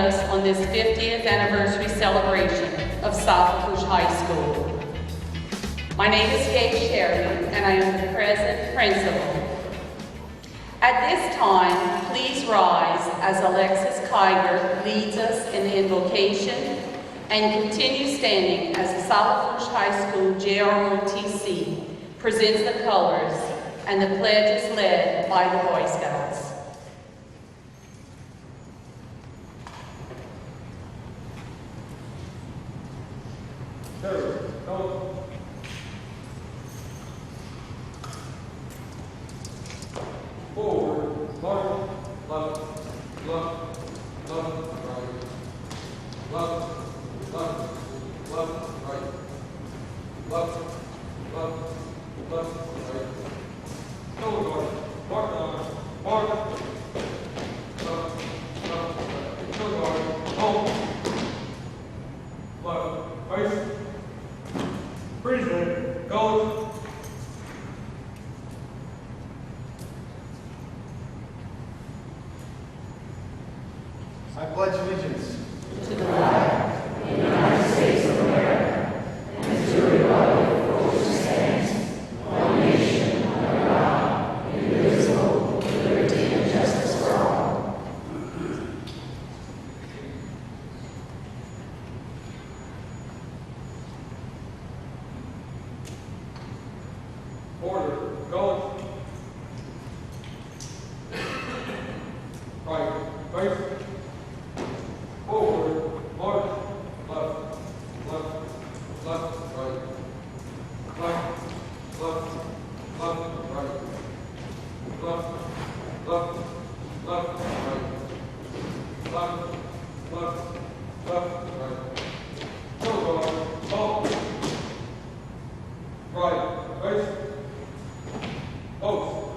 us on this 50th anniversary celebration of South Lafourche High School. My name is Kate Sheridan, and I am the present principal. At this time, please rise as Alexis Kiger leads us in the invocation and continue standing as the South Lafourche High School JROTC presents the colors and the pledge is led by the Boy Scouts. Forward, march, left, left, left, right, left, left, left, right, left, left, left, right. Color guard, mark on, mark, left, left, right. Color guard, hold, left, face, freeze there, colors. I pledge allegiance To the flag of the United States of America, and to the republic for which it stands, one nation, under God, indivisible, with liberty and justice for all. Order, colors. Right, face. Forward, march, left, left, left, right, left, left, left, right, left, left, left, right, left, left, left, right. Color guard, halt, right, face, post.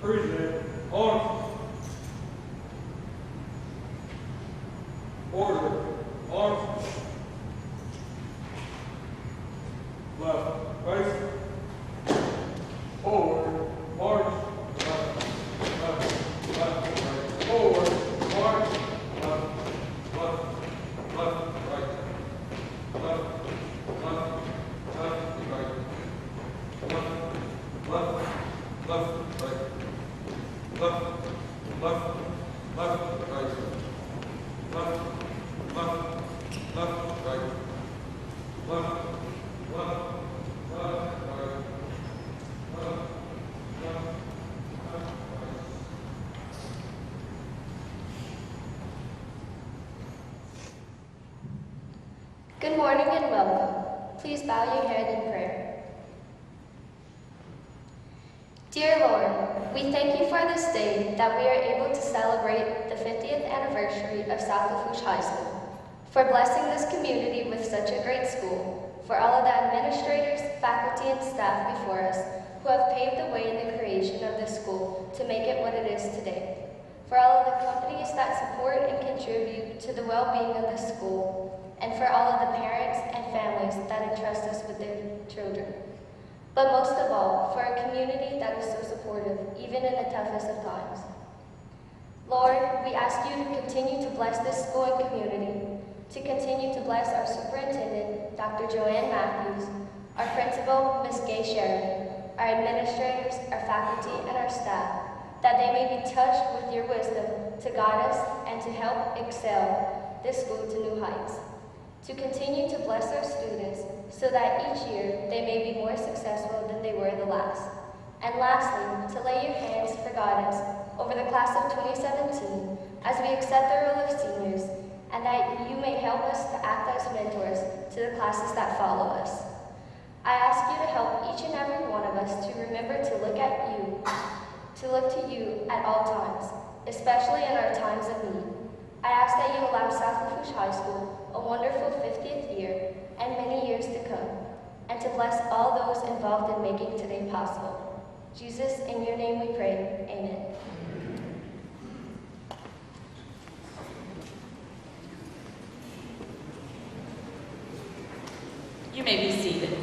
Freeze there, arms. Order, arms. Left, face. Forward, march. Left, left, left, right. Forward, march. Left, left, left, right. Left, left, left, right. Left, left, left, right. Left, left, left, right. Left, left, left, right. Left, left, left, right. Left, left, left, right. Good morning and welcome. Please bow your head in prayer. Dear Lord, we thank you for this day that we are able to celebrate the 50th anniversary of South Lafourche High School, for blessing this community with such a great school, for all of the administrators, faculty, and staff before us who have paved the way in the creation of this school to make it what it is today, for all of the companies that support and contribute to the well-being of the school, and for all of the parents and families that entrust us with their children. But most of all, for a community that is so supportive, even in the toughest of times. Lord, we ask you to continue to bless this school and community, to continue to bless our superintendent, Dr. Joanne Matthews, our principal, Ms. Gay Sheridan, our administrators, our faculty, and our staff, that they may be touched with your wisdom to guide us and to help excel this school to new heights. To continue to bless our students so that each year they may be more successful than they were the last. And lastly, to lay your hands for guidance over the class of 2017 as we accept the role of seniors, and that you may help us to act as mentors to the classes that follow us. I ask you to help each and every one of us to remember to look to you at all times, especially in our times of need. I ask that you allow South Lafourche High School a wonderful 50th year and many years to come, and to bless all those involved in making today possible. Jesus, in your name we pray, amen. You may be seated.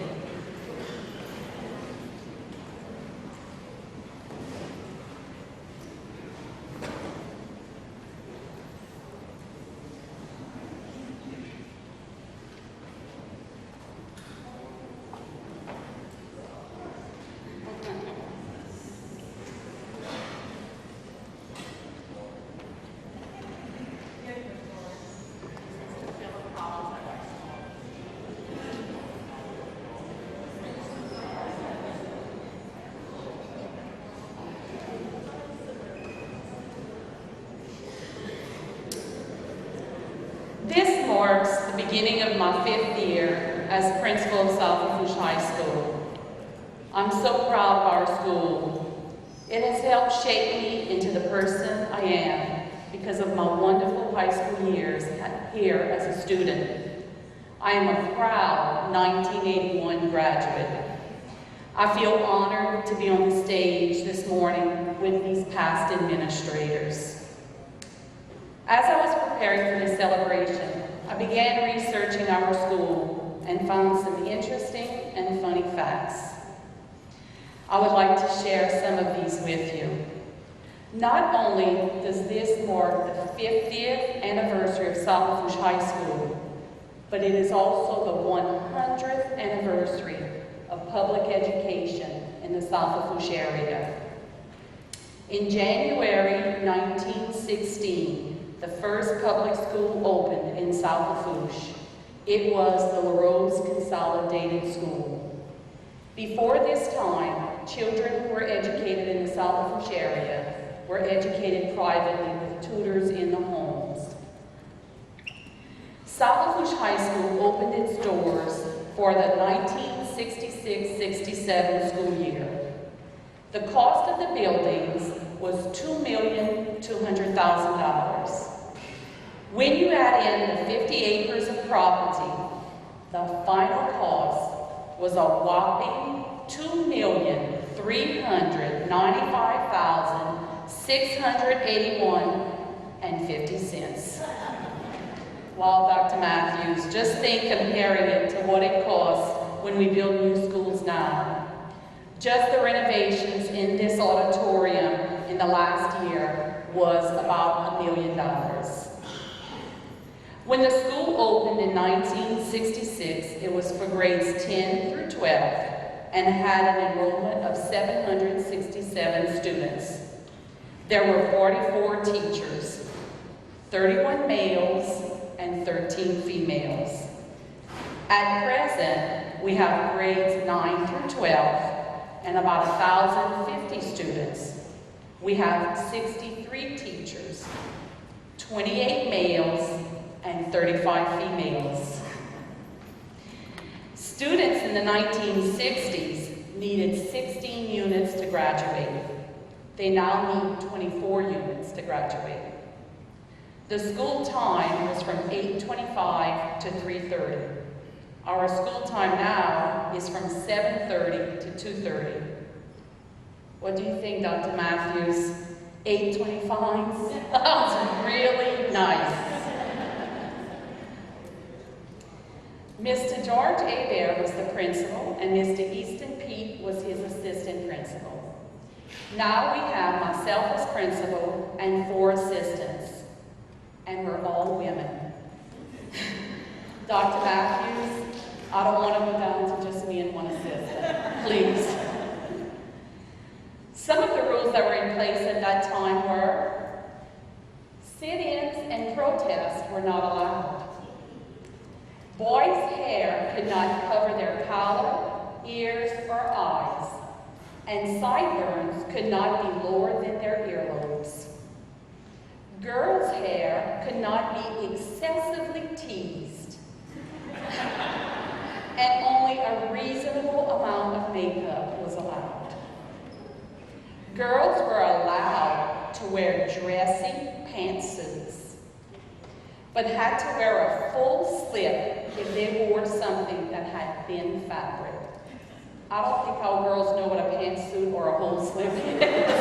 marks the beginning of my 5th year as principal of South Lafourche High School. I'm so proud of our school. It has helped shape me into the person I am because of my wonderful high school years here as a student. I am a proud 1981 graduate. I feel honored to be on the stage this morning with these past administrators. As I was preparing for this celebration, I began researching our school and found some interesting and funny facts. I would like to share some of these with you. Not only does this mark the 50th anniversary of South Lafourche High School, but it is also the 100th anniversary of public education in the South Lafourche area. In January 1916, the first public school opened in South Lafourche. It was the La Rose Consolidated School. Before this time, children who were educated in the South Lafourche area were educated privately with tutors in the homes. South Lafourche High School opened its doors for the 1966-67 school year. The cost of the buildings was $2,200,000. When you add in the 50 acres of property, the final cost was a whopping $2,395,681.50. Wow, Dr. Matthews, just think comparing it to what it costs when we build new schools now. Just the renovations in this auditorium in the last year was about $1 million. When the school opened in 1966, it was for grades 10 through 12 and had an enrollment of 767 students. There were 44 teachers, 31 males and 13 females. At present, we have grades 9 through 12 and about 1,050 students. We have 63 teachers, 28 males and 35 females. Students in the 1960s needed 16 units to graduate. They now need 24 units to graduate. The school time was from 8:25 to 3:30. Our school time now is from 7:30 to 2:30. What do you think, Dr. Matthews? 8:25 sounds really nice. Mr. George Hebert was the principal, and Mr. Easton Pete was his assistant principal. Now we have myself as principal and 4 assistants, and we're all women. Dr. Matthews, I don't want to go down to just me and 1 assistant, please. Some of the rules that were in place at that time were sit-ins and protests were not allowed. Boys' hair could not cover their collar, ears, or eyes, and sideburns could not be lower than their earlobes. Girls' hair could not be excessively teased, and only a reasonable amount of makeup was allowed. Girls were allowed to wear dressy pantsuits, but had to wear a full slip if they wore something that had thin fabric. I don't think our girls know what a pantsuit or a whole slip is.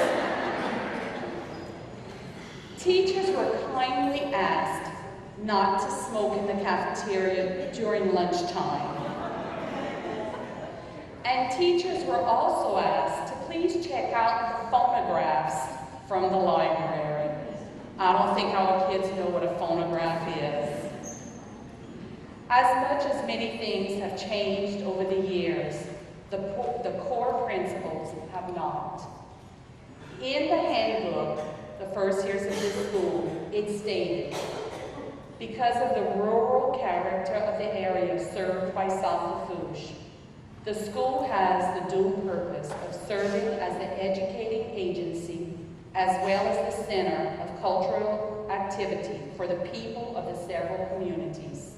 Teachers were kindly asked not to smoke in the cafeteria during lunchtime. And teachers were also asked to please check out the phonographs from the library. I don't think our kids know what a phonograph is. As much as many things have changed over the years, the core principles have not. In the handbook, the first years of this school, it stated, because of the rural character of the area served by South Lafourche, the school has the dual purpose of serving as the educating agency as well as the center of cultural activity for the people of the several communities.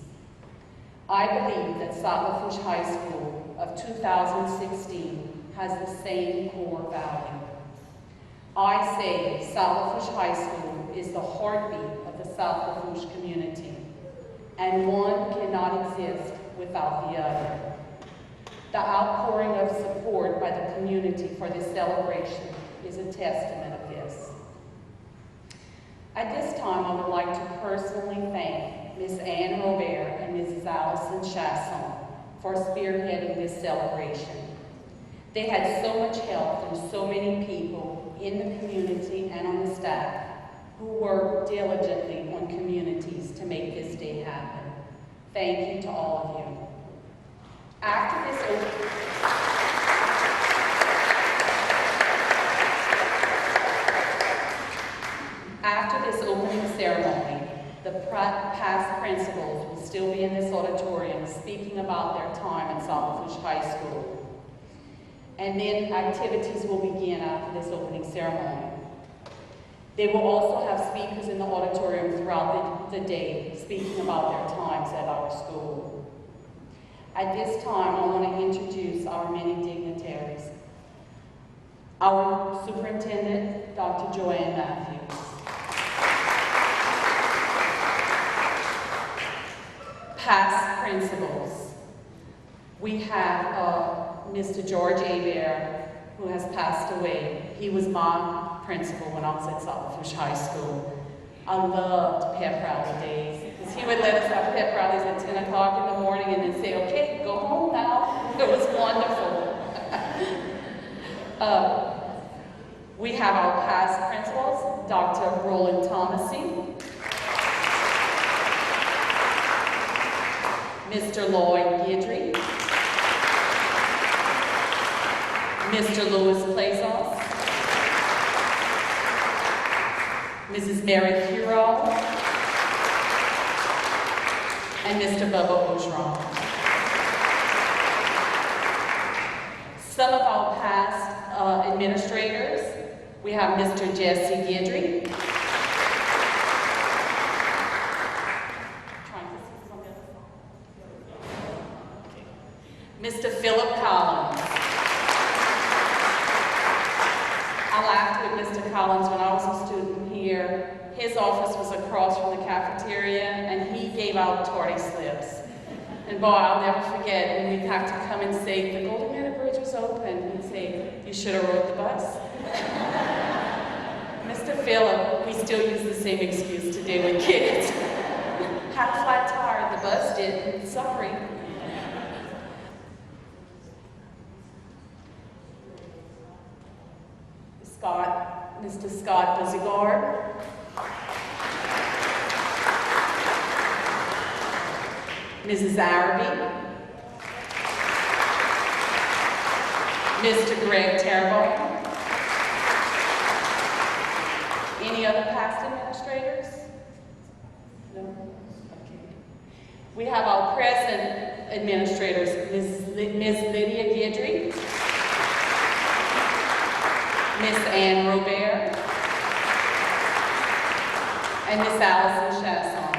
I believe that South Lafourche High School of 2016 has the same core value. I say South Lafourche High School is the heartbeat of the South Lafourche community, and one cannot exist without the other. The outpouring of support by the community for this celebration is a testament of this. At this time, I would like to personally thank Ms. Anne Robert and Mrs. Allison Chasson for spearheading this celebration. They had so much help from so many people in the community and on the staff who worked diligently on communities to make this day happen. Thank you to all of you. After this opening ceremony, the past principals will still be in this auditorium speaking about their time at South Lafourche High School. And then activities will begin after this opening ceremony. They will also have speakers in the auditorium throughout the day speaking about their times at our school. At this time, I want to introduce our many dignitaries. Our superintendent, Dr. Joanne Matthews. Past principals. We have Mr. George Hebert, who has passed away. He was my principal when I was at South Lafourche High School. I loved pep rally days, because he would let us have pep rallies at 10 o'clock in the morning and then say, okay, go home now. It was wonderful. We have our past principals, Dr. Roland Thomasy, Mr. Lloyd Guidry, Mr. Louis Plazos, Mrs. Mary Hero, and Mr. Bubba Ogeron. Some of our past administrators, we have Mr. Jesse Guidry, Mr. Philip Collins. I laughed with Mr. Collins when I was a student here. His office was across from the cafeteria, and he gave out tardy slips. And boy, I'll never forget when we'd have to come and say, the Golden Meadow Bridge was open. He'd say, you should have rode the bus. Mr. Phillip, we still use the same excuse today with kids. Had a flat tire, the bus didn't, sorry. Mr. Scott Buzigard. Mrs. Araby. Mr. Greg Terrebonne. Any other past administrators? No? Okay. We have our present administrators, Ms. Lydia Guidry, Miss Anne Robert, and Miss Allison Chasson.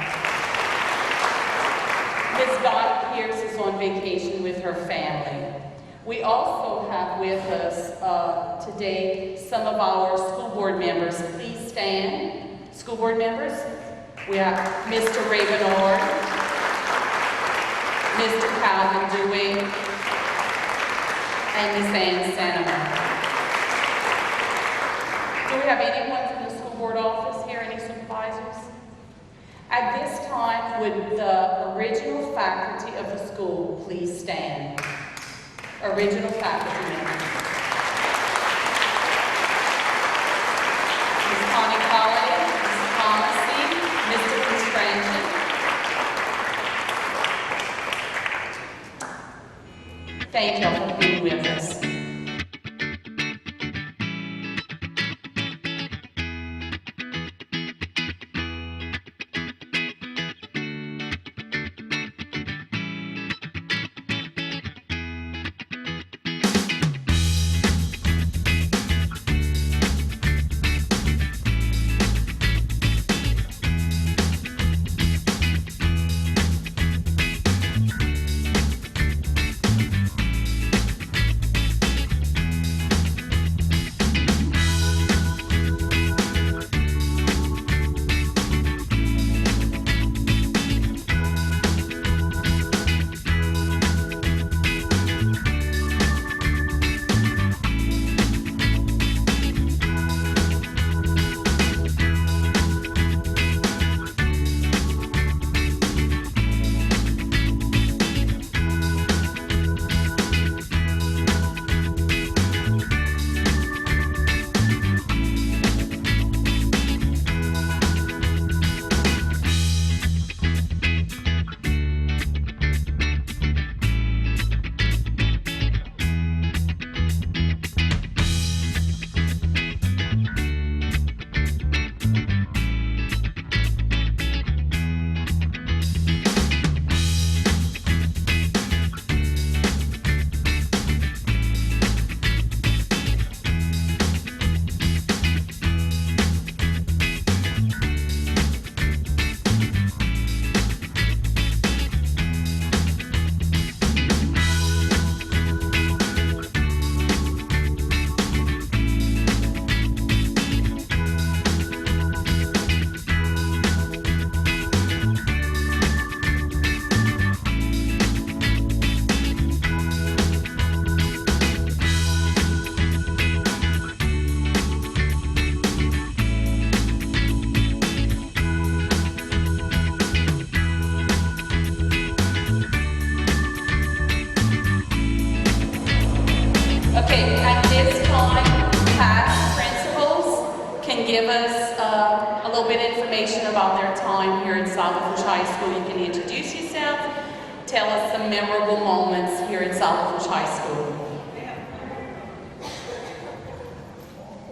Miss Donna Pierce is on vacation with her family. We also have with us today some of our school board members. Please stand. School board members. We have Mr. Raven Orr, Mr. Calvin Dewey, and Miss Ann Sanneman. Do we have anyone from the school board office here? Any supervisors? At this time, would the original faculty of the school please stand? Original faculty members. Ms. Connie Colley, Ms. Thomasy, Mr. Constrangen. Thank you for being with us. give us a little bit of information about their time here at South Lafourche High School. You can introduce yourself, tell us some memorable moments here at South Lafourche High School.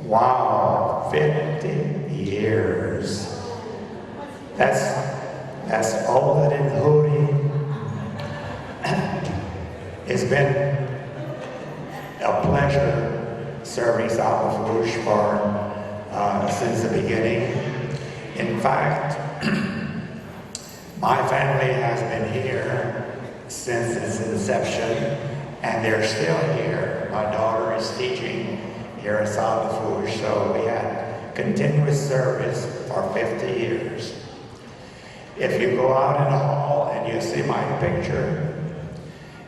Wow, 50 years. That's older than Hootie. It's been a pleasure serving South Lafourche since the beginning. In fact, my family has been here since its inception, and they're still here. My daughter is teaching here at South Lafourche, so we had continuous service for 50 years. If you go out in the hall and you see my picture,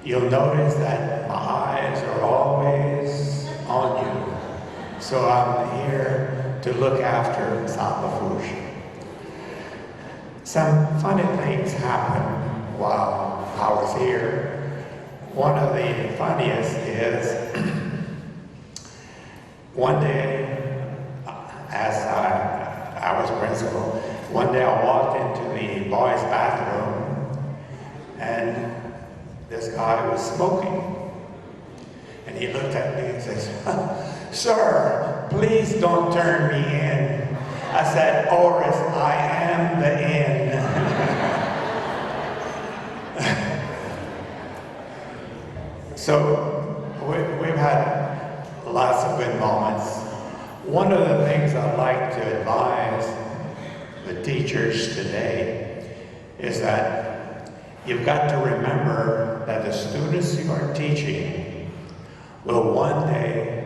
you'll notice that my eyes are always on you. So I'm here to look after South Lafourche. Some funny things happened while I was here. One of the funniest is one day, as I was principal, one day I walked into the boys' bathroom and this guy was smoking. And he looked at me and says, "Sir, please don't turn me in." I said, "Oris, I am the inn." So we've had lots of good moments. One of the things I'd like to advise the teachers today is that you've got to remember that the students you are teaching will one day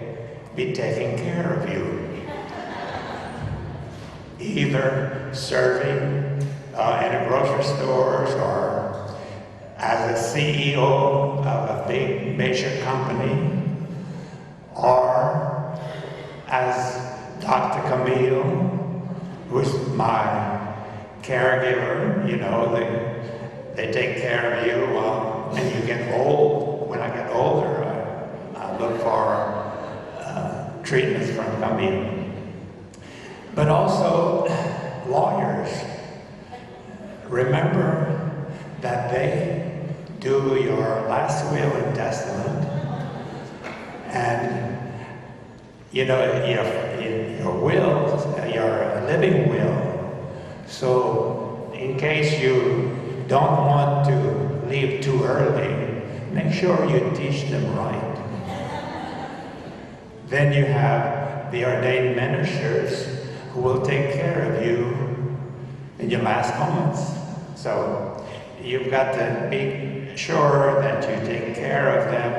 be taking care of you. Either serving in a grocery stores or as a CEO of a big major company, or as Dr. Camille, who's my caregiver. You know, they take care of you when you get old. When I get older, I look for treatments from Camille. But also lawyers. Remember that they do your last will and testament, and you know your will, your living will. So in case you don't want to leave too early, make sure you teach them right. Then you have the ordained ministers who will take care of you in your last moments. So you've got to be sure that you take care of them.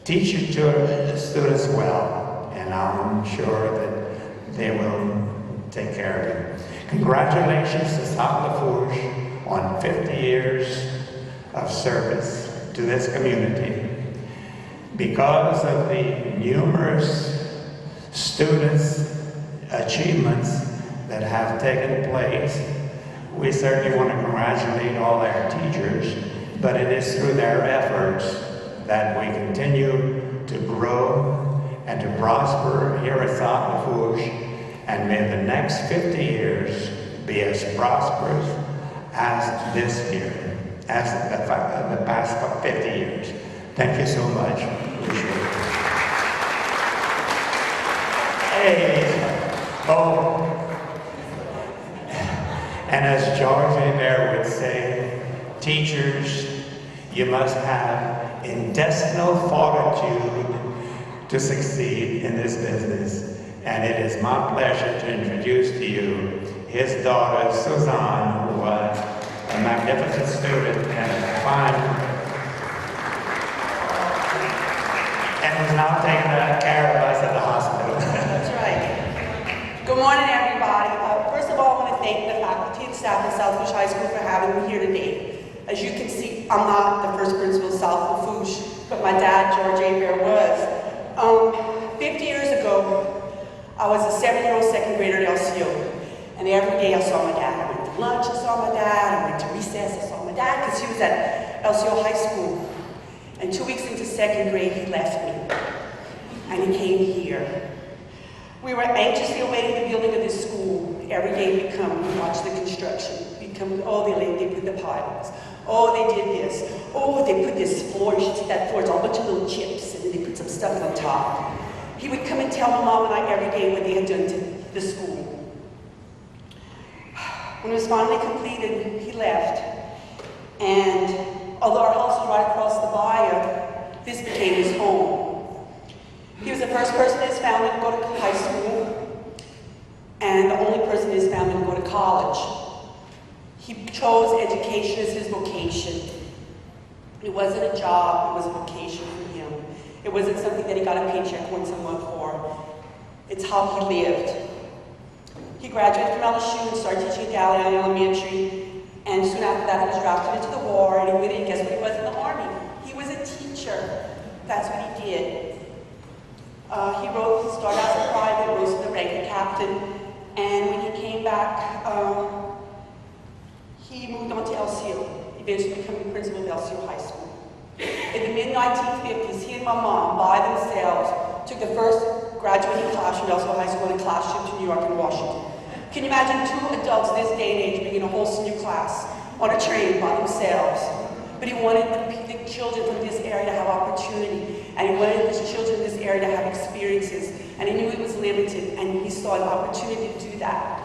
Teach your students well, and I'm sure that they will take care of you. Congratulations to South Lafourche on 50 years of service to this community. Because of the numerous students' achievements that have taken place, we certainly want to congratulate all our teachers, but it is through their efforts that we continue to grow and to prosper here at South Lafourche, and may the next 50 years be as prosperous as this year, as the past 50 years. Thank you so much. Appreciate it. Hey, oh, and as George Hebert would say, teachers, you must have intestinal fortitude to succeed in this business. And it is my pleasure to introduce to you his daughter, Suzanne, who was a magnificent student and a fine, and who's now taking care of us at the hospital. That's right. Good morning, everybody. First of all, I want to thank the faculty and staff at South Lafourche High School for having me here today. As you can see, I'm not the first principal of South Lafourche, but my dad, George Hebert, was. 50 years ago, I was a 7-year-old second grader at LCO, and every day I saw my dad. I went to lunch, I saw my dad. I went to recess, I saw my dad, because he was at LCO High School. And 2 weeks into second grade, he left me, and he came here. We were anxiously awaiting the building of this school. Every day we come, we watch the construction. We come, oh, they put the piles. Oh, they did this. Oh, they put this floor. You should see that floor. It's all a bunch of little chips, and then they put some stuff on top. He would come and tell my mom and I every day what they had done to the school. When it was finally completed, he left. And although our house was right across the bayou, this became his home. He was the first person in his family to go to high school, and the only person in his family to go to college. He chose education as his vocation. It wasn't a job, it was a vocation for him. It wasn't something that he got a paycheck once a month for. It's how he lived. He graduated from LSU and started teaching at Galley Elementary, and soon after that he was drafted into the war, and he went in, guess what he was in the Army? He was a teacher. That's what he did. He started out as a private, rose to the rank of captain, and when he came back, he moved on to LCO, eventually becoming principal of LCO High School. In the mid-1950s, he and my mom, by themselves, took the first graduating class from LCO High School on a class trip to New York and Washington. Can you imagine two adults this day and age being in a whole senior class on a train by themselves? But he wanted the children from this area to have opportunity, and he wanted his children in this area to have experiences, and he knew it was limited, and he saw an opportunity to do that.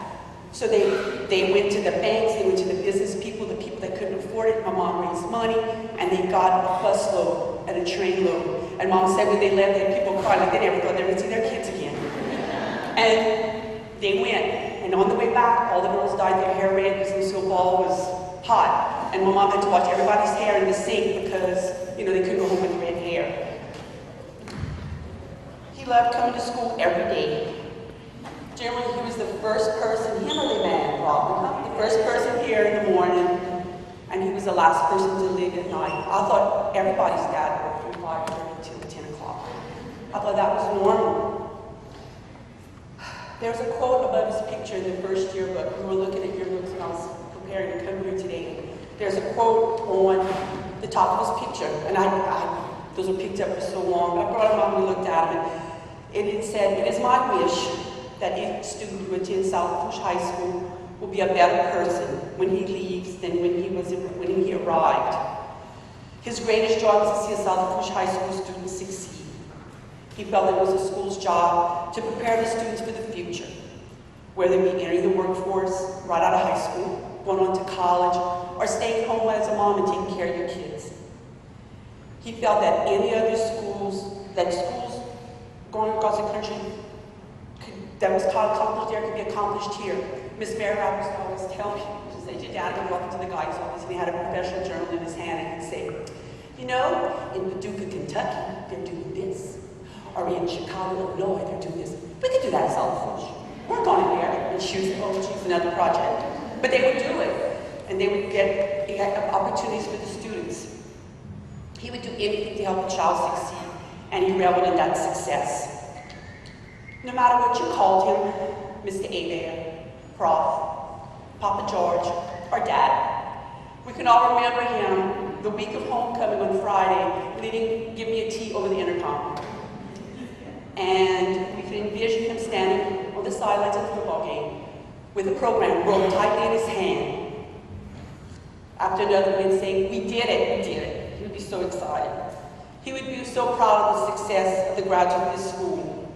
So they went to the banks, they went to the business people, the people that couldn't afford it. My mom raised money, and they got a bus load and a train load. And Mom said when they left, they had people crying like they never thought they would see their kids again. And they went. And on the way back, all the girls dyed their hair red because Lucille Ball was hot. And my mom had to watch everybody's hair in the sink because, they couldn't go home with red hair. He loved coming to school every day. Generally, he was the first person, him or the man, probably, the first person here in the morning, and he was the last person to leave at night. I thought everybody's dad worked from 5:30 till 10 o'clock. I thought that was normal. There's a quote above his picture in the first yearbook. We were looking at yearbooks when I was preparing to come here today. There's a quote on the top of his picture, and those were picked up for so long. I brought them up and we looked at them, and it said, "It is my wish that each student who attends South Lafourche High School will be a better person when he leaves than when he arrived." His greatest joy was to see a South Lafourche High School student succeed. He felt that it was the school's job to prepare the students for the future, whether it be entering the workforce right out of high school, going on to college, or staying home as a mom and taking care of your kids. He felt that any other schools going across the country that was accomplished there could be accomplished here. Miss Fairrapp used to always tell me, she said, your dad would walk into the guy's office and he had a professional journal in his hand and he'd say, in Paducah, Kentucky, they're doing this. Or in Chicago, Illinois, they're doing this. We could do that in South Lafourche. We're going there. And she would say, oh, geez, another project. But they would do it. And they would get opportunities for the students. He would do anything to help a child succeed. And he reveled in that success. No matter what you called him, Mr. Abear, Prof, Papa George, or Dad, we can all remember him the week of homecoming on Friday when he didn't give me a tea over the intercom. And we can envision him standing on the sidelines of the football game with a program rolled tightly in his hand. After another win saying, we did it, we did it. He would be so excited. He would be so proud of the success of the graduate of this school.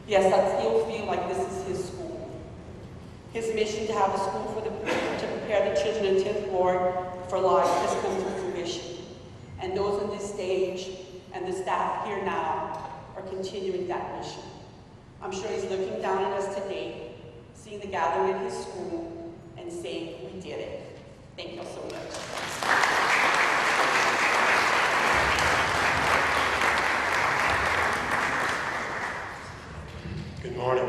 Yes, I still feel like this is his school. His mission to have a school to prepare the children in 10th Ward for life has come to fruition. And those on this stage and the staff here now are continuing that mission. I'm sure he's looking down at us today, seeing the gathering at his school, and saying, we did it. Thank you so much. Good morning.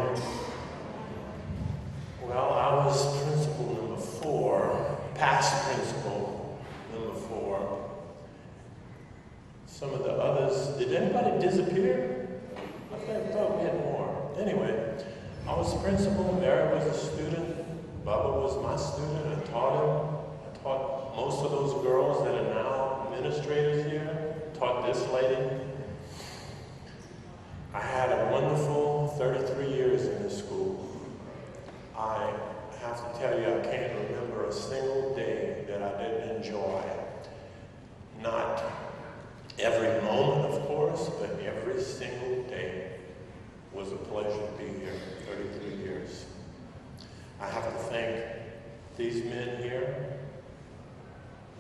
Well, I was principal number 4, past principal number 4. Some of the others, did anybody disappear? I thought we had more. Anyway, I was principal, Mary was a student, Bubba was my student, I taught him. I taught most of those girls that are now administrators here, taught this lady. I had a wonderful 33 years I have to tell you, I can't remember a single day that I didn't enjoy. Not every moment, of course, but every single day was a pleasure to be here, 33 years. I have to thank these men here.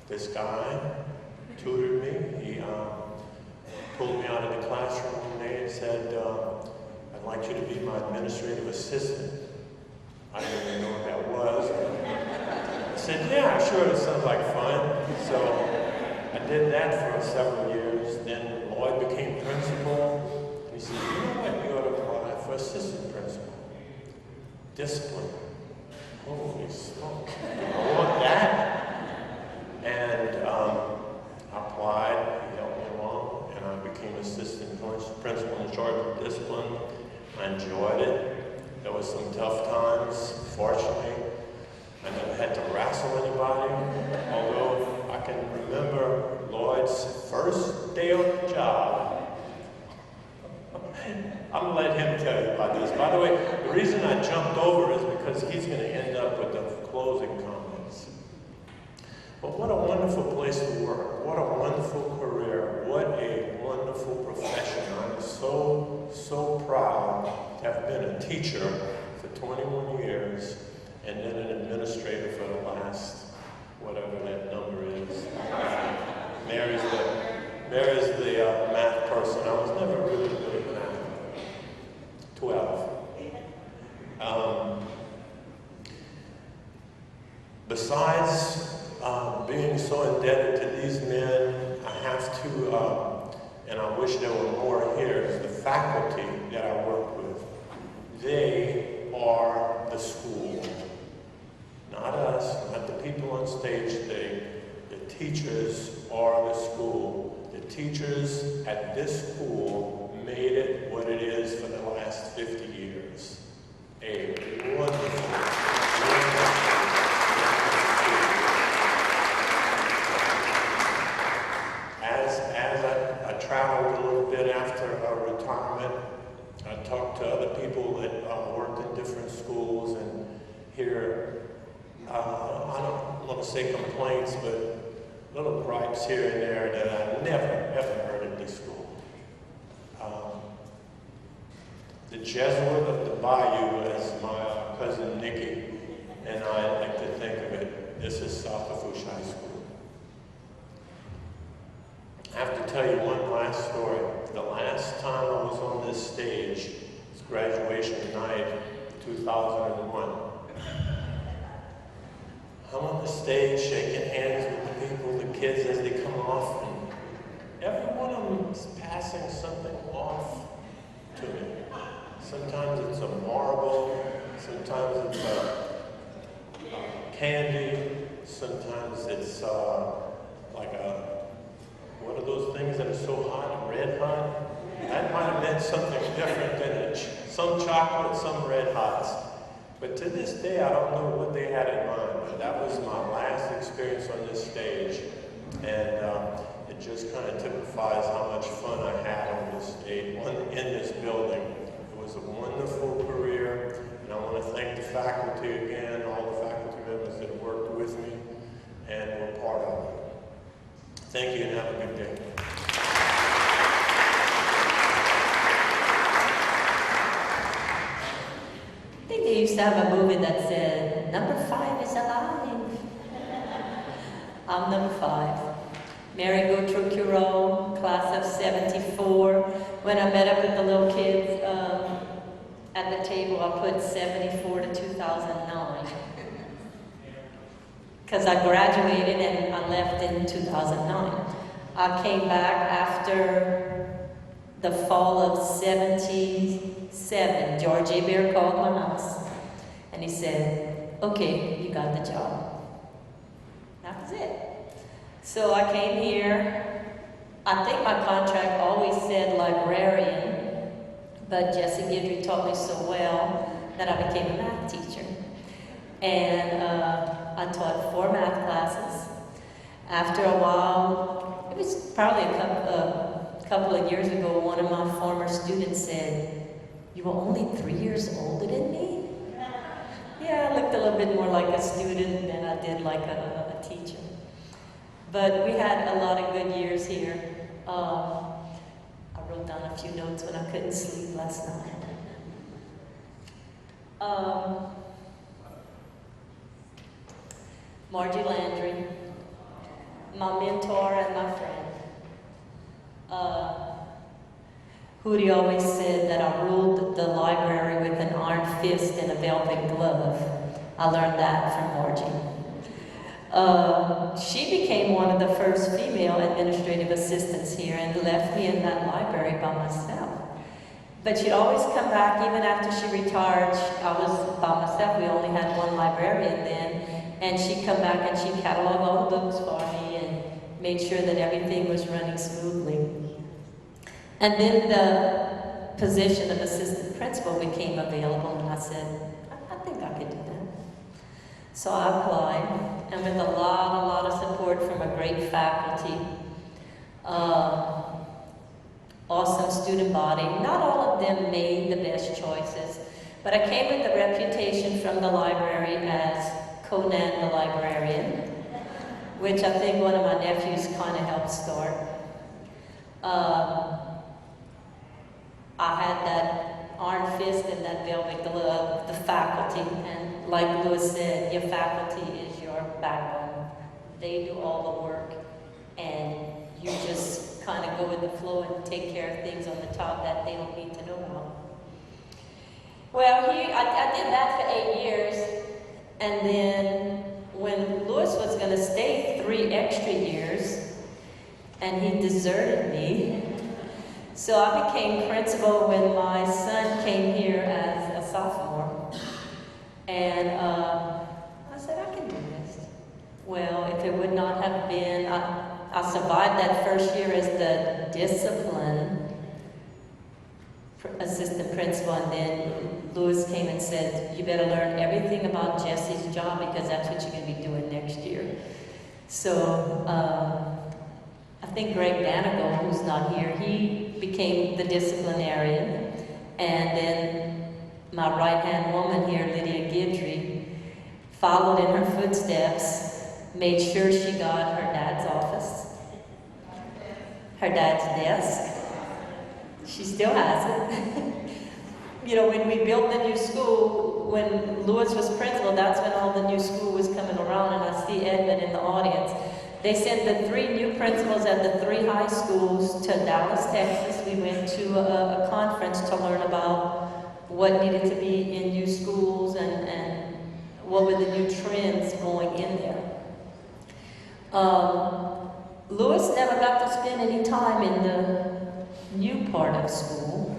This guy tutored me. He pulled me out of the classroom one day and said, I'd like you to be my administrative assistant. I didn't even know what that was. I said, yeah, sure, it sounds like fun. So I did that for several years. Then Lloyd became principal. He said, you know what, you ought to apply for assistant principal. Discipline. Holy smokes, I want that. And I applied, he helped me along, and I became assistant principal in charge of discipline. I enjoyed it. There was some tough times. Fortunately, I never had to wrestle anybody, although I can remember Lloyd's first day on the job. I'm going to let him tell you about this. By the way, the reason I jumped over is because he's going to end up with the closing comments. But what a wonderful place to work. What a wonderful career. What a wonderful profession. I'm so proud to have been a teacher for 21 years and then an administrator for the last, whatever that number is. Mary's the math person. I was never really good at math. 12. Besides being so indebted to these men, I have to, and I wish there were more here, is the faculty that I work with. They are the school. Not us, not the people on stage today. The teachers are the school. The teachers at this school made it what it is for the last 50 years. A wonderful. As I traveled a little bit after retirement, I talked to other people that worked in different schools and hear, I don't want to say complaints, but little gripes here and there that I never, ever heard at this school. The Jesuit of the Bayou, as my cousin Nikki and I like to think of it, this is South Lafourche High School. I have to tell you one last story. The last time I was on this stage was graduation night, 2001. I'm on the stage shaking hands with the people, the kids as they come off, and every one of them is passing something off to me. Sometimes it's a marble, sometimes it's a candy, sometimes it's like what are those things that are so hot, red hot? That might have meant something different than it. Some chocolate, some red hots. But to this day, I don't know what they had in mind, but that was my last experience on this stage. And it just kind of typifies how much fun I had on this stage, in this building. It was a wonderful career, and I want to thank the faculty again, all the faculty members that worked with me and were part of it. Thank you and have a good day. I think they used to have a movie that said, "Number 5 is alive." I'm number 5. Mary Gautreaux Cureau, class of 74. When I met up with the little kids at the table, I put 74 to 2009. Because I graduated and I left in 2009. I came back after the fall of 77. George A. Bear called my house and he said, "Okay, you got the job." That was it. So I came here. I think my contract always said librarian, but Jesse Guidry taught me so well that I became a math teacher. And I taught 4 math classes. After a while, it was probably a couple of years ago, one of my former students said, "You were only 3 years older than me?" Yeah, I looked a little bit more like a student than I did like a teacher. But we had a lot of good years here. I wrote down a few notes when I couldn't sleep last night. Margie Landry, my mentor and my friend. Hootie always said that I ruled the library with an iron fist and a velvet glove. I learned that from Margie. She became one of the first female administrative assistants here and left me in that library by myself. But she'd always come back, even after she retired. I was by myself, we only had one librarian then, and she'd come back and she'd catalog all the books for me and made sure that everything was running smoothly. And then the position of assistant principal became available, and I said, I think I could do that. So I applied, and with a lot of support from a great faculty, awesome student body. Not all of them made the best choices, but I came with the reputation from the library as Conan the Librarian, which I think one of my nephews kind of helped start. I had that iron fist and that velvet glove, the faculty, and like Lewis said, your faculty is your backbone. They do all the work, and you just kind of go with the flow and take care of things on the top that they don't need to know about. Well, I did that for 8 years, and then when Lewis was going to stay 3 extra years, and he deserted me, so I became principal when my son came here as a sophomore. And I said, I can do this. Well, if it would not have been, I survived that first year as the discipline assistant principal, and then Lewis came and said, you better learn everything about Jesse's job because that's what you're going to be doing next year. So I think Greg Danigal, who's not here, he became the disciplinarian, and then my right-hand woman here, Lydia Guidry, followed in her footsteps, made sure she got her dad's office, her dad's desk. She still has it. You know, when we built the new school, when Lewis was principal, that's when all the new school was coming around, and I see Edmund in the audience. They sent the 3 new principals at the 3 high schools to Dallas, Texas. We went to a conference to learn about what needed to be in new schools and what were the new trends going in there. Lewis never got to spend any time in the new part of school.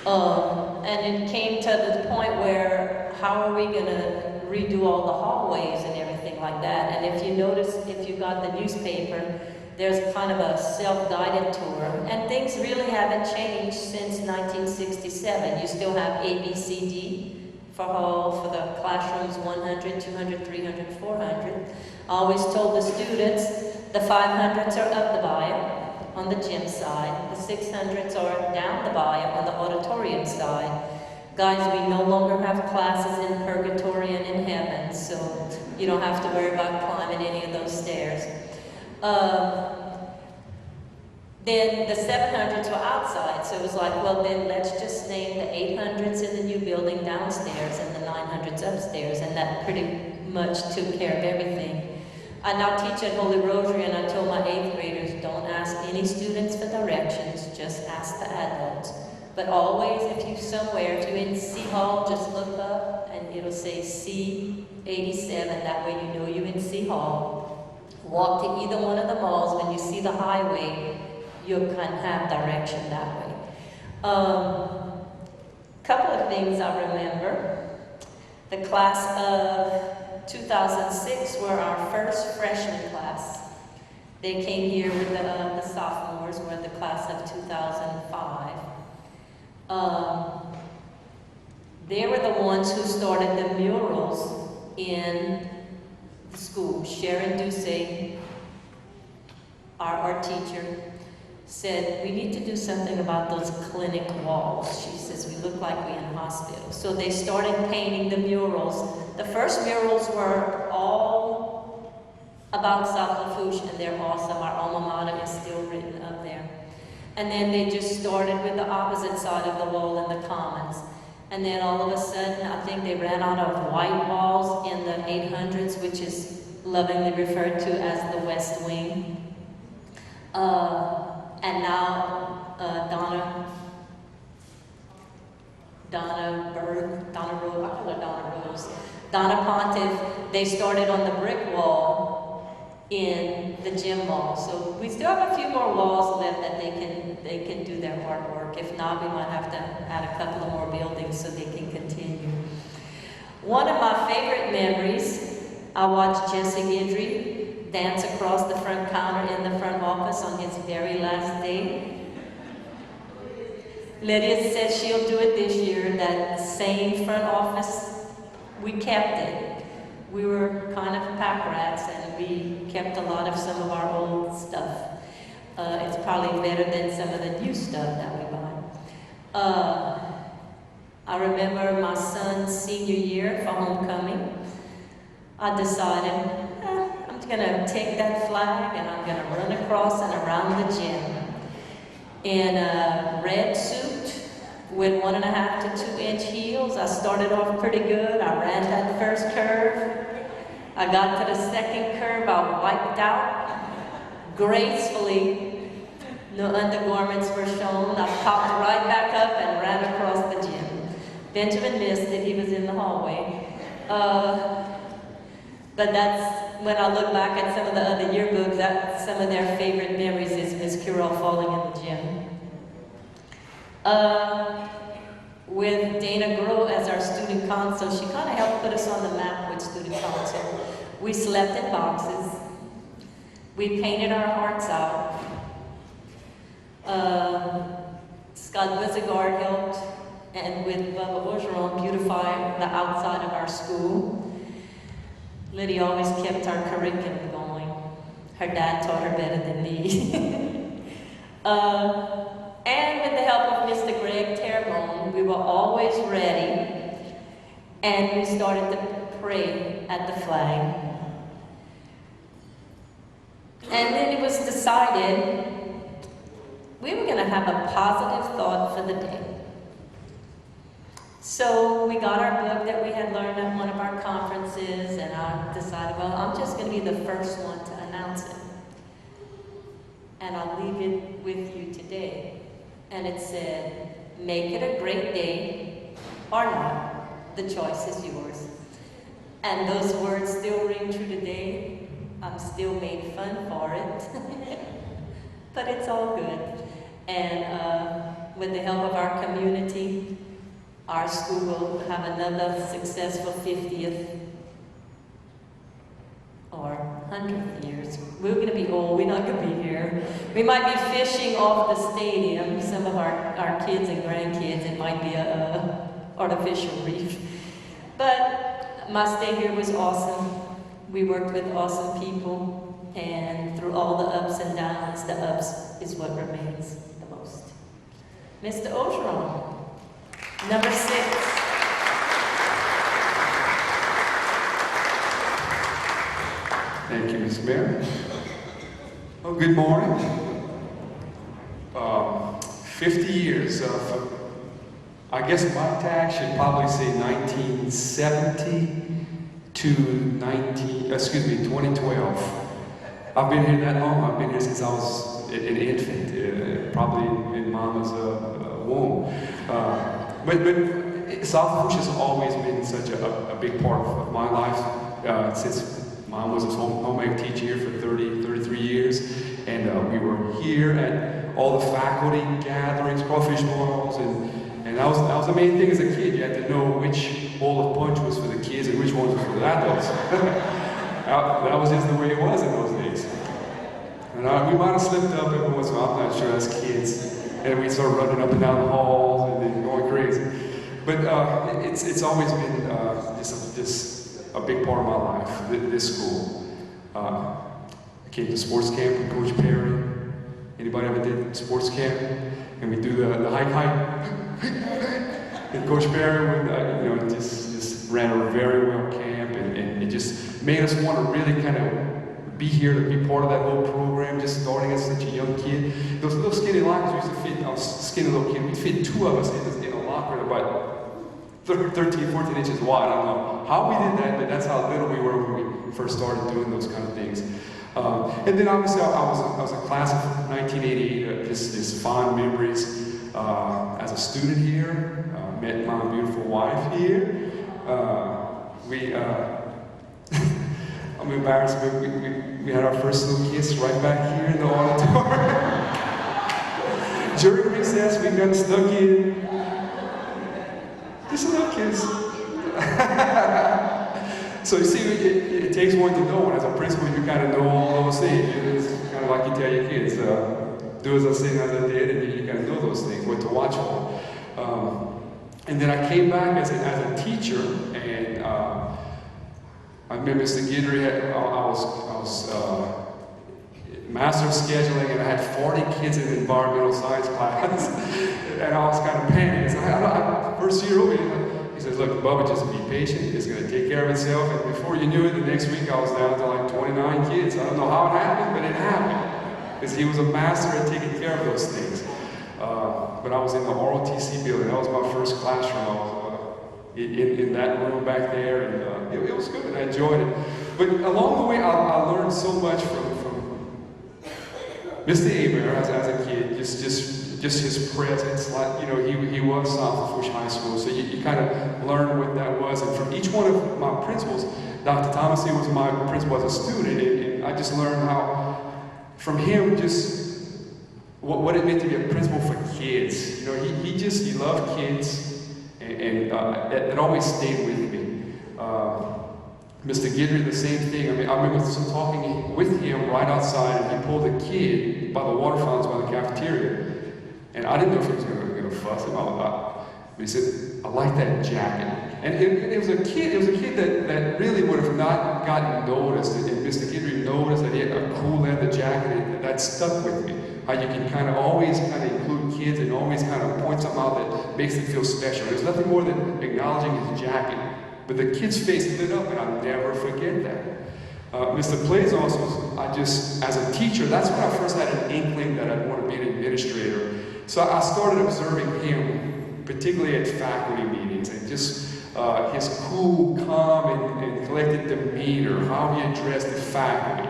And it came to the point where, how are we going to redo all the hallways and everything like that? And if you notice, if you got the newspaper, there's kind of a self-guided tour. And things really haven't changed since 1967. You still have A, B, C, D for hall, for the classrooms 100, 200, 300, 400. I always told the students, the 500s are up the bayou on the gym side. The 600s are down the bayou on the auditorium side. Guys, we no longer have classes in purgatory and in heaven, so you don't have to worry about climbing any of those stairs. Then the 700s were outside, so it was like, well then let's just name the 800s in the new building downstairs and the 900s upstairs, and that pretty much took care of everything. I now teach at Holy Rosary, and I told my 8th graders, don't ask any students for directions, just ask the adults. But always, if you're somewhere, if you're in C Hall, just look up and it'll say C87. That way you know you're in C Hall. Walk to either one of the malls. When you see the highway, you'll kind of have direction that way. Couple of things I remember. The class of 2006 were our first freshman class. They came here with the sophomores, were the class of 2005. They were the ones who started the murals in the school. Sharon Ducey, our art teacher, said, we need to do something about those clinic walls. She says, we look like we're in a hospital. So they started painting the murals. The first murals were all about South Lafourche, and they're awesome. Our alma mater is still written up there. And then they just started with the opposite side of the wall in the Commons. And then all of a sudden, I think they ran out of white walls in the 800s, which is lovingly referred to as the West Wing. And now Donna Pontiff, they started on the brick wall in the gym wall. So we still have a few more walls left that they can do their artwork. If not, we might have to add a couple of more buildings so they can continue. One of my favorite memories, I watched Jesse Guidry dance across the front counter in the front office on his very last day. Lydia said she'll do it this year, that same front office, we kept it. We were kind of pack rats and we kept a lot of some of our old stuff. It's probably better than some of the new stuff that we buy. I remember my son's senior year for homecoming. I decided, I'm gonna take that flag and I'm gonna run across and around the gym in a red suit with 1.5 to 2 inch heels. I started off pretty good. I ran that first curve. I got to the second curve, I wiped out gracefully. No undergarments were shown. I popped right back up and ran across the gym. Benjamin missed it, he was in the hallway. But that's, when I look back at some of the other yearbooks, that's some of their favorite memories is Miss Curell falling in the gym. With Dana Groh as our student council, she kind of helped put us on the map with student council. We slept in boxes. We painted our hearts out. Scott Wizagard helped, and with Bubba Orgeron, beautify the outside of our school. Lydia always kept our curriculum going. Her dad taught her better than me. And with the help of Mr. Greg Terrebonne, we were always ready, and we started to pray at the flag. And then it was decided we were going to have a positive thought for the day. So we got our book that we had learned at one of our conferences, and I decided, well, I'm just going to be the first one to announce it. And I'll leave it with you today. And it said, make it a great day or not, the choice is yours. And those words still ring true today. I'm still made fun for it, but it's all good. And with the help of our community, our school will have another successful 50th or 100th years. We're going to be old, we're not going to be here. We might be fishing off the stadium, some of our kids and grandkids, it might be a artificial reef. But my stay here was awesome. We worked with awesome people, and through all the ups and downs, the ups is what remains the most. Mr. Orgeron, number 6. Thank you, Ms. Mayor. Well, good morning. 50 years of, I guess my tag should probably say 1970 to 2012. I've been here that long. I've been here since I was an infant, probably in Mama's womb. But South Lafourche has always been such a big part of my life since Mom was a home ec teacher here for 33 years, and we were here at all the faculty gatherings, crawfish boils, and that was the main thing as a kid. You had to know which bowl of punch was for the kids and which ones were for the adults. That was just the way it was in those days. And we might have slipped up every once in a while, I'm not sure, as kids, and we'd start running up and down the halls and then going crazy. But it's always been just a big part of my life, this school. I came to sports camp with Coach Perry. Anybody ever did sports camp? And we do the hike. And Coach Barry would, just ran a very well camp, and it just made us want to really kind of be here to be part of that whole program, just starting as such a young kid. Those little skinny lockers used to fit, I was a skinny little kid, we'd fit two of us in a locker about 13, 14 inches wide. I don't know how we did that, but that's how little we were when we first started doing those kind of things. And then obviously I was a class of 1988, just fond memories as a student here. Met my beautiful wife here. I'm embarrassed, but we had our first little kiss right back here in the auditorium. During recess, we got stuck in. Just a little kiss. So you see, it takes one to know, and as a principal, you kind of know all those things. It's kind of like you tell your kids, do as I say, as I did, and then you kind of know those things, what to watch for. And then I came back as a teacher, and I remember Mr. Guidry, I was master of scheduling, and I had 40 kids in the environmental science class, and I was kind of panicking. So first year over, he says, look, Bubba, just be patient, it's going to take care of itself. And before you knew it, the next week I was down to like 29 kids. I don't know how it happened, but it happened, because he was a master at taking care of those things. But I was in the ROTC building. That was my first classroom. I was in that room back there, and it was good. I enjoyed it. But along the way, I learned so much from Mr. Aber as a kid. Just his presence. Like, he was South Lafourche High School, so you kind of learn what that was. And from each one of my principals, Dr. Thomas, he was my principal as a student, and I just learned how, from him, just what it meant to be a principal for kids. He loved kids, and it always stayed with me. Mr. Guidry, the same thing. I remember talking with him right outside, and he pulled a kid by the water fountains by the cafeteria, and I didn't know if he was going to fuss him. But he said, I like that jacket. And it was a kid that really would have not gotten noticed, and Mr. Guidry noticed that he had a cool leather jacket, and that stuck with me. How you can always include kids and always point something out that makes them feel special. There's nothing more than acknowledging his jacket. But the kid's face lit up, and I'll never forget that. Mr. Plazos was, as a teacher, that's when I first had an inkling that I'd want to be an administrator. So I started observing him, particularly at faculty meetings, and just his cool, calm, and collected demeanor, how he addressed the faculty.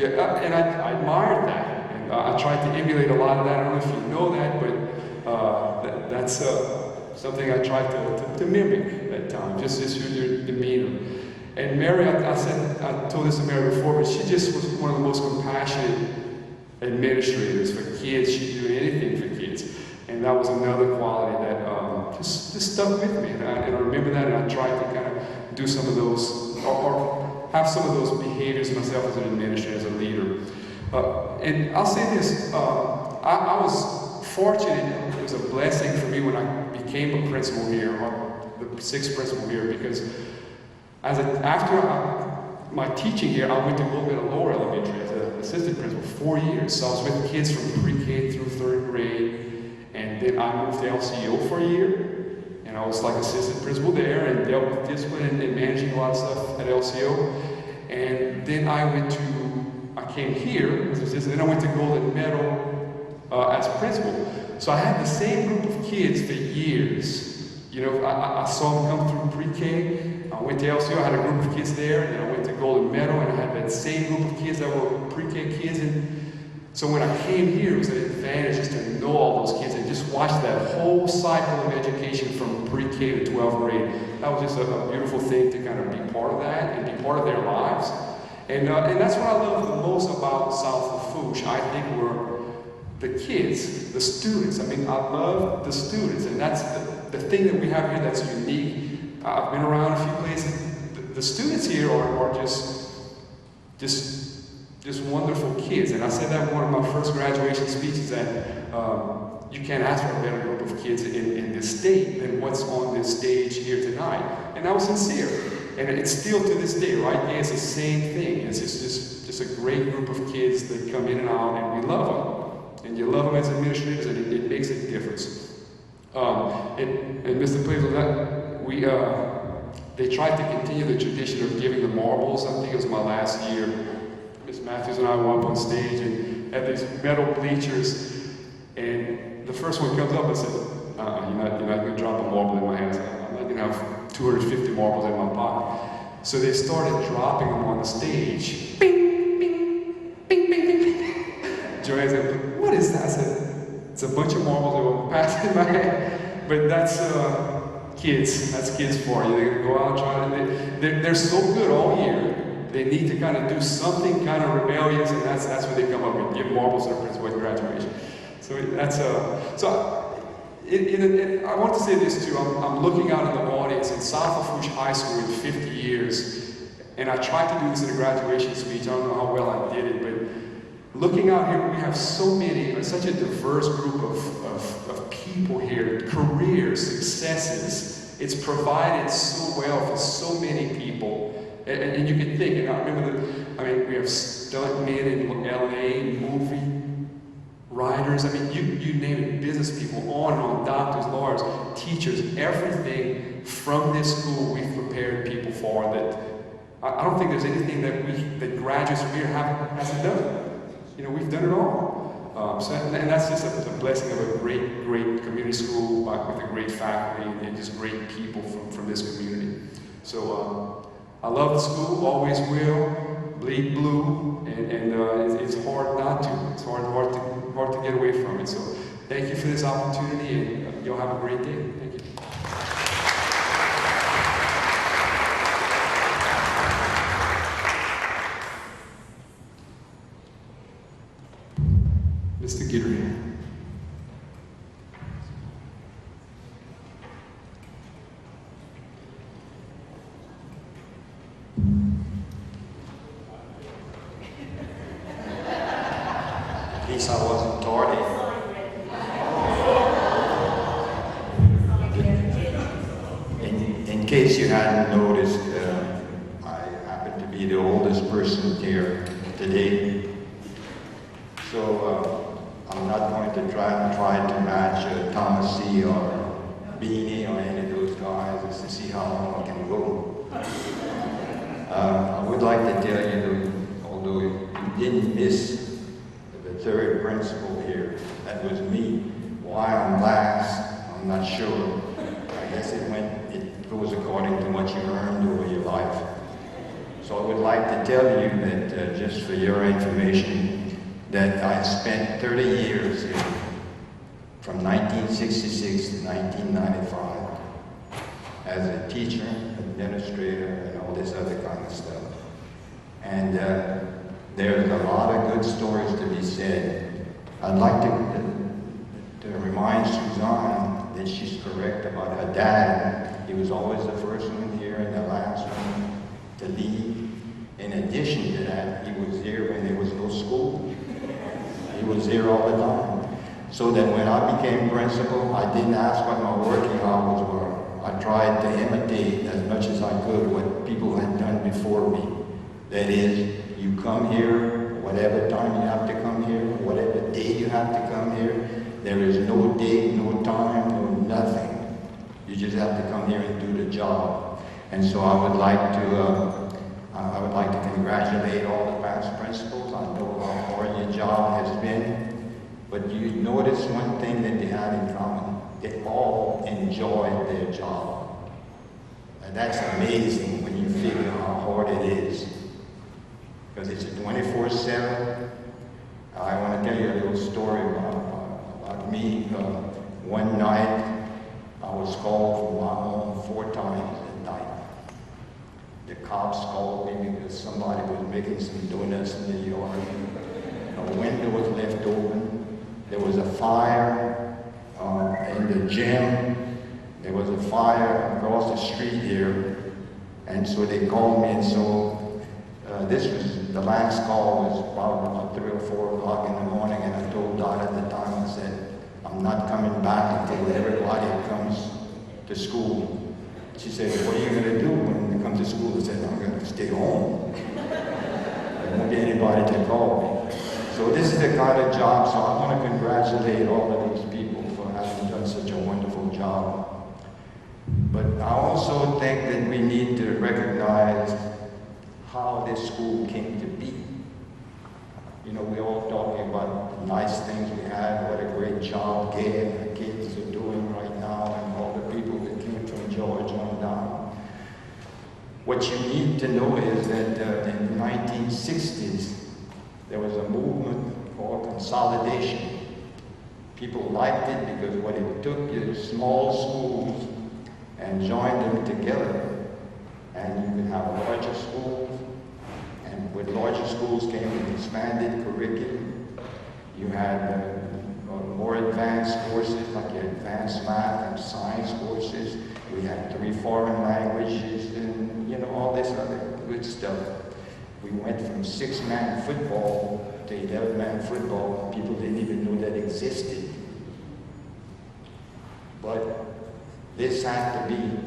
And I admired that. I tried to emulate a lot of that. I don't know if you know that, but that's something I tried to mimic at times, just your demeanor. And Mary, I told this to Mary before, but she just was one of the most compassionate administrators for kids. She'd do anything for kids. And that was another quality that just stuck with me. And I remember that, and I tried to kind of do some of those, or have some of those behaviors myself as an administrator, as a leader. And I'll say this, I was fortunate, it was a blessing for me when I became a principal here, or the sixth principal here, because after my teaching here, I went to Golden Lower Elementary as an assistant principal for 4 years. So I was with kids from pre-K through 3rd grade, and then I moved to LCO for a year, and I was like assistant principal there, and dealt with discipline and managing a lot of stuff at LCO. And then I came here as assistant, then I went to Golden Meadow as principal. So I had the same group of kids for years. I saw them come through pre-K. I went to LCO, I had a group of kids there, and then I went to Golden Meadow, and I had that same group of kids that were pre-K kids. And so when I came here, it was an advantage just to know all those kids and just watch that whole cycle of education from pre-K to 12th grade. That was just a beautiful thing to kind of be part of that and be part of their lives. And that's what I love the most about South Lafourche. I think we're the kids, the students. I love the students, and that's the thing that we have here that's unique. I've been around a few places. The students here are just wonderful kids. And I said that in one of my first graduation speeches, that you can't ask for a better group of kids in this state than what's on this stage here tonight. And I was sincere. And it's still to this day, right? Yeah, it's the same thing. It's just a great group of kids that come in and out, and we love them. and you love them as administrators, and it makes a difference. And Mr. Plazel, they tried to continue the tradition of giving the marbles. I think it was my last year. Ms. Matthews and I went up on stage and had these metal bleachers, and the first one comes up and says, you're not going to drop a marble in my hands. I'm not going to have 250 marbles in my pocket. So they started dropping them on the stage. Bing, bing, bing, bing, bing. Joanne said, what is that? I said, it's a bunch of marbles that will pass in my hand. But that's kids. That's kids for you. They're going to go out trying to, they're so good all year. They need to kind of do something kind of rebellious, and that's what they come up with. Give marbles to the principal at graduation. So that's I want to say this too. I'm looking out in the audience in South Lafourche High School in 50 years, and I tried to do this in a graduation speech. I don't know how well I did it, but looking out here, we have so many, such a diverse group of people here, careers, successes. It's provided so well for so many people. And you can think, and I remember we have stuntmen in LA, movie writers, you name it, business people, on and on, doctors, lawyers, teachers, everything from this school we've prepared people for that. I don't think there's anything that graduates from here hasn't done. We've done it all. And that's just a blessing of a great, great community school with a great faculty and just great people from this community. So I love the school, always will, bleed blue, and it's hard not to. It's hard to get away from it. So thank you for this opportunity, and you'll have a great day. Thank you. Mr. Guidry. In case I wasn't tardy. In case you hadn't noticed, I happen to be the oldest person here today. So I'm not going to try to match Thomas C. or Beanie or any of those guys just to see how long I can go. I would like to tell you, although you didn't miss the third principal here, that was me. Why I'm last, I'm not sure. I guess it goes according to what you earned over your life. So I would like to tell you that, just for your information, that I spent 30 years here, from 1966 to 1995, as a teacher, administrator, and all this other kind of stuff. And there's a lot of good stories to be said. I'd like to remind Suzanne that she's correct about her dad. He was always the first one here and the last one to leave. In addition to that, he was here when there was no school. He was here all the time. So that when I became principal, I didn't ask what my working hours were. I tried to imitate as much as I could what people had done before me. That is, you come here, whatever time you have to come here, whatever day you have to come here. There is no date, no time, no nothing. You just have to come here and do the job. And so I would like to congratulate all the past principals. I know how hard your job has been, but you notice one thing that they had in common. They all enjoyed their job. And that's amazing when you figure how hard it is. Because it's a 24/7. I want to tell you a little story about me. One night, I was called from my home 4 times at night. The cops called me because somebody was making some donuts in the yard. A window was left open. There was a fire in the gym. There was a fire across the street here. And so they called me, and so this was the last call was probably about 3 or 4 o'clock in the morning, and I told Dot at the time, I said, I'm not coming back until everybody comes to school. She said, what are you going to do when you come to school? I said, I'm going to stay home. There won't be anybody to call me. So this is the kind of job, so I want to congratulate all of these people for having done such a wonderful job. But I also think that we need to recognize how this school came to be. You know, we're all talking about the nice things we had, what a great job Gay and the kids are doing right now, and all the people that came from George on down. What you need to know is that in the 1960s, there was a movement called consolidation. People liked it because what it took is small schools and joined them together, and you could have larger schools. And with larger schools came an expanded curriculum. You had more advanced courses, like your advanced math and science courses. We had 3 foreign languages and, you know, all this other good stuff. We went from 6-man football to 11-man football. People didn't even know that existed. But this had to be.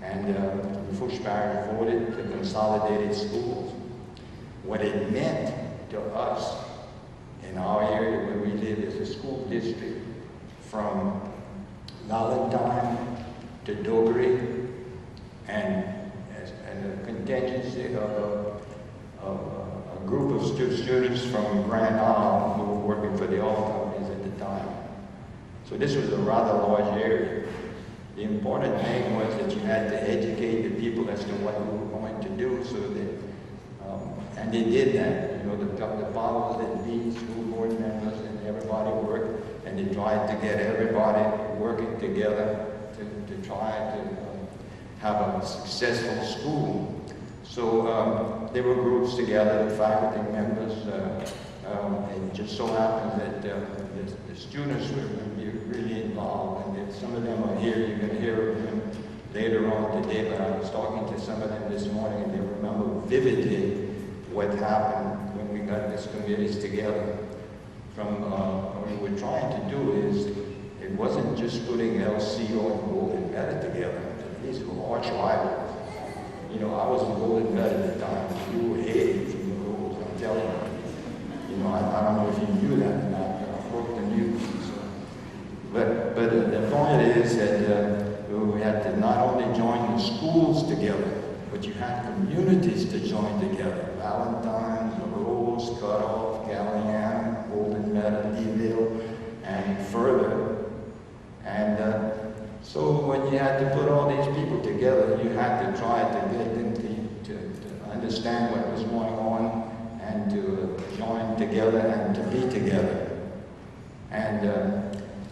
And Fushbury voted to consolidated schools. What it meant to us in our area where we live as a school district, from Valentine to Dogri, and a contingency of a group of students from Grand Isle who were working for the oil companies at the time. So this was a rather large area. The important thing was that you had to educate the people as to what we were going to do, so that and they did that. You know, the powers that be, school board members, and everybody worked, and they tried to get everybody working together to try to have a successful school. So there were groups together, the faculty members. It just so happened that the students were really involved, and some of them are here. You're going to hear of them later on today, but I was talking to some of them this morning, and they remember vividly what happened when we got these committees together. What we were trying to do is, it wasn't just putting LCO and Golden Meta together. These were arch rivals. You know, I was in Golden Meta at the time. You were hated from the rules, I'm telling you. You know, I don't know if you knew that or not, but I broke the news. So. But the point is that we had to not only join the schools together, but you had communities to join together. Valentine, Rose, Cutoff, Galliana, Golden Meta, Deville, and further. And so when you had to put all these people together, you had to try to get them to understand what was going on and to join together and to be together. And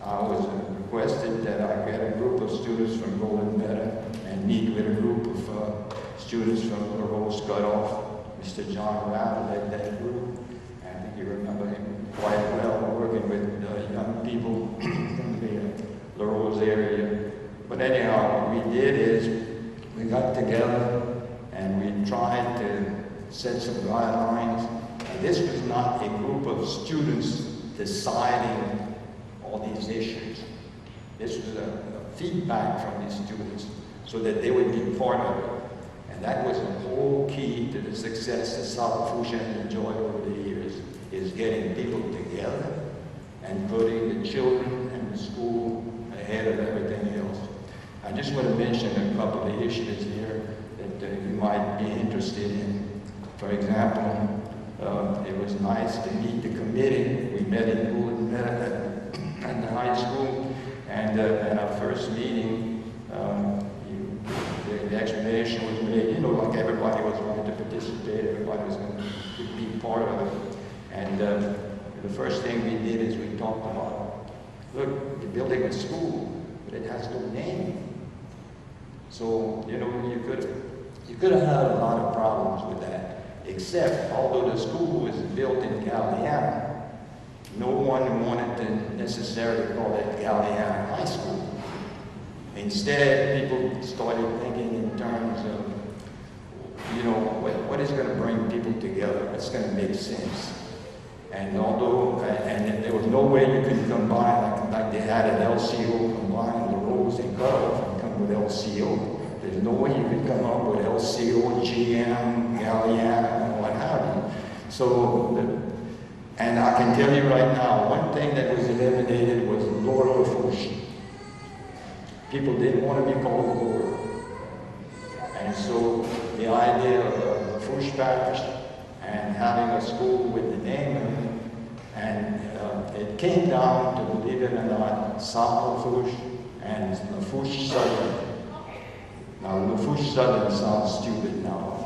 I was requested that I get a group of students from Golden Meta and meet with a group of students from the Rose Cutoff. Mr. John Rao led that group. I think you remember him quite well, working with young people from the La Rose area. But anyhow, what we did is we got together and we tried to set some guidelines. And this was not a group of students deciding all these issues. This was a feedback from these students so that they would be part of it. And that was the whole key to the success that South Fuchsia has enjoyed over the years, is getting people together and putting the children and the school ahead of everything else. I just want to mention a couple of issues here that you might be interested in. For example, it was nice to meet the committee. We met in Golden Meta at the high school, and at our first meeting, the explanation was made, you know, like everybody was going to participate, everybody was going to be part of it. And the first thing we did is we talked about, look, you're building a school, but it has no name. So, you know, you could have had a lot of problems with that, except although the school was built in Galliana, no one wanted to necessarily call it Galliana High School. Instead, people started thinking in terms of, you know, what is going to bring people together? What's going to make sense? And although, and there was no way you could combine, like they had an LCO, combine the Rose and Cutoff and come with LCO. There's no way you could come up with LCO, GM, Galliana, and what have you. So, And I can tell you right now, one thing that was eliminated was Laura Fush. People didn't want to be called Laura. And so the idea of a Fush Parish and having a school with the name of it, and it came down to, believe it or not, South Lafourche and Lafourche Southern. Now, Lafourche Southern sounds stupid now.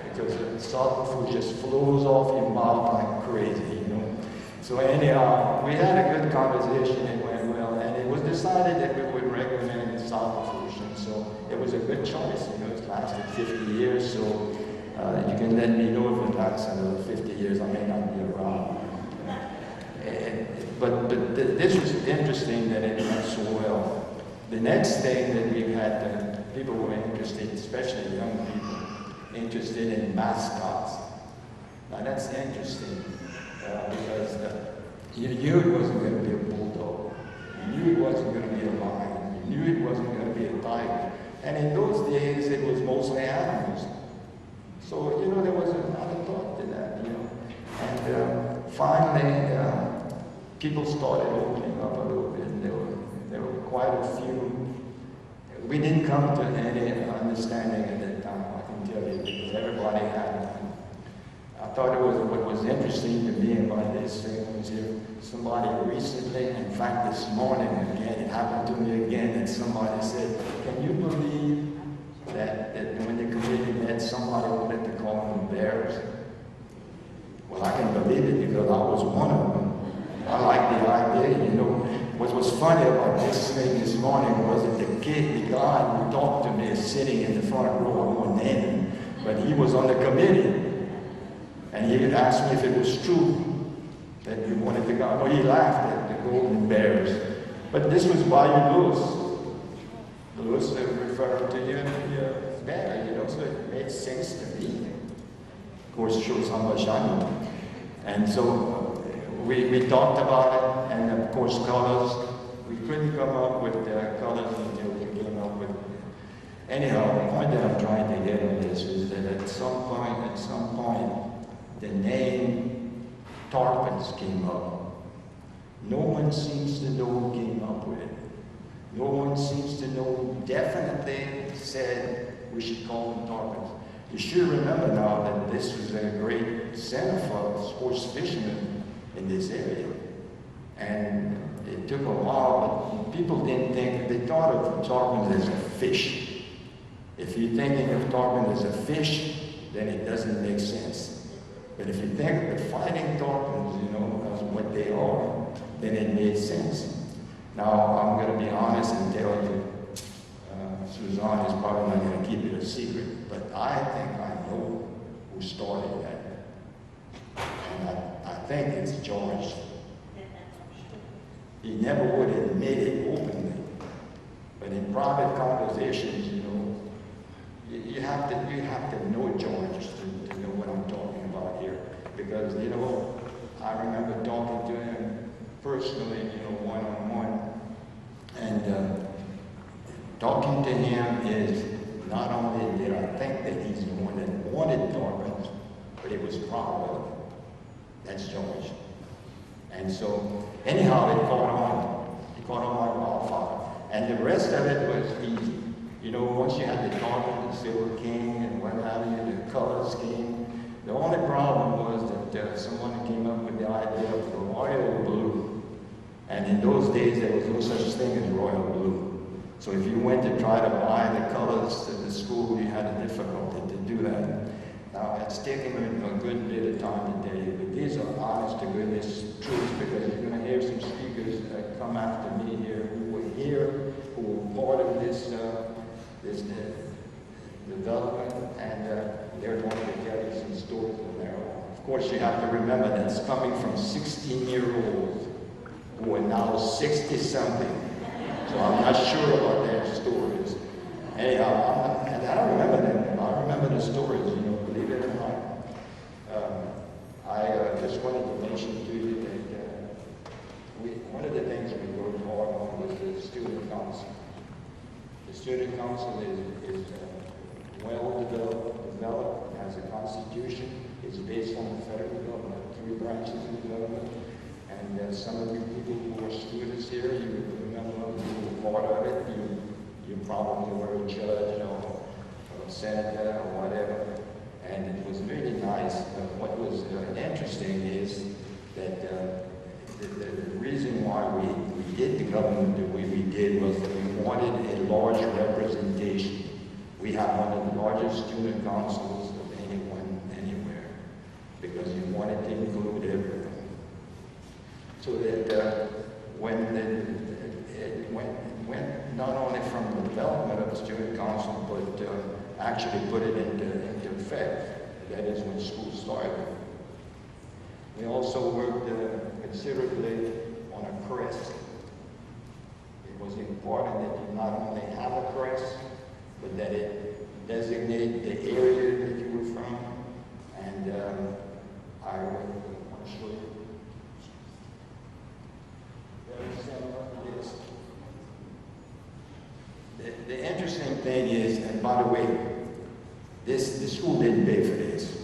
Because South Lafourche just flows off your mouth like crazy, you know. So anyhow, we had a good conversation, it went well, and it was decided that we would recommend South Lafourche, and so it was a good choice, you know. It's lasted 50 years, so you can let me know if it lasts another 50 years, I may not be around. But this was interesting that it went so well. The next thing that we had, people were interested, especially young people, interested in mascots. Now that's interesting because you knew it wasn't going to be a bulldog. You knew it wasn't going to be a lion. You knew it wasn't going to be a tiger. And in those days, it was mostly animals. So, you know, there was a lot of thought to that, you know. And finally, people started opening up a little bit. And there were quite a few. We didn't come to any understanding at that time, I can tell you, because everybody had one. I thought what was interesting to me about this thing was somebody recently, in fact this morning again, it happened to me again, that somebody said, can you believe that when the committee met, somebody wanted to call them bears? Well, I can believe it because I was one of them. I like the idea, you know. What was funny about this thing this morning was that the guy who talked to me is sitting in the front row. I won't name him, but he was on the committee. And he asked me if it was true that you wanted to go. No, he laughed at the golden bears. But this was Bayou Lewis. Lewis referred to you as bear, you know, so it made sense to me. Of course, it shows how much I know. And so we talked about it, and of course colors. We couldn't come up with colors until we came up with. Anyhow, the point that I'm trying to get on this is that at some point, the name Tarpons came up. No one seems to know who came up with it. No one seems to know who definitely said we should call them Tarpons. You should remember now that this was a great center for sports fishermen in this area. And it took a while, but people didn't think, they thought of tarpon as a fish. If you're thinking of tarpon as a fish, then it doesn't make sense. But if you think of the fighting tarpons, you know, as what they are, then it made sense. Now, I'm going to be honest and tell you, Suzanne is probably not going to keep it a secret, but I think I know who started that. And I think it's George. He never would admit it openly. But in private conversations, you know, you have to know George to know what I'm talking about here. Because, you know, I remember talking to him personally, you know, one-on-one. And talking to him is not only did I think that he's the one that wanted tarpons, but it was proud of him. That's George. And so, anyhow, it caught on. It caught on like wildfire. And the rest of it was easy. You know, once you had the tarpon, the silver king, and what have you, the color scheme, the only problem was that someone came up with the idea of the royal blue. And in those days, there was no such thing as royal blue. So if you went to try to buy the colors to the school, you had a difficulty to do that. Now, it's taken a good bit of time to tell you, but these are honest to goodness truths, because you're going to hear some speakers come after me here who were here, who were part of this development, and they're going to tell you some stories of their own. Of course, you have to remember that it's coming from 16-year-olds who are now 60-something. So I'm not sure about their stories. Anyhow, and I remember them. I remember the stories, you know, believe it or not. I just wanted to mention to you that one of the things we worked hard on was the student council. The student council is well developed, has a constitution. It's based on the federal government, 3 branches of the government. And some of you people who are students here, you remember you were part of it. You probably were a judge or a senator or whatever. And it was really nice. What was interesting is that the reason why we did the government the way we did was that we wanted a large representation. We have one of the largest student councils of anyone, anywhere, because we wanted to include everyone. So that when it went not only from the development of the student council, but actually put it into effect. That is when school started. We also worked considerably on a crest. It was important that you not only have a crest, but that it designated the area that you were from. And I want to show you. Very similar to this. The interesting thing is, and by the way, the school didn't pay for this.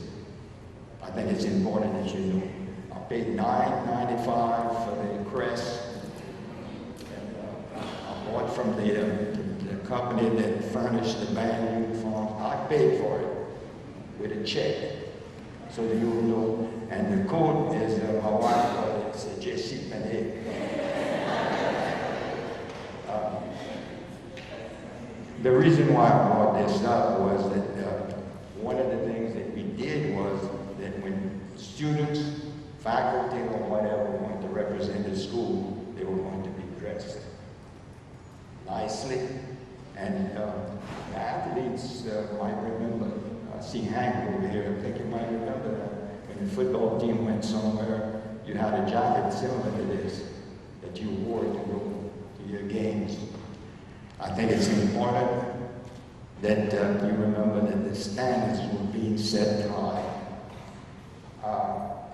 I think it's important that you know. I paid $9.95 for the crest. And, I bought from the company that furnished the band uniforms. I paid for it with a check, so that you will know. And the coat is my wife, it's a Jessie Benet. The reason why I brought this up was that one of the things that we did was that when students, faculty, or whatever wanted to represent the school, they were going to be dressed nicely. And the athletes might remember, I see Hank over here, I think you might remember that when the football team went somewhere, you had a jacket similar to this that you wore to go to your games. I think it's important that you remember that the standards were being set high.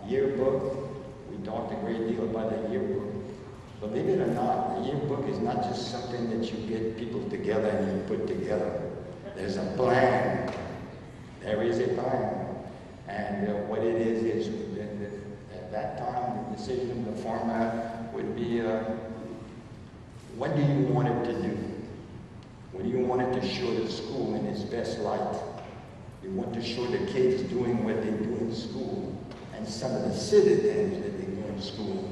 Yearbook, we talked a great deal about the yearbook. Believe it or not, the yearbook is not just something that you get people together and you put together. There's a plan. There is a plan. And what it is at that time, the decision, the format would be, what do you want it to do? What do you want it to show the school in its best light? You want to show the kids doing what they do in school and some of the silly things that they do in school.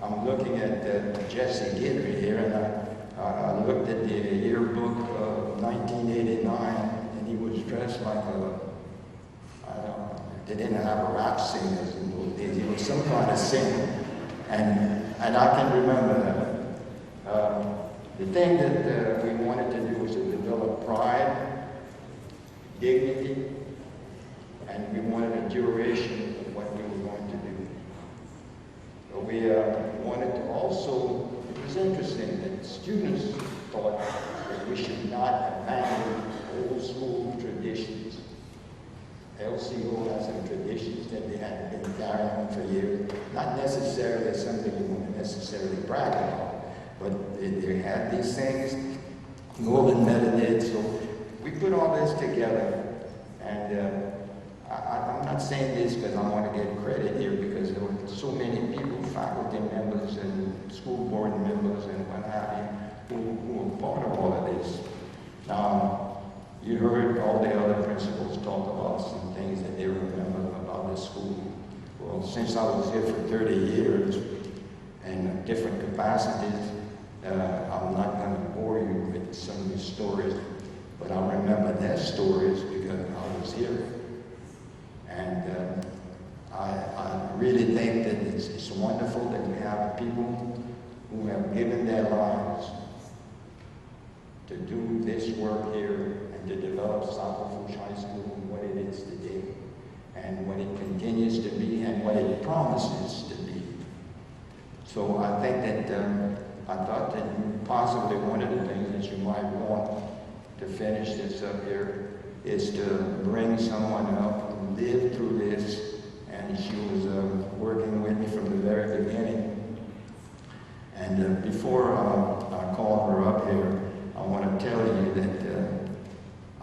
I'm looking at Jesse Guidry here, and I looked at the yearbook of 1989, and he was dressed like I don't know, they didn't have a rap singers in those days. He was some kind of singer, and I can remember that. The thing that we wanted to do was to develop pride, dignity, and we wanted a duration of what we were going to do. So we wanted to also, it was interesting that students thought that we should not abandon old school traditions. LCO has some traditions that they had been carrying on for years, not necessarily something you want to necessarily brag about. But they had these things, Golden Medal did, so we put all this together. And I'm not saying this because I want to get credit here, because there were so many people, faculty members and school board members and what have you, who were part of all of this. Now, you heard all the other principals talk about some things that they remember about the school. Well, since I was here for 30 years in different capacities, I'm not going to bore you with some of these stories, but I remember their stories because I was here. And I really think that it's wonderful that we have people who have given their lives to do this work here and to develop South Lafourche High School and what it is today, and what it continues to be, and what it promises to be. So I think that I thought that possibly one of the things that you might want to finish this up here is to bring someone up who lived through this, and she was working with me from the very beginning. And before I call her up here, I want to tell you that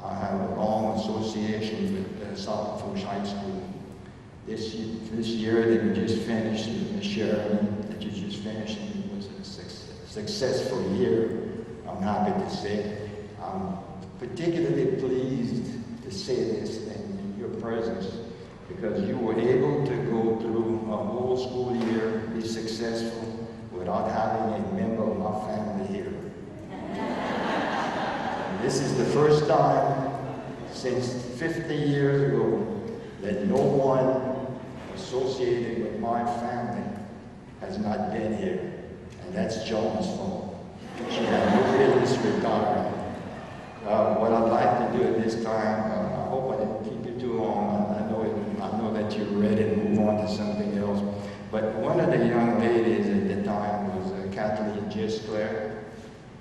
I have a long association with South Lafourche High School. This year that we just finished, Sharon, that you just finished, was a successful year, I'm happy to say. I'm particularly pleased to say this in your presence because you were able to go through a whole school year, be successful, without having a member of my family here. This is the first time since 50 years ago that no one associated with my family has not been here. And that's Joan's fault. She had no business retiring. What I'd like to do at this time, I hope I didn't keep you too long. I know that you're ready to move on to something else. But one of the young ladies at the time was Kathleen Gisclair.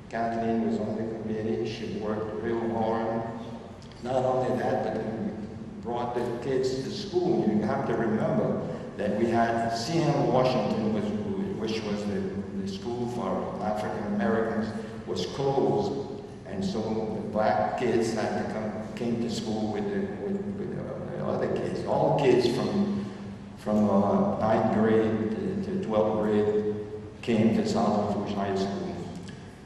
Kathleen was on the committee. She worked real hard. Not only that, but we brought the kids to school. You have to remember that we had CM Washington, which was the school for African Americans, was closed. And so the black kids came to school with the other kids. All kids from 9th grade to 12th grade came to South Lafourche High School.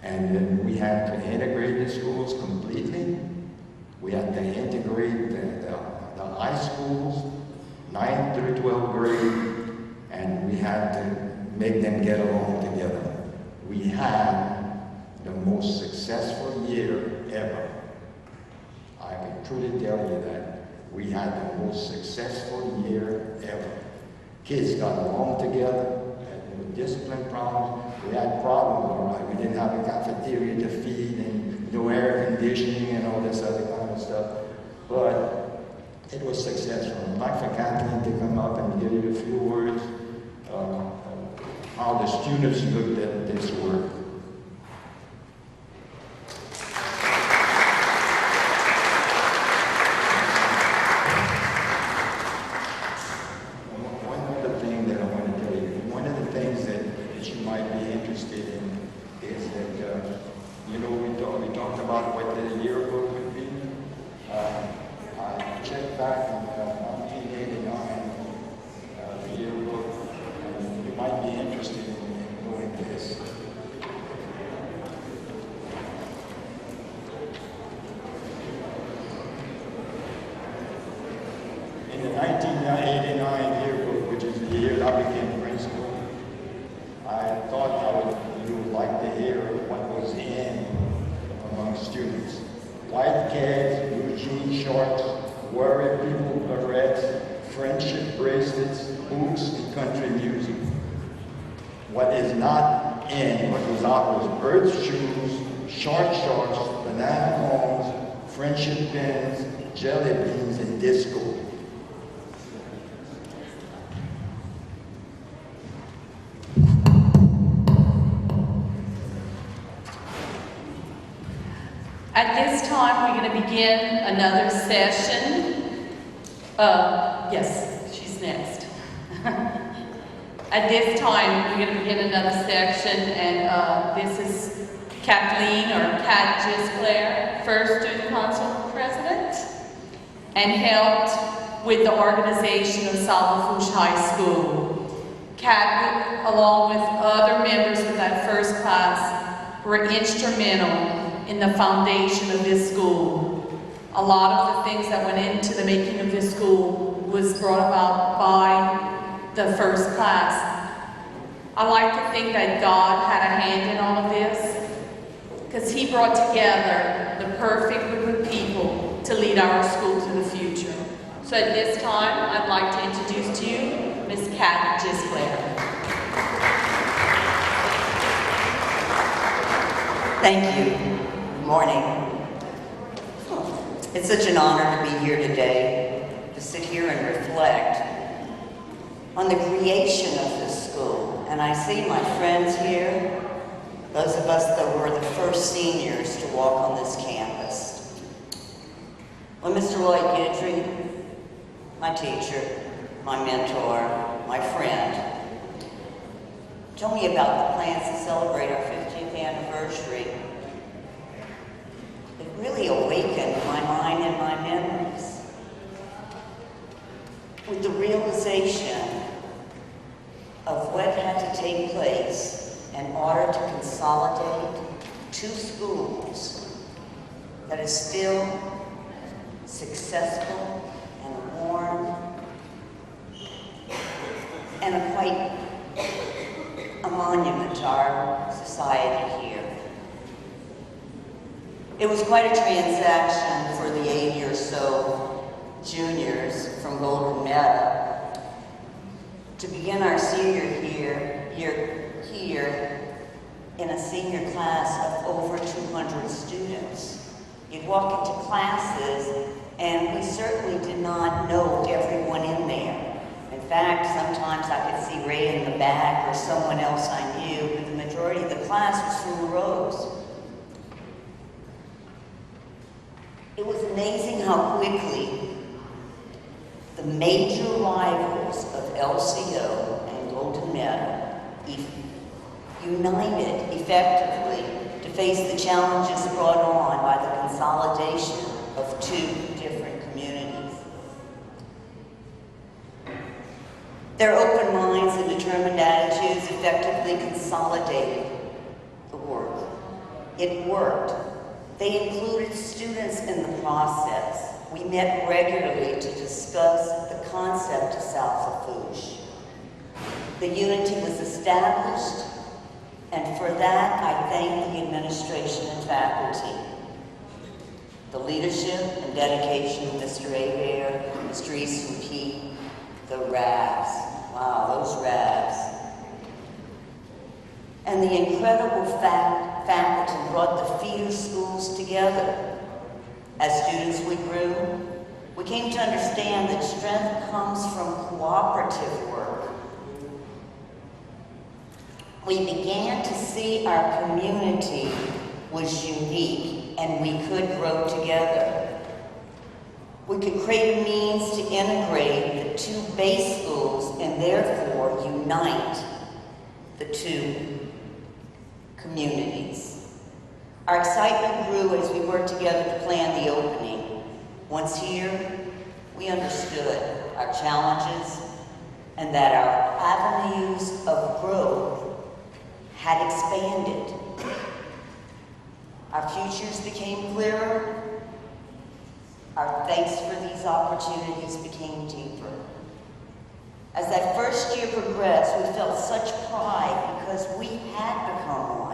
And then we had to integrate the schools completely. We had to integrate the high schools, 9th through 12th grade, and we had to make them get along together. We had the most successful year ever. I can truly tell you that. We had the most successful year ever. Kids got along together, had no discipline problems. We had problems, all right. We didn't have a cafeteria to feed and no air conditioning and all this other kind of stuff. But it was successful. I'd like for Kathleen to come up and give you a few words how the students looked at this work. One other thing that I want to tell you, one of the things that you might be interested in is that, we talked about what the yearbook would be. I checked back in 1989, the yearbook, and you might be interested in knowing this. In the 1989 yearbook, which is the year that I became principal, I thought you would like to hear what was in among students. White kids, blue jean shorts, worried people, barrettes, friendship bracelets, boots, and country music. What is not in, what was out was earth shoes, short shorts, banana cones, friendship pins, jelly beans, and disco. At this time, we're going to begin another session. Yes, she's next. At this time, we're going to begin another section, and this is Kathleen, or Kat Gisclair, first student council president, and helped with the organization of South Lafourche High School. Kat, along with other members of that first class, were instrumental in the foundation of this school. A lot of the things that went into the making of this school was brought about by the first class. I like to think that God had a hand in all of this, because He brought together the perfect group of people to lead our school to the future. So at this time, I'd like to introduce to you Ms. Kat Gisclair. Thank you. Good morning. It's such an honor to be here today, to sit here and reflect on the creation of this school. And I see my friends here, those of us that were the first seniors to walk on this campus. When Mr. Lloyd Guidry, my teacher, my mentor, my friend, told me about the plans to celebrate our 50th anniversary, it really awakened my mind and my memories. with the realization of what had to take place in order to consolidate two schools that is still successful and warm and quite a monument to our society here. It was quite a transaction for the 80 or so juniors from Golden Meadow to begin our senior year here in a senior class of over 200 students. You'd walk into classes and we certainly did not know everyone in there. In fact, sometimes I could see Ray in the back or someone else I knew, but the majority of the class was from the rows. It was amazing how quickly the major rivals of LCO and Golden Meadow united effectively to face the challenges brought on by the consolidation of two different communities. Their open minds and determined attitudes effectively consolidated the work. It worked. They included students in the process. We met regularly to discuss the concept of South Lafourche. The unity was established, and for that I thank the administration and faculty. The leadership and dedication of Mr. Hebert, Mr. Easton Key, the Rabs. Wow, those Rabs. And the incredible faculty brought the feeder schools together. As students we grew, we came to understand that strength comes from cooperative work. We began to see our community was unique and we could grow together. We could create a means to integrate the two base schools and therefore unite the two communities. Our excitement grew as we worked together to plan the opening. Once here, we understood our challenges and that our avenues of growth had expanded. Our futures became clearer. Our thanks for these opportunities became deeper. As that first year progressed, we felt such pride because we had become one.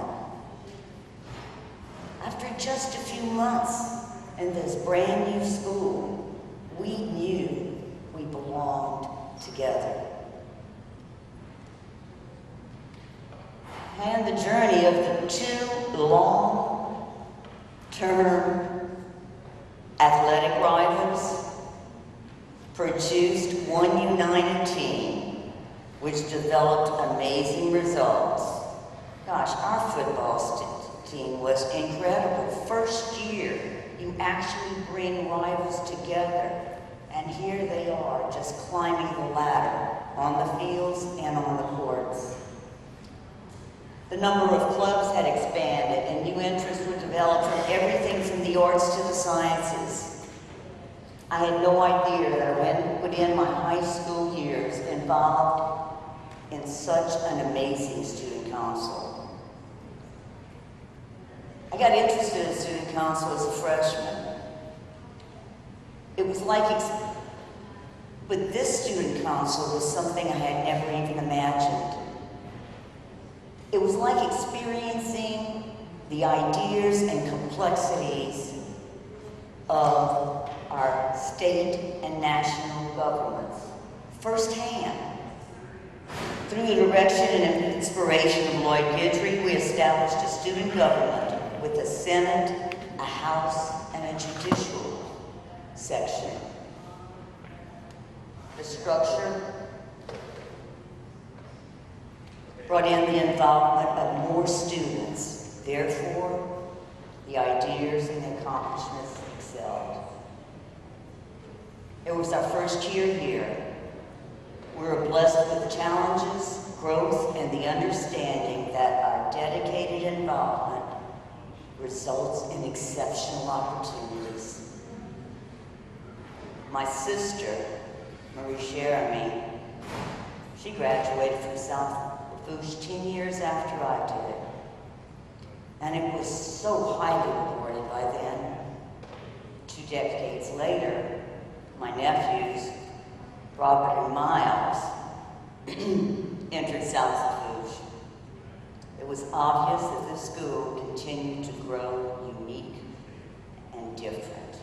After just a few months in this brand new school, we knew we belonged together. And the journey of the two long-term athletic rivals produced one united team which developed amazing results. Gosh, our football team was incredible. First year, you actually bring rivals together, and here they are, just climbing the ladder on the fields and on the courts. The number of clubs had expanded, and new interests were developed from everything from the arts to the sciences. I had no idea that I would end my high school years involved in such an amazing student council. I got interested in student council as a freshman. It was like, but this student council was something I had never even imagined. It was like experiencing the ideas and complexities of our state and national governments firsthand. Through the direction and inspiration of Lloyd Guidry, we established a student government with a Senate, a House, and a judicial section. The structure brought in the involvement of more students. Therefore, the ideas and the accomplishments excelled. It was our first year here. We were blessed with the challenges, growth, and the understanding that our dedicated involvement results in exceptional opportunities. My sister, Marie Jeremy. She graduated from South Lafourche 10 years after I did. And it was so highly regarded by then. 2 decades later, my nephews, Robert and Miles, entered South Lafourche. It was obvious that the school continued to grow unique and different.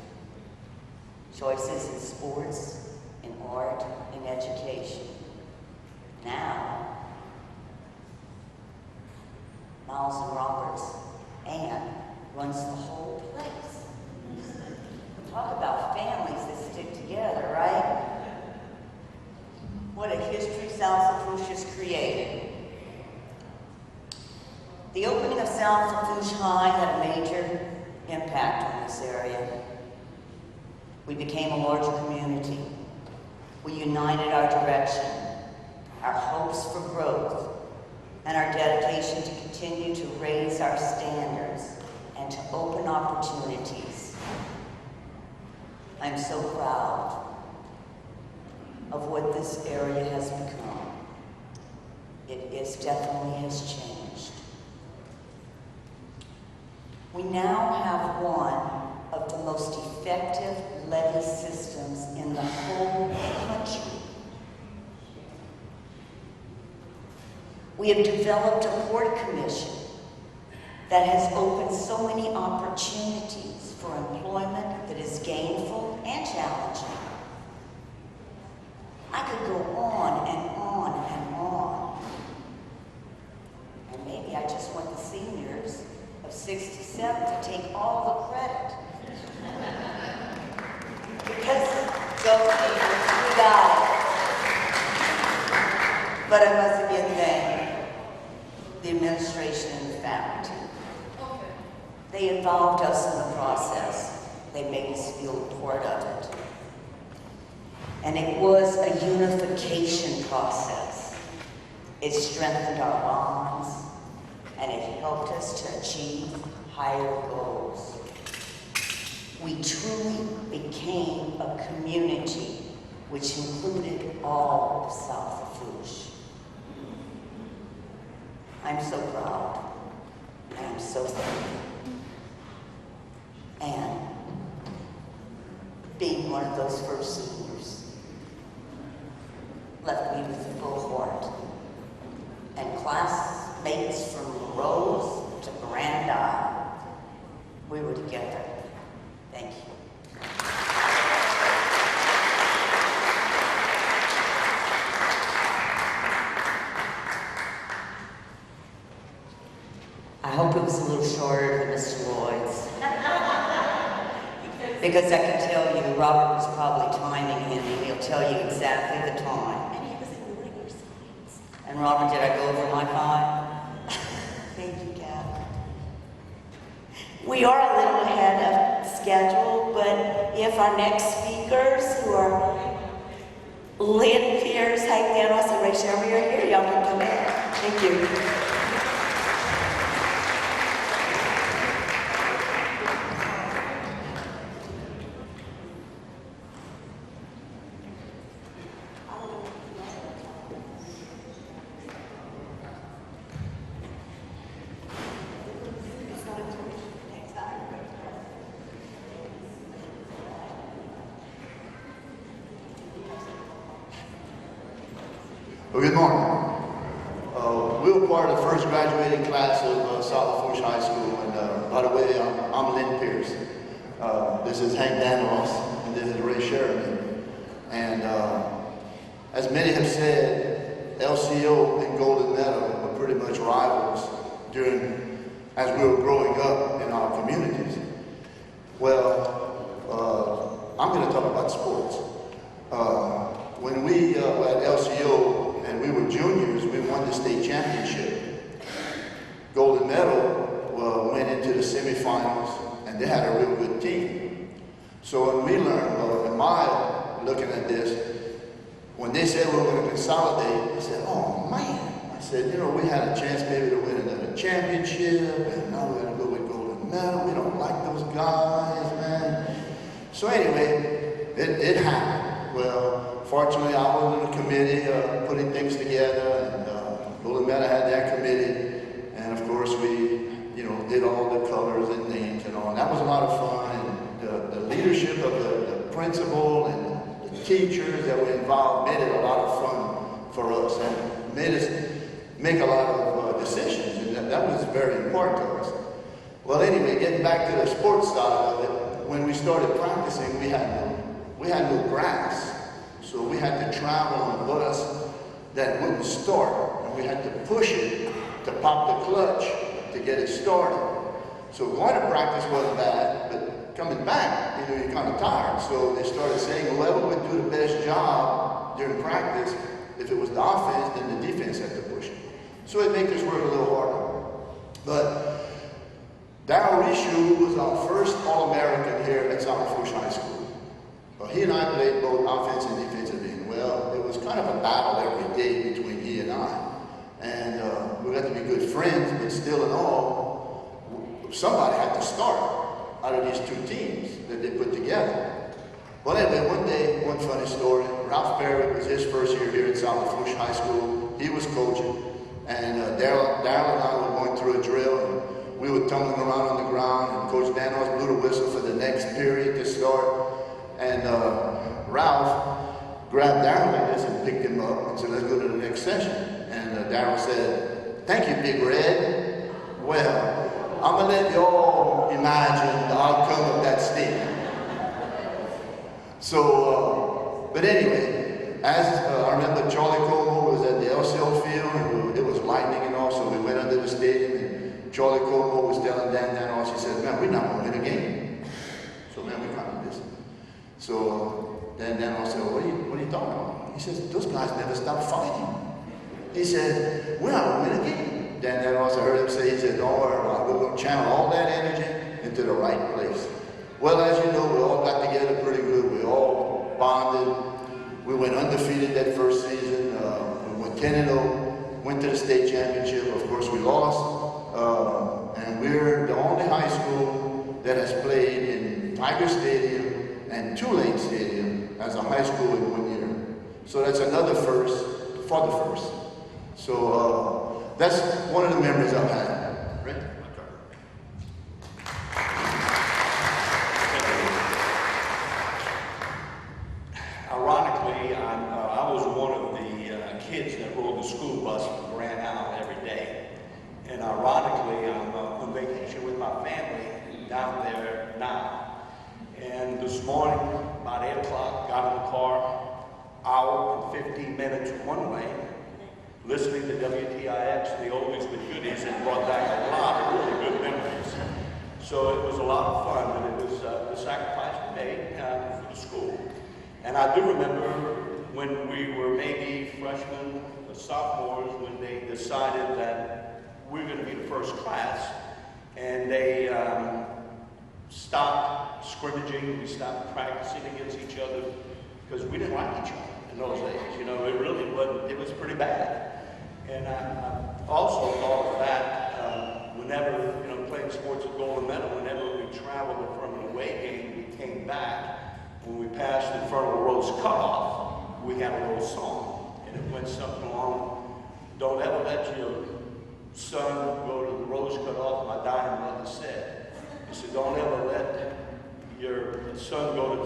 Choices in sports, in art, in education. Now, Miles and Robert's aunt runs the whole place. Talk about families that stick together, right? What a history South Lafourche has created. The opening of South Lafourche High had a major impact on this area. We became a larger community. We united our direction, our hopes for growth, and our dedication to continue to raise our standards and to open opportunities. I'm so proud of what this area has become. Definitely has changed. We now have one of the most effective levy systems in the whole country. We have developed a port commission that has opened so many opportunities for employment that is gainful and challenging. I could go on and on and on. And maybe I just want the seniors of 67 to take all the credit. Because, go seniors, we got it. But I must again thank the administration and the faculty. They involved us in the process. They made us feel a part of it. And it was a unification process. It strengthened our bonds, and it helped us to achieve higher goals. We truly became a community which included all of South Lafourche. I'm so proud. I am so thankful. And being one of those first seniors left me with a full heart. And classmates from Rose to Grand Isle, we were together. Thank you. I hope it was a little shorter than Mr. Lloyd's. Because I can tell you, Robert was probably timing him, and he'll tell you exactly the time. And he was ignoring your signs. And Robert, did I go over my time? Thank you, Kat. We are a little ahead of schedule, but if our next speakers, who are Lynn, Pierce, Hank Danos, and Ray Sherry are here, y'all can come in. Thank you. Well, good morning. We were part of the first graduating class of South Lafourche High School, and by the way, I'm Lynn Pierce. This is Hank Danos, and this is Ray Sheridan. And as many have said, LCO and Golden Meadow were pretty much rivals as we were growing up in our communities. Well, I'm going to talk about sports. When we were at LCO and we were juniors, we won the state championship. Golden Meadow went into the semifinals, and they had a real good team. So when we learned, in my looking at this, when they said we were going to consolidate, I said, oh man. I said, you know, we had a chance maybe to win another championship, and now we're going to go with Golden Meadow. We don't like those guys, man. So anyway, it happened. Well, fortunately, I was in the committee putting things together, and Golden Meadow had their committee, and of course we, did all the colors and names and all. And that was a lot of fun, and the leadership of the principal and the teachers that were involved made it a lot of fun for us, and made us make a lot of decisions, and that was very important to us. Well, anyway, getting back to the sports side of it, when we started practicing, we had no grass, so we had to travel on a bus that wouldn't start, and we had to push it to pop the clutch to get it started. So going to practice wasn't bad, but coming back, you're kind of tired. So they started saying whoever would do the best job during practice, if it was the offense, then the defense had to push it. So it made us work a little harder. But Darryl Rishu was our first All-American here at South Lafourche High School. Well, he and I played both offense and defensive end. Well, it was kind of a battle every day between he and I. And we got to be good friends, but still in all, somebody had to start out of these two teams that they put together. Well, anyway, one day, one funny story. Ralph Perry, it was his first year here at South Lafourche High School. He was coaching, and Darryl and I were going through a drill, and we were tumbling around on the ground, and Coach Danos blew the whistle for the next period to start. And Ralph grabbed Darryl like this and picked him up and said, let's go to the next session. And Darryl said, thank you, Big Red. Well, I'm going to let y'all imagine the outcome of that statement. So, but anyway, as I remember Charlie Como was at the LCO field, and it was lightning and all, so we went under the stadium, and Charlie Como was telling Dan Danos, he said, man, we're not going to win a game. So, man, we can't do this. So, Dan Danos said, well, what are you talking about? He says, those guys never stop fighting. He said, we're not going to win a game. Dan Danos, I heard him say, he said, don't worry about it. We're going to channel all that energy into the right place. Well, as you know, we all got together pretty good. We all bonded. We went undefeated that first season. We went 10-0, went to the state championship. Of course, we lost. And we're the only high school that has played in Tiger Stadium and Tulane Stadium as a high school in 1 year. So that's another first for the first. So that's one of the memories I've had. Rick? Ironically, I was one of the kids that rode the school bus from Grand Isle every day. And ironically, I'm on vacation with my family down there now. And this morning, about 8 o'clock, got in the car, hour and 15 minutes one way, listening to WTIX, the oldies but goodies, and brought back a lot of really good memories. So it was a lot of fun, and it was the sacrifice we made for the school. And I do remember when we were maybe freshmen or sophomores, when they decided that we were going to be the first class, and they stopped scrimmaging, we stopped practicing against each other, because we didn't like each other in those days. It really wasn't, it was pretty bad. And I also thought of that whenever, playing sports at Golden Meadow, whenever we traveled from an away game, we came back, when we passed in front of the Rose Cutoff, we had a little song, and it went something along, don't ever let your son go to the Rose Cutoff, my dying mother said. He said, don't ever let your son go to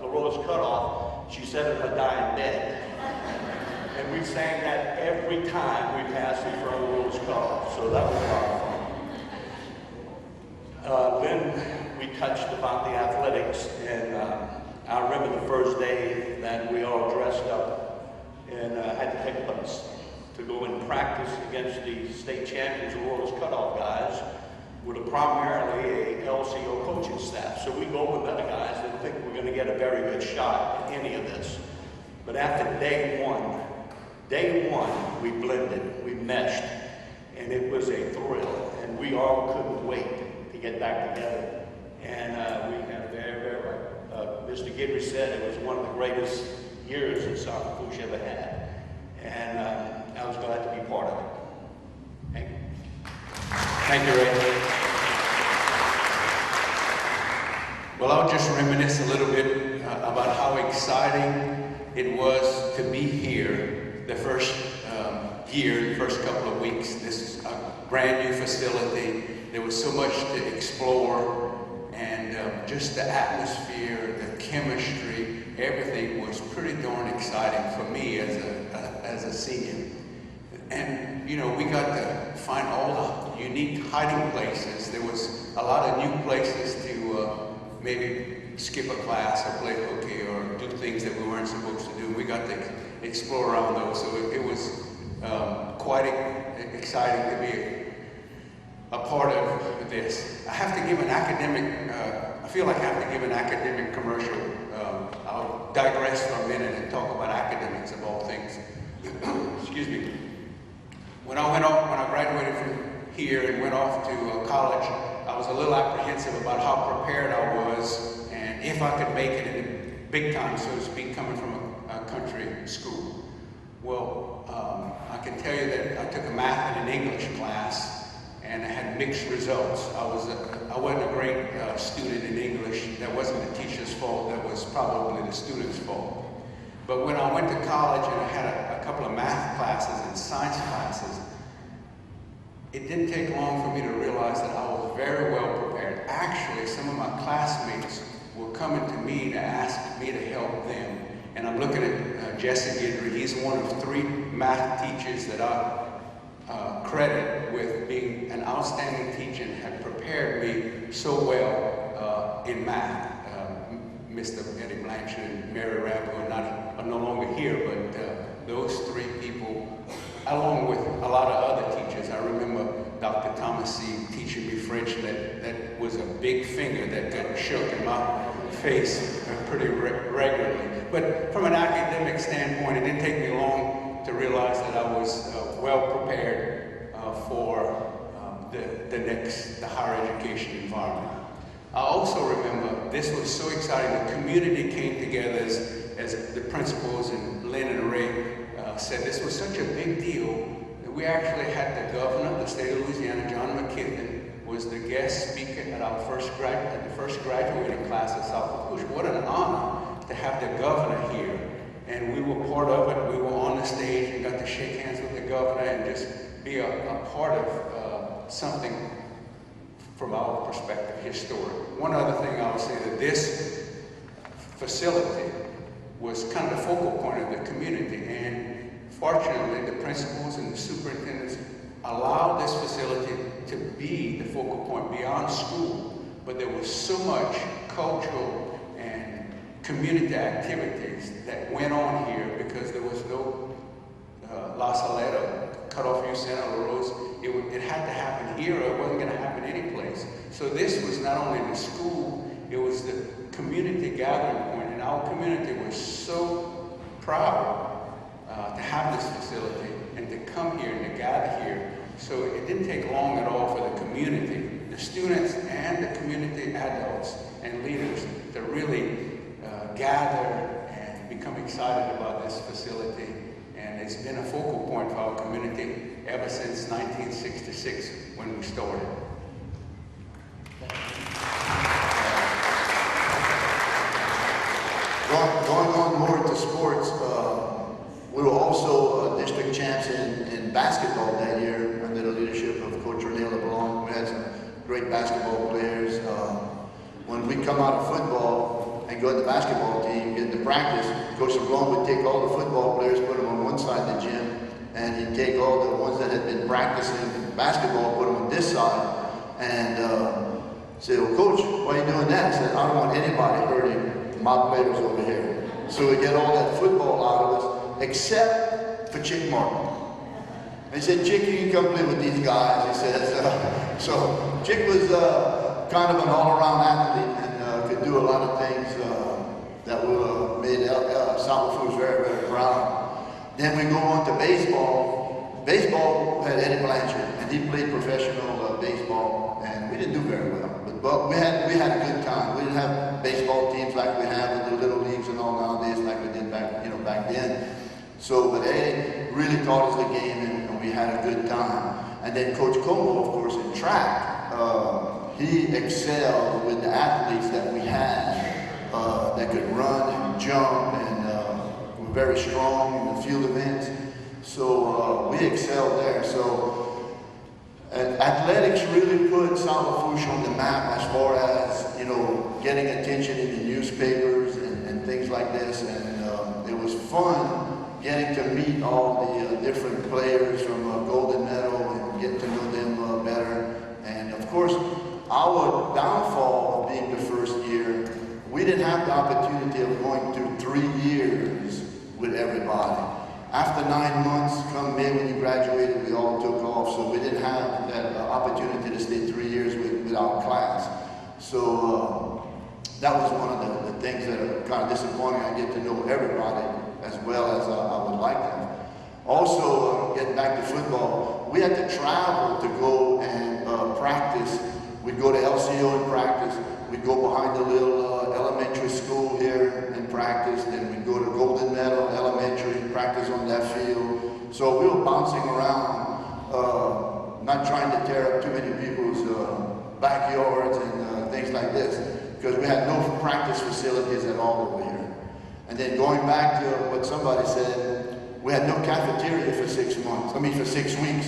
the Rose Cutoff, she said in her dying bed. And we sang that every time we passed in front of the Rose Cutoff, so that was a lot of fun. Then we touched about the athletics, and I remember the first day that we all dressed up and had to take a bus to go and practice against the state champions, the Rose Cutoff guys, with primarily a LCO coaching staff. So we go with other guys that think we're going to get a very good shot at any of this. But after day one, we blended, we meshed, and it was a thrill, and we all couldn't wait to get back together. And we had Mr. Gidry said it was one of the greatest years that South Lafourche ever had. And I was glad to be part of it. Thank you. Thank you, Ray. Well, I'll just reminisce a little bit. about how exciting it was to be here the first year, the first couple of weeks. This is a brand new facility. There was so much to explore, and just the atmosphere, the chemistry, everything was pretty darn exciting for me as a senior. And you know, we got to find all the unique hiding places. There was a lot of new places to maybe skip a class or play hooky or do things that we weren't supposed to do. We got to explore around those, so it was quite exciting to be a part of this. I have to give an academic, I feel like I have to give an academic commercial. I'll digress for a minute and talk about academics of all things. Excuse me. When I graduated from here and went off to college, I was a little apprehensive about how prepared I was and if I could make it in the big time, so to speak, coming from a country school. Well, I can tell you that I took a math and an English class and I had mixed results. I wasn't a great student in English. That wasn't the teacher's fault, that was probably the student's fault. But when I went to college and I had a couple of math classes and science classes, it didn't take long for me to realize that I was very well prepared. Actually, some of my classmates were coming to me to ask me to help them. And I'm looking at Jesse Guidry. He's one of 3 math teachers that I credit with being an outstanding teacher and had prepared me so well in math. Mr. Eddie Blanchard and Mary Rambo are no longer here, but those 3 people, along with a lot of other teachers. I remember Dr. Thomas C. teaching me French that was a big finger that got shook in my face pretty regularly. But from an academic standpoint, it didn't take me long to realize that I was well prepared for the higher education environment. I also remember this was so exciting. The community came together as the principals and Lynn and Ray said this was such a big deal that we actually had the governor of the state of Louisiana, John McKibben, was the guest speaker at the first graduating class at South Lafourche. What an honor to have the governor here. And we were part of it. We were on the stage and got to shake hands with the governor and just be a part of something from our perspective, historic. One other thing I would say, that this facility was kind of the focal point of the community, and fortunately the principals and the superintendents allowed this facility to be the focal point beyond school, but there was so much cultural and community activities that went on here because there was no La Saleta, Cutoff Youth Center, La Rose. It had to happen here, or it wasn't going to happen anyplace. So this was not only the school, it was the community gathering point, and our community was so proud to have this facility and to come here and to gather here. So it didn't take long at all for the community, the students and the community adults and leaders to really gather and become excited about this facility. And it's been a focal point for our community ever since 1966 when we started. Going on more into sports, we were also district champs in basketball that year under the leadership of Coach Renee LeBlanc. We had some great basketball players. When we come out of football and go to the basketball team, get into practice, Coach LeBlanc would take all the football players, put them on one side of the gym, and he'd take all the ones that had been practicing basketball, put them on this side, and say, "Well, Coach, why are you doing that?" He said, "I don't want anybody hurting my players over here." So we get all that football out of us, except for Chick Martin. And he said, "Chick, you can come play with these guys." He says, so Chick was kind of an all-around athlete and could do a lot of things that made South Lafourche very, very proud. Then we go on to baseball. Baseball had Eddie Blanchard, and he played professional baseball, and we didn't do very well. But we had a good time. We didn't have baseball teams like we have in the little leagues and all nowadays, like we did back then. So, but Eddie really taught us the game, and we had a good time. And then Coach Como, of course, in track, he excelled with the athletes that we had. that could run and jump, and were very strong in the field events. So we excelled there. So athletics really put South Lafourche on the map as far as, you know, getting attention in the newspapers and things like this. And it was fun getting to meet all the different players from Golden Medal and get to know them better. And of course, our downfall of being the first year, we didn't have the opportunity of going through 3 years with everybody. After 9 months, come May when you graduated, we all took off, so we didn't have that opportunity to stay 3 years with our class. So that was one of the things that are kind of disappointing. I get to know everybody as well as I would like them. Also, getting back to football, we had to travel to go and practice. We'd go to LCO and practice. We'd go behind the little elementary school here and practice. Then we'd go to Golden Meadow Elementary and practice on that field. So we were bouncing around, not trying to tear up too many people's backyards and things like this, because we had no practice facilities at all over here. And then going back to what somebody said, we had no cafeteria for 6 months. For 6 weeks.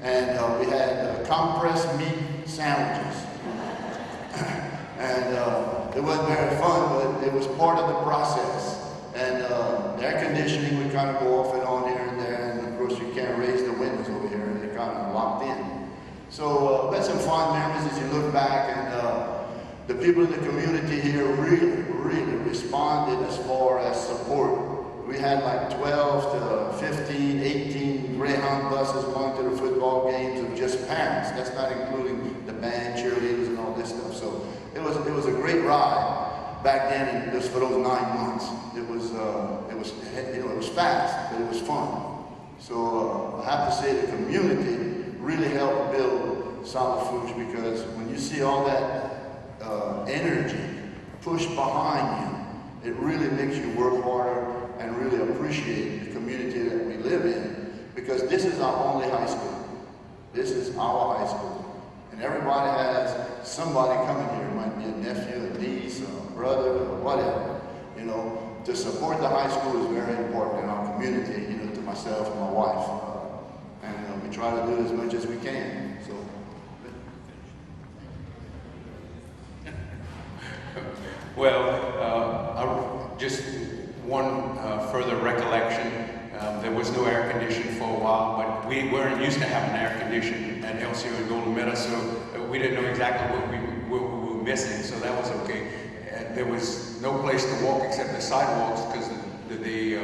And we had compressed meat sandwiches. And it wasn't very fun, but it was part of the process. And the air conditioning would kind of go off and on here and there, and of course you can't raise the windows over here, they're kind of locked in. So we had some fond memories as you look back, and the people in the community here really responded as far as support. We had like 12 to 15, 18 Greyhound buses going to the football games of just parents. That's not including the band, cheerleaders, and all this stuff. So it was a great ride back then, and just for those 9 months. It was fast, but it was fun. So I have to say the community really helped build South Lafourche, because when you see all that energy pushed behind you, it really makes you work harder and really appreciate the community that we live in, because this is our only high school. This is our high school. And everybody has somebody coming here. It might be a nephew, a niece, a brother, or whatever. You know, to support the high school is very important in our community, you know, to myself and my wife. And we try to do as much as we can. So. Well, just one further recollection. There was no air conditioning for a while, but we weren't used to having air conditioning at LCO and Golden Meadow, so we didn't know exactly what we were missing, so that was okay. There was no place to walk except the sidewalks, because the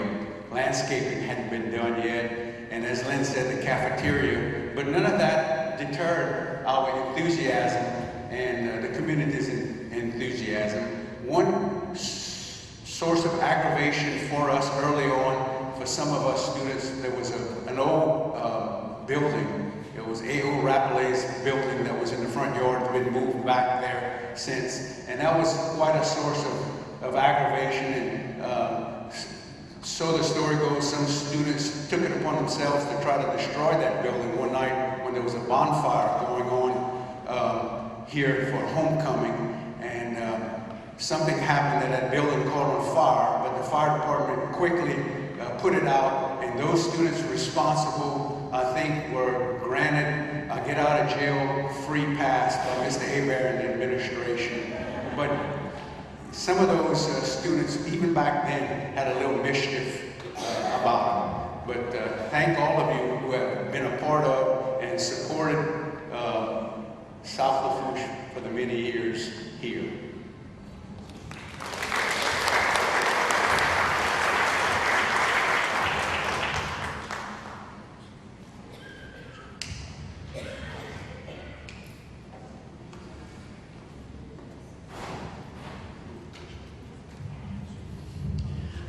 landscaping hadn't been done yet, and as Lynn said, the cafeteria, but none of that deterred our enthusiasm and the community's enthusiasm. One source of aggravation for us early on, for some of us students, there was an old building. It was A.O. Rappelet's building that was in the front yard. It's been moved back there since. And that was quite a source of aggravation. And so the story goes, some students took it upon themselves to try to destroy that building one night when there was a bonfire going on here for homecoming. And something happened and that building caught on fire, but the fire department quickly put it out, and those students responsible, I think, were granted a get out of jail free pass by Mr. Hebert and the administration. But some of those students, even back then, had a little mischief about them. But thank all of you who have been a part of and supported South Lafourche for the many years here.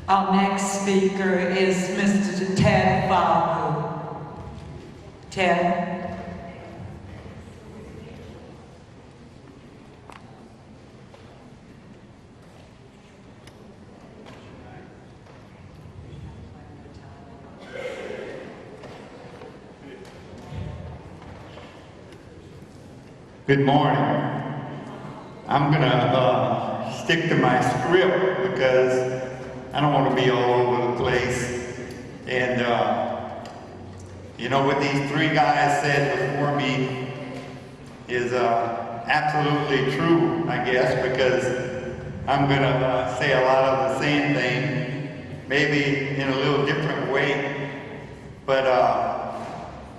Our next speaker is Mr. Ted Famu. Ted. Good morning. I'm gonna stick to my script because I don't want to be all over the place. And you know, what these three guys said before me is absolutely true, I guess, because I'm gonna say a lot of the same thing, maybe in a little different way, but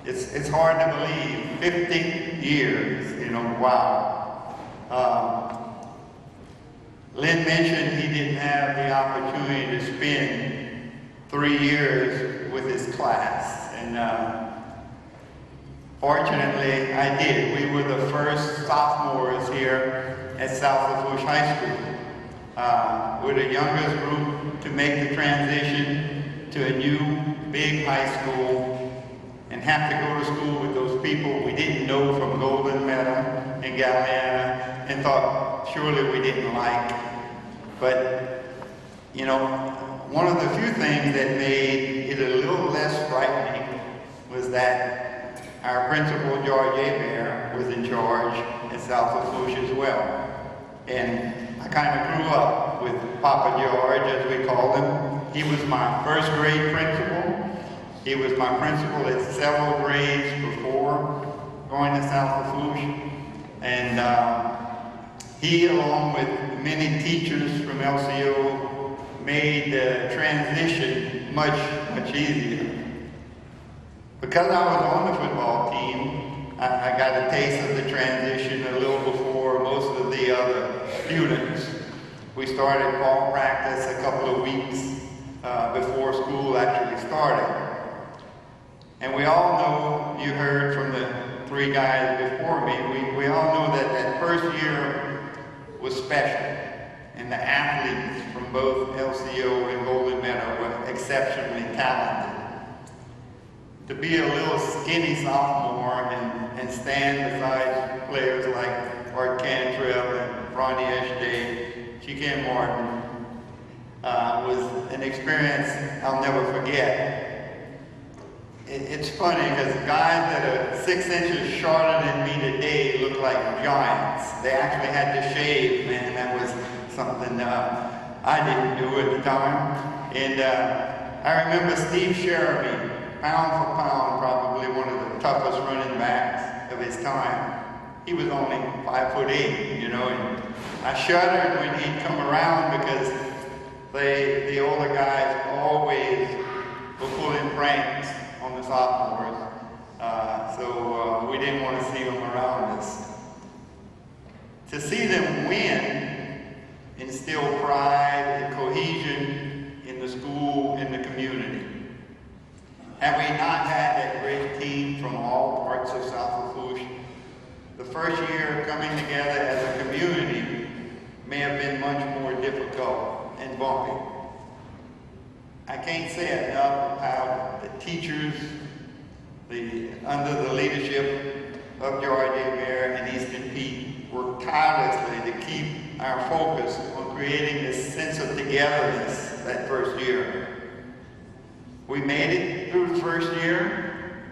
it's hard to believe. 50 years, you know, wow. Lynn mentioned he didn't have the opportunity to spend 3 years with his class, and fortunately I did. We were the first sophomores here at South Lafourche High School. We're the youngest group to make the transition to a new big high school and have to go to school with those people we didn't know from Golden Meadow and Galliana and thought surely we didn't like. But, you know, one of the few things that made it a little less frightening was that our principal, George Hebert, was in charge at South Lafourche as well. And I kind of grew up with Papa George, as we called him. He was my first grade principal. He was my principal at several grades before going to South Lafourche. And he, along with many teachers from LCO, made the transition much easier. Because I was on the football team, I got a taste of the transition a little before most of the other students. We started fall practice a couple of weeks before school actually started. And we all know, you heard from the three guys before me, we all know that that first year was special. And the athletes from both LCO and Golden Meadow were exceptionally talented. To be a little skinny sophomore and stand beside players like Art Cantrell and Ronnie Eshday, Chicken Martin, was an experience I'll never forget. It's funny because guys that are 6 inches shorter than me today look like giants. They actually had to shave, man. That was something I didn't do at the time. And I remember Steve Sheremy, pound for pound, probably one of the toughest running backs of his time. He was only 5'8", you know, and I shuddered when he'd come around because the older guys always were pulling pranks on the sophomores. So we didn't want to see them around us. To see them win instill pride and cohesion in the school and the community. Had we not had that great team from all parts of South Lafourche, the first year coming together as a community may have been much more difficult and bumpy. I can't say enough how the teachers, under the leadership of George Hebert and Easton Pete, worked tirelessly to keep our focus on creating this sense of togetherness that first year. We made it through the first year,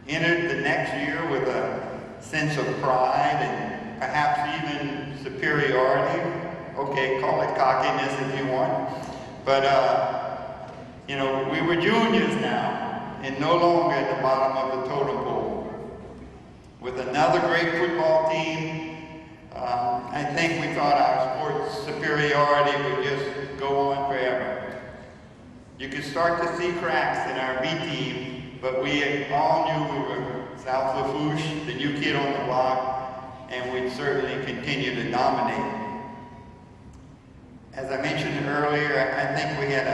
entered the next year with a sense of pride and perhaps even superiority. Okay, call it cockiness if you want. But, you know, we were juniors now and no longer at the bottom of the totem pole. With another great football team, I think we thought our sports superiority would just go on forever. You could start to see cracks in our B team, but we all knew we were South Lafourche, the new kid on the block, and we'd certainly continue to dominate. As I mentioned earlier, I think we had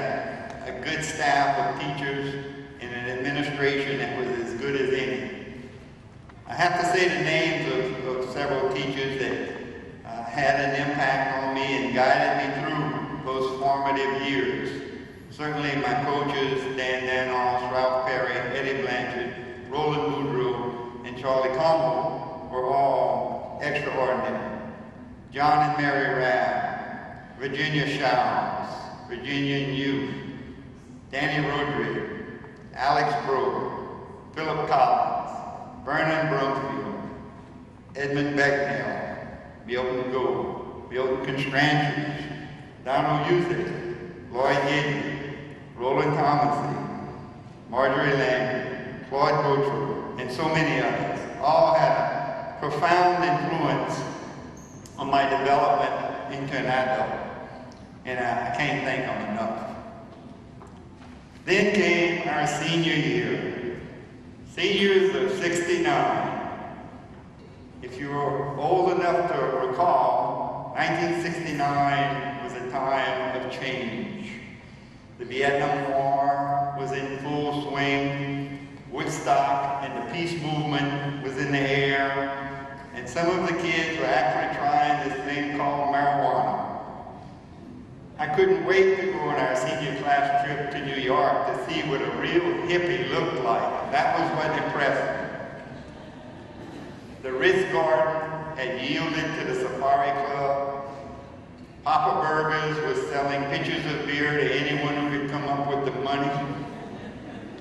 a good staff of teachers and an administration that was as good as any. I have to say the names of several teachers that had an impact on me and guided me through those formative years. Certainly my coaches, Dan Danos, Ralph Perry, Eddie Blanchard, Roland Boudreau, and Charlie Como were all extraordinary. John and Mary Rabb, Virginia Showers, Virginia New, Danny Rodriguez, Alex Broder, Philip Collins, Vernon Brumfield, Edmund Becknell, Milton Gould, Milton Constrange, Donald Usick, Lloyd Gidney, Roland Thomason, Marjorie Lang, Claude Gautreaux, and so many others, all had a profound influence on my development into an adult, and I can't thank them enough. Then came our senior year, seniors of 69. If you're old enough to recall, 1969 was a time of change. The Vietnam War was in full swing, Woodstock and the peace movement was in the air, and some of the kids were actually trying this thing called marijuana. I couldn't wait to go on our senior class trip to New York to see what a real hippie looked like. That was what impressed me. The Ritz Garden had yielded to the Safari Club. Papa Burgers was selling pitchers of beer to anyone who could come up with the money.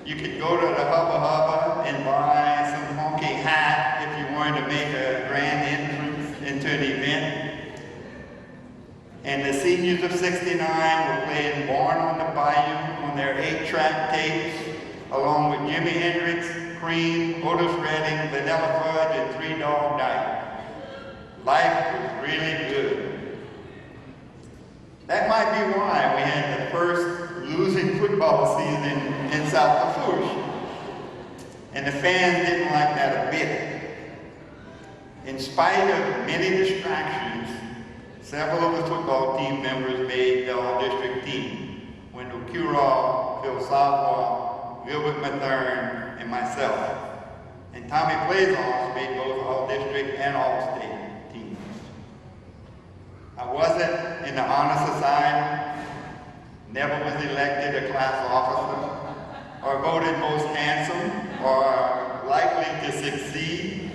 You could go to the Hubba Hubba and buy some funky hat if you wanted to make a grand entrance into an event. And the seniors of 69 were playing Born on the Bayou on their 8-track tapes, along with Jimi Hendrix, Cream, Otis Redding, Vanilla Fudge, and Three Dog Night. Life was really good. That might be why we had the first losing football season in South Lafourche. And the fans didn't like that a bit. In spite of many distractions, several of the football team members made the all-district team. Wendell Curall, Phil Savoy, Gilbert Mathern, and myself. And Tommy Plazons made both all-district and all-state teams. I wasn't in the honor society, never was elected a class officer, or voted most handsome, or likely to succeed.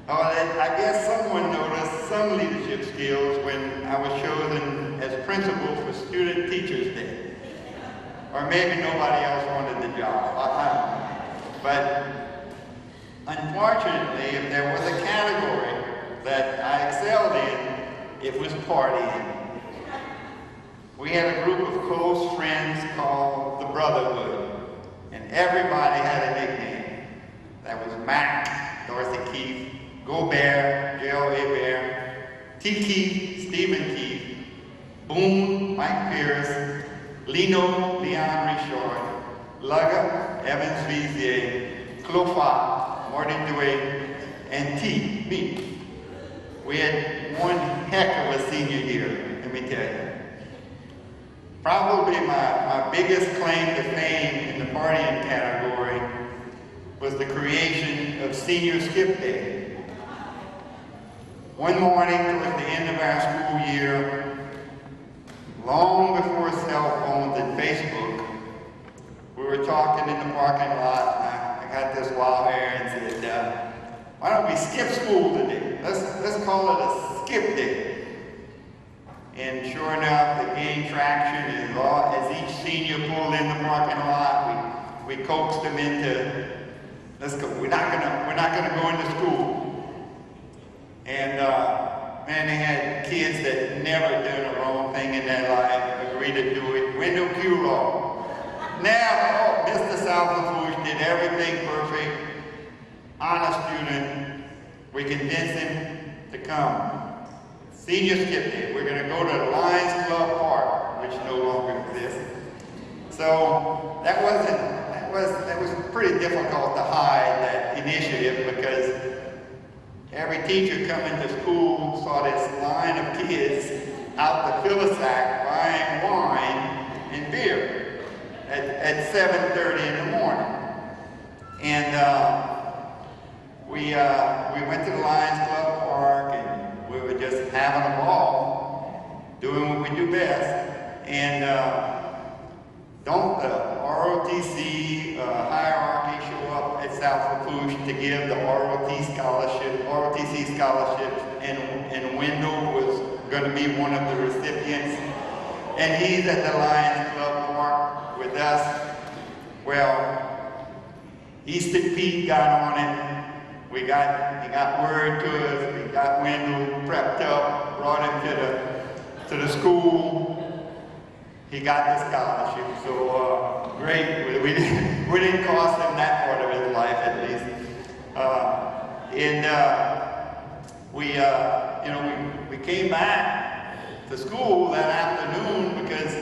I guess someone noticed some leadership skills when I was chosen as principal for Student Teachers Day. Or maybe nobody else wanted the job, I don't know. But unfortunately, if there was a category that I excelled in, it was partying. We had a group of close friends called the Brotherhood, and everybody had a nickname. That was Mac, Dorothy Keefe, Gobert, J.O. Hebert, T. Keefe, Stephen Keefe, Boone, Mike Pierce, Lino, Leon Richard, Lugga, Evans Vizier, Clofat, Marty Dewey, and T, me. We had one heck of a senior year, let me tell you. Probably my biggest claim to fame in the partying category was the creation of Senior Skip Day. One morning towards the end of our school year, long before cell phones and Facebook, we were talking in the parking lot, and I got this wild hair and said, why don't we skip school today? Let's call it a skip day. And sure enough, it gained traction as each senior pulled in the parking lot, we coaxed them into, let's go, we're not gonna go into school. And man, they had kids that never done a wrong thing in their life agree to do it. Wendell Curall. Now, Mr. South Lafourche did everything perfect. Honest student. We convinced him to come. Senior skip day. We're going to go to the Lions Club Park, which no longer exists. So that was pretty difficult to hide that initiative because every teacher coming to school saw this line of kids out the Philisac buying wine and beer at 7:30 in the morning. And we went to the Lions Club Park and we were just having a ball, doing what we do best. And don't the ROTC hierarchy show up at South Lafourche to give the ROTC scholarships, and Wendell was going to be one of the recipients. And he's at the Lions Club Park with us. Well, Easton Pete got on it he got word to us, we got Wendell prepped up, brought him to the school. He got the scholarship, so great. We didn't cost him that part of his life, at least. We came back to school that afternoon because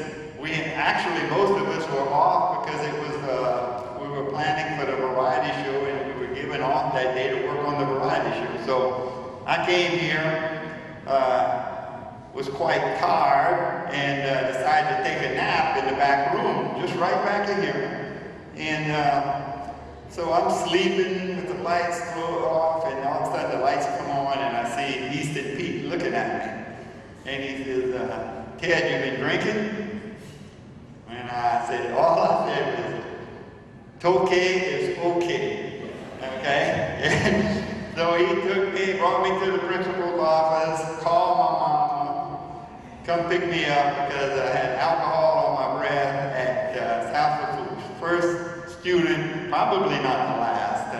most of us were off because we were planning for the variety show and we were given off that day to work on the variety show. So I came here, was quite tired, and decided to take a nap in the back room, just right back in here. And so I'm sleeping with the lights off, and all of a sudden the lights come on, and I see Easton Pete looking at me. And he says, Ted, you been drinking? And I said, all I said was, "Toke is okay." Okay? And so he took me, brought me to the principal's office, called my mama, come pick me up because I had alcohol on my breath at South LaFouche. First student, probably not the last, to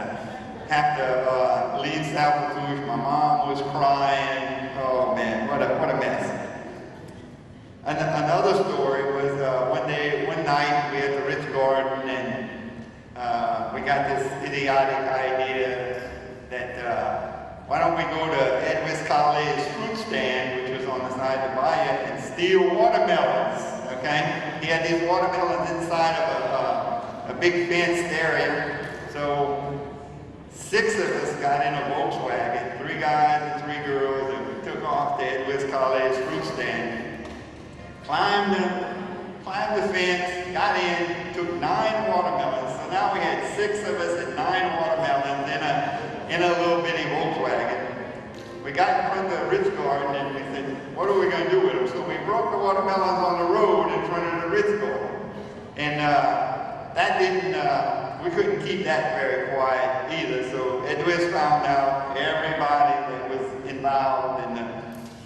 have to leave South LaFouche. My mom was crying. Oh man, what a mess. And another story was one night we had the Ritz Garden, and we got this idiotic idea that why don't we go to Edwis College's fruit stand, which was on the side of the bayou, and steal watermelons, okay? He had these watermelons inside of a big fenced area. So 6 of us got in a Volkswagen, 3 guys and 3 girls, and we took off to Edwis College's fruit stand. Climbed the fence, got in, took 9 watermelons. So now we had 6 of us and 9 watermelons in a little bitty Volkswagen. We got in front of the Ritz Garden and we said, what are we going to do with them? So we broke the watermelons on the road in front of the Ritz Garden. And that didn't, we couldn't keep that very quiet either. So Edwis found out everybody that was involved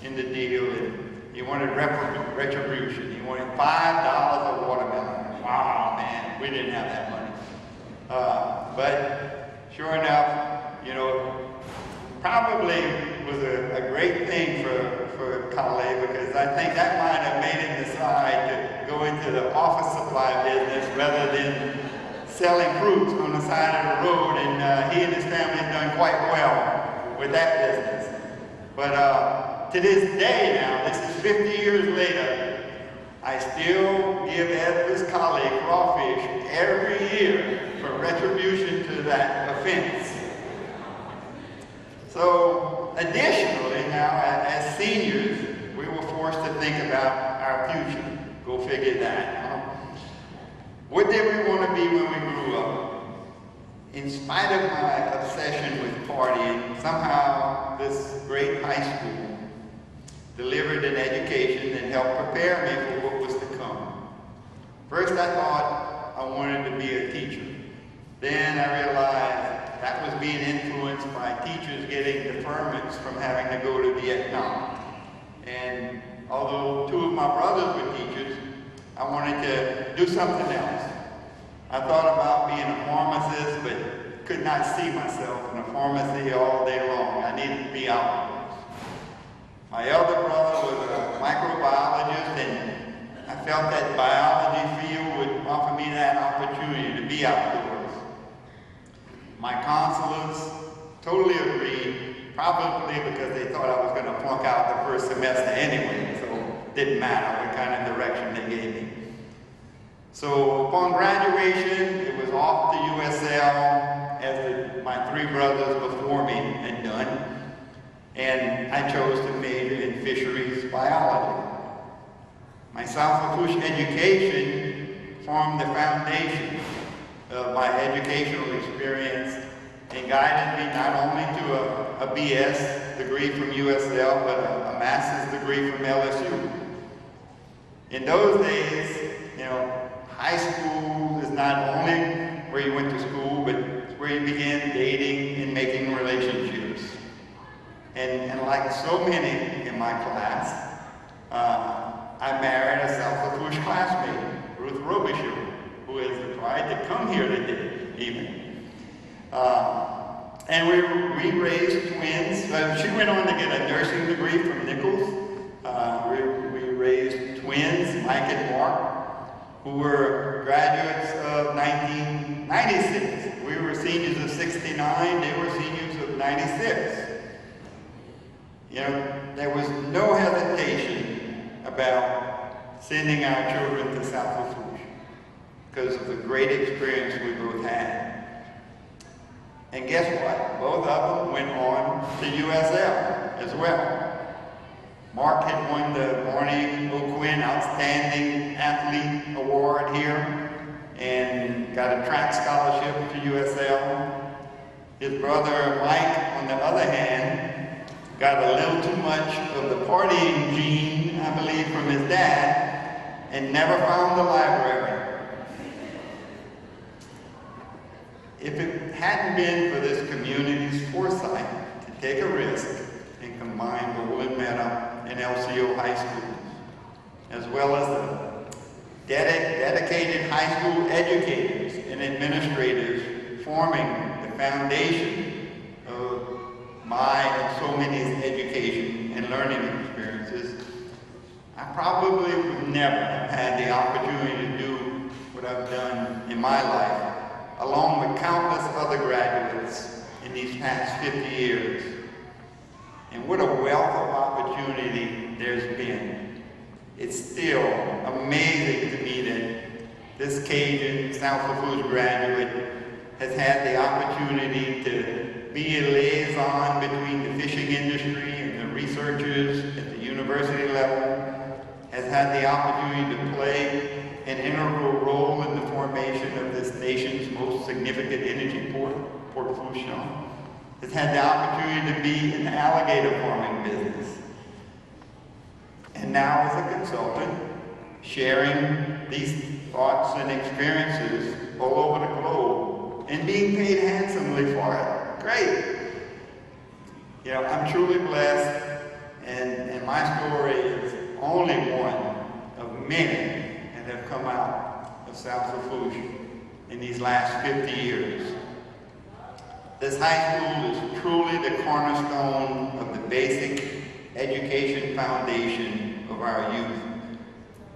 in the deal. And he wanted retribution. He wanted $5 a watermelon. Wow, man, we didn't have that money. But sure enough, probably was a great thing for Kale, because I think that might have made him decide to go into the office supply business rather than selling fruits on the side of the road. And he and his family have done quite well with that business. But to this day now, this is 50 years later, I still give Edwis Colleague crawfish every year for retribution to that offense. So additionally now, as seniors, we were forced to think about our future. Go figure that. What did we want to be when we grew up? In spite of my obsession with partying, somehow this great high school delivered an education that helped prepare me for what was to come. First, I thought I wanted to be a teacher. Then I realized that was being influenced by teachers getting deferments from having to go to Vietnam. And although 2 of my brothers were teachers, I wanted to do something else. I thought about being a pharmacist, but could not see myself in a pharmacy all day long. I needed to be outdoors. My elder brother was a microbiologist, and I felt that biology field would offer me that opportunity to be outdoors. My counselors totally agreed, probably because they thought I was going to flunk out the first semester anyway, so it didn't matter what kind of direction they gave me. So upon graduation, it was off to USL, as my 3 brothers before me had done. And I chose to major in fisheries biology. My South LaFouche education formed the foundation of my educational experience and guided me not only to a BS degree from USL, but a master's degree from LSU. In those days, high school is not only where you went to school, but it's where you began dating and making relationships. And like so many in my class, I married a South LaFouche classmate, Ruth Robichaud, who has tried to come here today, even. And we raised twins. She went on to get a nursing degree from Nichols. We raised twins, Mike and Mark, who were graduates of 1996. We were seniors of 69, they were seniors of 96. You know, there was no hesitation about sending our children to South Lafourche because of the great experience we both had. And guess what? Both of them went on to USL as well. Mark had won the Barney O'Quinn Outstanding Athlete Award here and got a track scholarship to USL. His brother Mike, on the other hand, got a little too much of the partying gene, I believe, from his dad and never found the library. If it hadn't been for this community's foresight to take a risk and combine Golden Meadow and LCO high schools, as well as the dedicated high school educators and administrators forming the foundation of my and so many's education and learning experiences, I probably would never have had the opportunity to do what I've done in my life, along with countless other graduates in these past 50 years. And what a wealth of opportunity there's been. It's still amazing to me that this Cajun South Lafourche graduate has had the opportunity to be a liaison between the fishing industry and the researchers at the university level, has had the opportunity to play an integral role in the formation of this nation's most significant energy port, Port Fourchon, has had the opportunity to be in the alligator farming business. And now as a consultant, sharing these thoughts and experiences all over the globe and being paid handsomely for it. Great. You know, I'm truly blessed, and my story is only one of many that have come out of South Lafourche in these last 50 years. This high school is truly the cornerstone of the basic education foundation of our youth.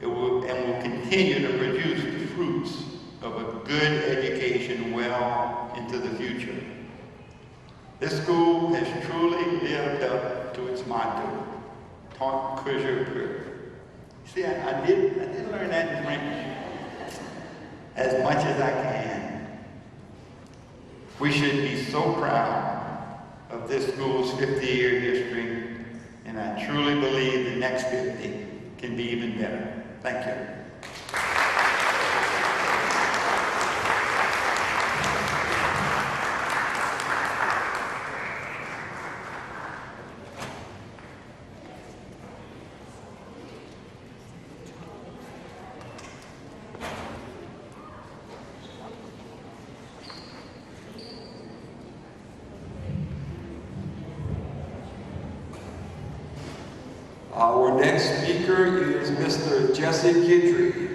It will continue to produce the fruits of a good education well into the future. This school has truly lived up to its motto, Tant que je peux. See, I did learn that in French, as much as I can. We should be so proud of this school's 50-year history, and I truly believe the next 50 can be even better. Thank you. Our next speaker is Mr. Jesse Guidry.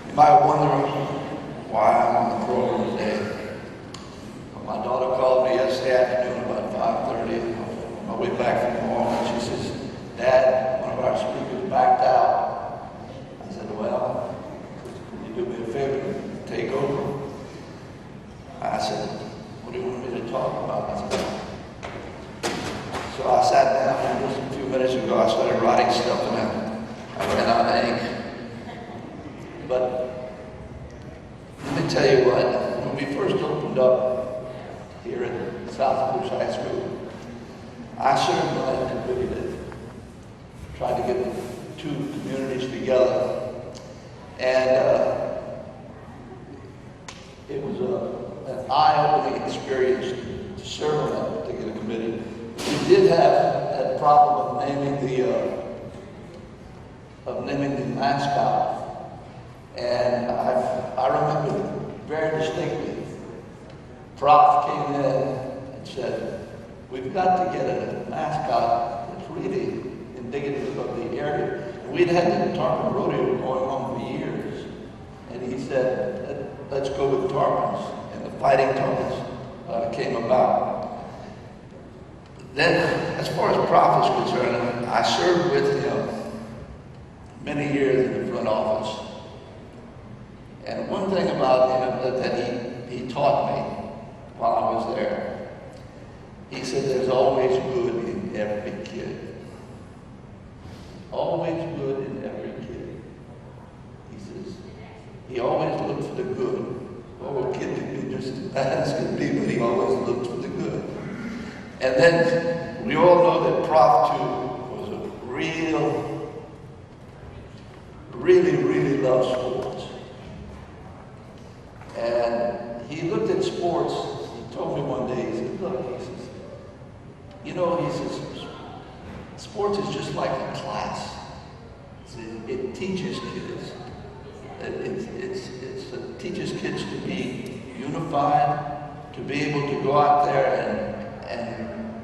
You might wonder why I'm on the program today. Well, my daughter called me yesterday afternoon about 5:30 on my way back from home, and she says, "Dad, one of our speakers backed out." I said, "Well, can you do me a favor and take over?" I said, "What do you want me to talk about?" I said, so I sat down, and just a few minutes ago I started writing stuff, and I ran out of ink. But let me tell you what, when we first opened up here at South Lafourche High School, I served on that committee that tried to get the two communities together. And it was an eye-opening experience. experienced to serve on that particular committee. We did have that problem of naming the mascot, and I remember very distinctly. Prof came in and said, "We've got to get a mascot that's really indicative of the area." And we'd had the Tarpon Rodeo going on for years, and he said, "Let's go with Tarpons," and the Fighting Tarpons came about. Then, as far as Prof is concerned, I served with him many years in the front office. And one thing about him that he taught me while I was there, he said there's always good in every kid. Always good in every kid. He says, he always looked for the good. Oh, a kid could be just as bad as could be, but he always looked for the good. And then we all know that Prof too was a really loved sports. And he looked at sports. He told me one day, he said, "Look," he says, "you know," he says, "sports is just like a class. It teaches kids. It teaches kids to be unified, to be able to go out there and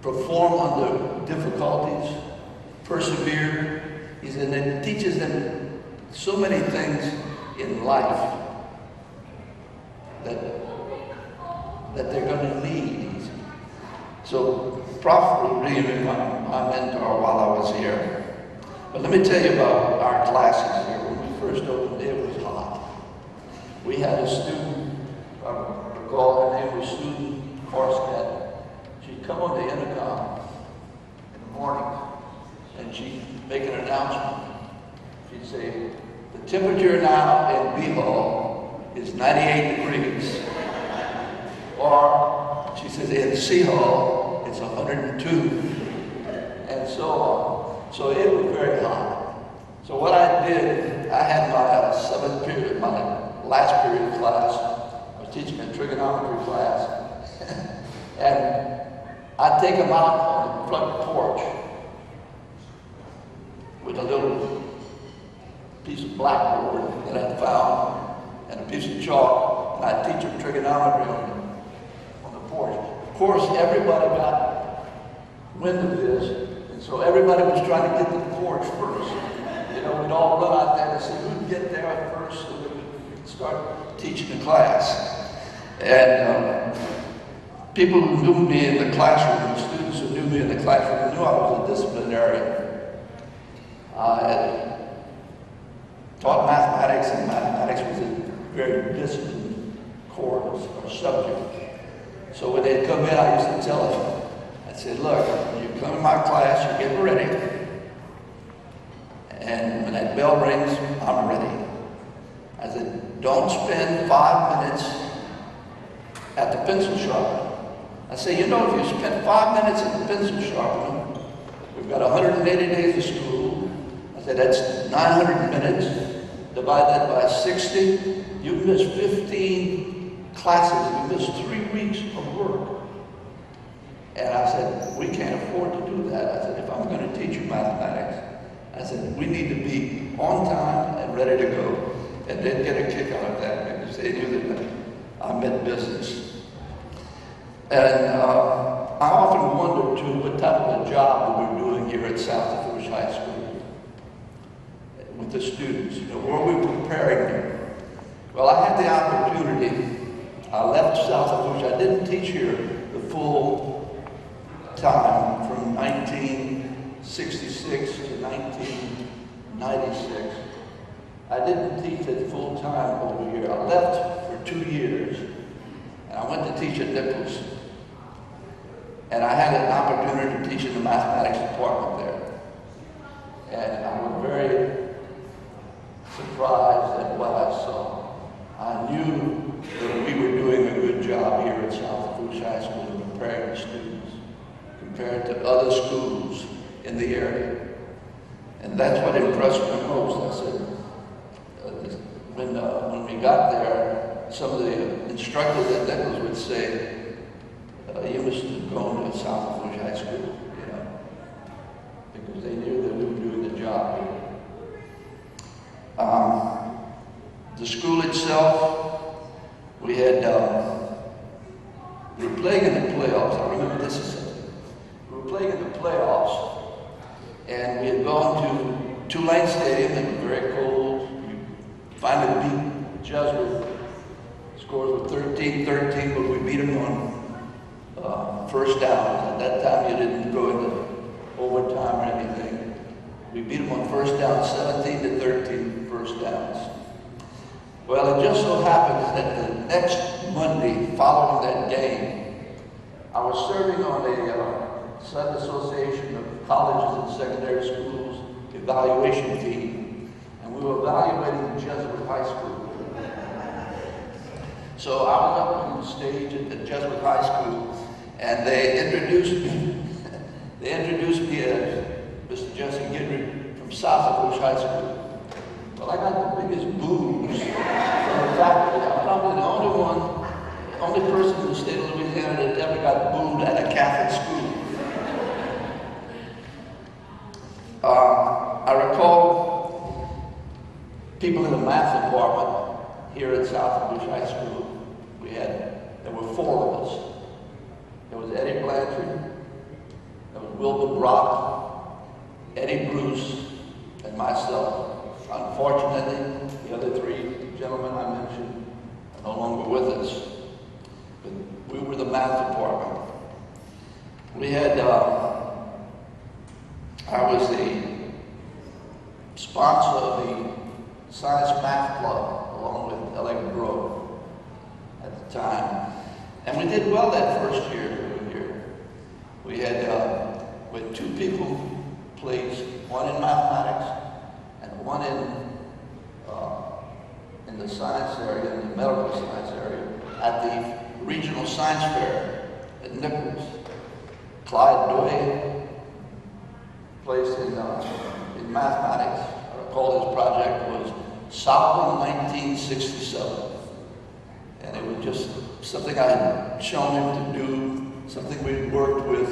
perform under difficulties, persevere." He said, and it teaches them so many things in life that they're going to need. So Prof was really my mentor while I was here. But let me tell you about our classes here. When we first opened, it was hot. We had a student, I recall her name was Susan Horscat. She'd come on the intercom in the morning and she'd make an announcement. She'd say, "The temperature now in B Hall is 98 degrees. Or, she says, in C Hall, it's 102, and so on. So it was very hot. So what I did, I had my seventh period, my last period of class. I was teaching a trigonometry class. And I'd take them out on the front porch with a little piece of blackboard that I found and a piece of chalk, and I'd teach them trigonometry on the porch. Of course, everybody got wind of this, and so everybody was trying to get to the porch first. You know, we'd all run out there to see who'd get there first so we could start teaching the class. And people who knew me in the classroom, students who knew me in the classroom, knew I was a disciplinarian. I had taught mathematics, and mathematics was a very disciplined course or subject. So when they'd come in, I used to tell them, I'd say, "Look, when you come to my class, you get ready. And when that bell rings, I'm ready." I said, "Don't spend 5 minutes at the pencil sharpener." I say, "You know, if you spend 5 minutes at the pencil sharpener, we've got 180 days of school." I said, "That's 900 minutes. Divide that by 60. You miss 15 classes. You miss 3 weeks of work." And I said, "We can't afford to do that." I said, "If I'm going to teach you mathematics," I said, "we need to be on time and ready to go." And they'd get a kick out of that because they knew that I meant business. And I often wondered, too, what type of a job we were doing here at South Lafourche High School with the students. You know, were we preparing them? Well, I had the opportunity. I left South Lafourche. I didn't teach here the full time from 1966 to 1996. I didn't teach it full time over here. I left for 2 years, and I went to teach at Nichols. And I had an opportunity to teach in the mathematics department there. And I was very surprised at what I saw. I knew that we were doing a good job here at South Lafourche High School in preparing the students compared to other schools in the area. And that's what impressed me most. I said, when we got there, some of the instructors at Nichols would say, you must have gone to South Lafourche High School, you know, because they knew that we were doing the job. The school itself, we had, we were playing in the playoffs. I remember this is something. We were playing in the playoffs, and we had gone to Tulane Stadium. It was very cold. We finally beat Jesuit. Scores were 13-13, but we beat them on first down. At that time, you didn't go into overtime or anything. We beat them on first down, 17-13 first downs. Well, it just so happens that the next Monday following that game, I was serving on a Southern Association of Colleges and Secondary Schools evaluation team, and we were evaluating Jesuit High School. So I was up on the stage at the Jesuit High School, and they introduced me. They introduced me as Mr. Jesse Guidry from South Lafourche High School. Well, I got the biggest boos from the faculty. I'm probably the only person in the state of Louisiana that ever got booed at a Catholic school. I recall people in the math department here at South Lafourche High School. There were 4 of us. There was Eddie Blanchard, there was Wilbur Brock, Eddie Bruce, and myself. Unfortunately, the other 3 gentlemen I mentioned are no longer with us. But we were the math department. We had, I was the sponsor of the Science Math Club, along with Ellen Grove at the time. And we did well that first year we were here. We had 2 people placed, one in mathematics and one in the science area, in the medical science area, at the regional science fair at Nichols. Clyde Doyle placed in mathematics. I recall his project was Solving 1967. And it was just something I had shown him to do, something we worked with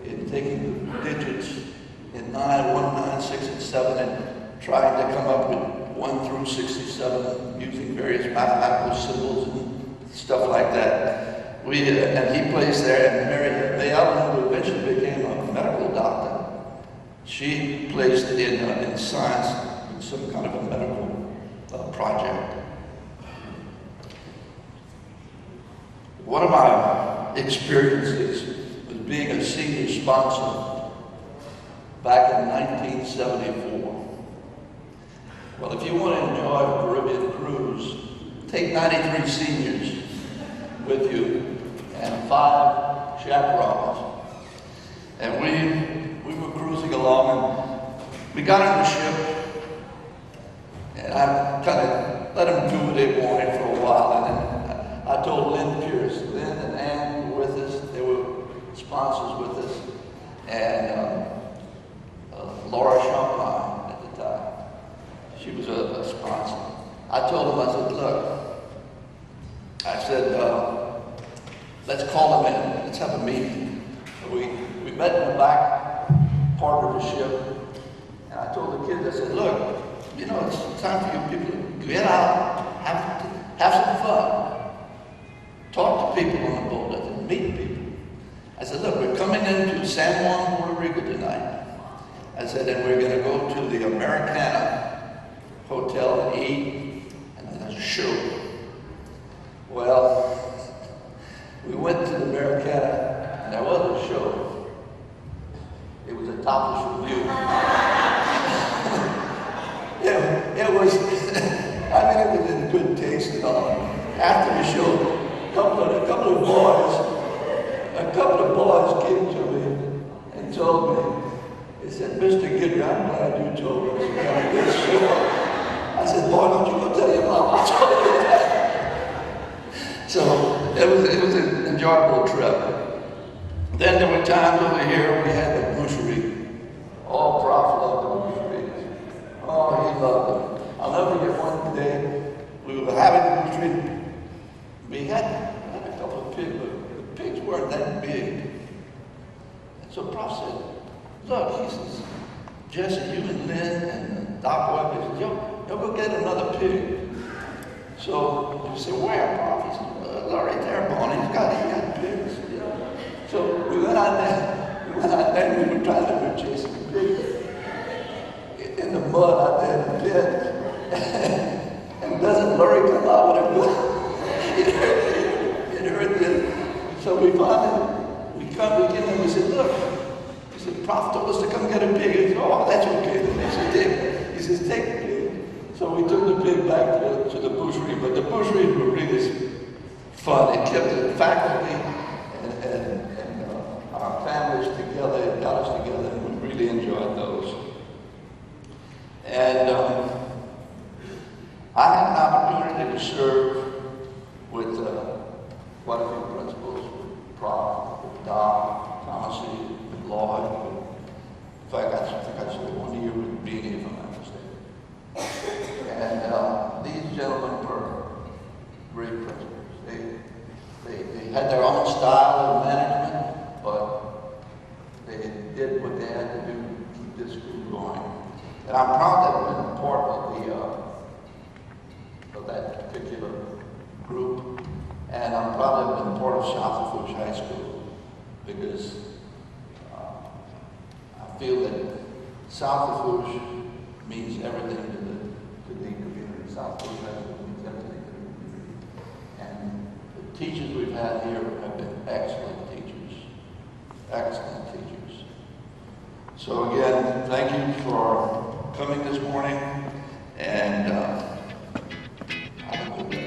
in taking the digits in 9, 1, 9, 6, and 7 and trying to come up with 1 through 67 using various mathematical symbols and stuff like that. And he placed there, and Mary Ellen, who eventually became a medical doctor, she placed in science in some kind of a medical project. One of my experiences was being a senior sponsor back in 1974. Well, if you want to enjoy a Caribbean cruise, take 93 seniors with you and 5 chaperones. And we were cruising along, and we got on the ship, and I kind of let them do what they wanted for a while, and then I told Lynn Pierce. Lynn and Ann were with us. They were sponsors with us. And Laura Champagne at the time. She was a sponsor. I told them, I said, look, I said, let's call them in. Let's have a meeting. So we met in the back part of the ship. And I told the kids, I said, look, you know, it's time for you people to get out, have some fun. Talk to people on the boat, I said, meet people. I said, look, we're coming into San Juan, Puerto Rico tonight. I said, and we're going to go to the Americana Hotel and eat, and then there's a show. Well, we went to the Americana, and there was a show. It was a topless review. It was, I mean, it was in good taste and all. After the show, a couple of boys came to me and told me, they said, Mr. Guidry, I'm glad you told us to come to this show. I said, boy, don't you go tell your mom I told you that. So it was an enjoyable trip. Then there were times over here we had the boucherie. Oh, Prof loved the boucherie. Oh, he loved them. I'll never forget one day, we were having the boucherie, we had a couple of pigs, but the pigs weren't that big. And so Prof said, look, he says, Jesse, you and Lynn and Doc Webb, he said, yo, go get another pig. So we said, where, Prof? He said, right there, Bonnie, he got pigs. Yeah. So we went out there, and we were trying to chase the pigs in the mud out there in the pit. And doesn't Lurry come out with a gun? It hurt this. So we finally, we give him, we said, look, he said, Prof told us to come get a pig. He said, oh, that's okay. He says, take the pig. So we took the pig back to the butchery, but the butcheries were really fun. It kept the faculty and our families together, it got us together, and we really enjoyed those. And I had an opportunity to serve with quite a few principals, with Prof, with Doc, Thomasy, with Lloyd. In fact, I think I served 1 year with Beanie, if I'm not mistaken. And these gentlemen were great principals. They had their own style of management, but they did what they had to do to keep this school going. And I'm proud that we're part of that particular group. And I'm proud to have been part of South Lafourche High School because I feel that South Lafourche means everything to the community. South Lafourche High School means everything to the community. And the teachers we've had here have been excellent teachers. Excellent teachers. So again, thank you for coming this morning, and have a good day.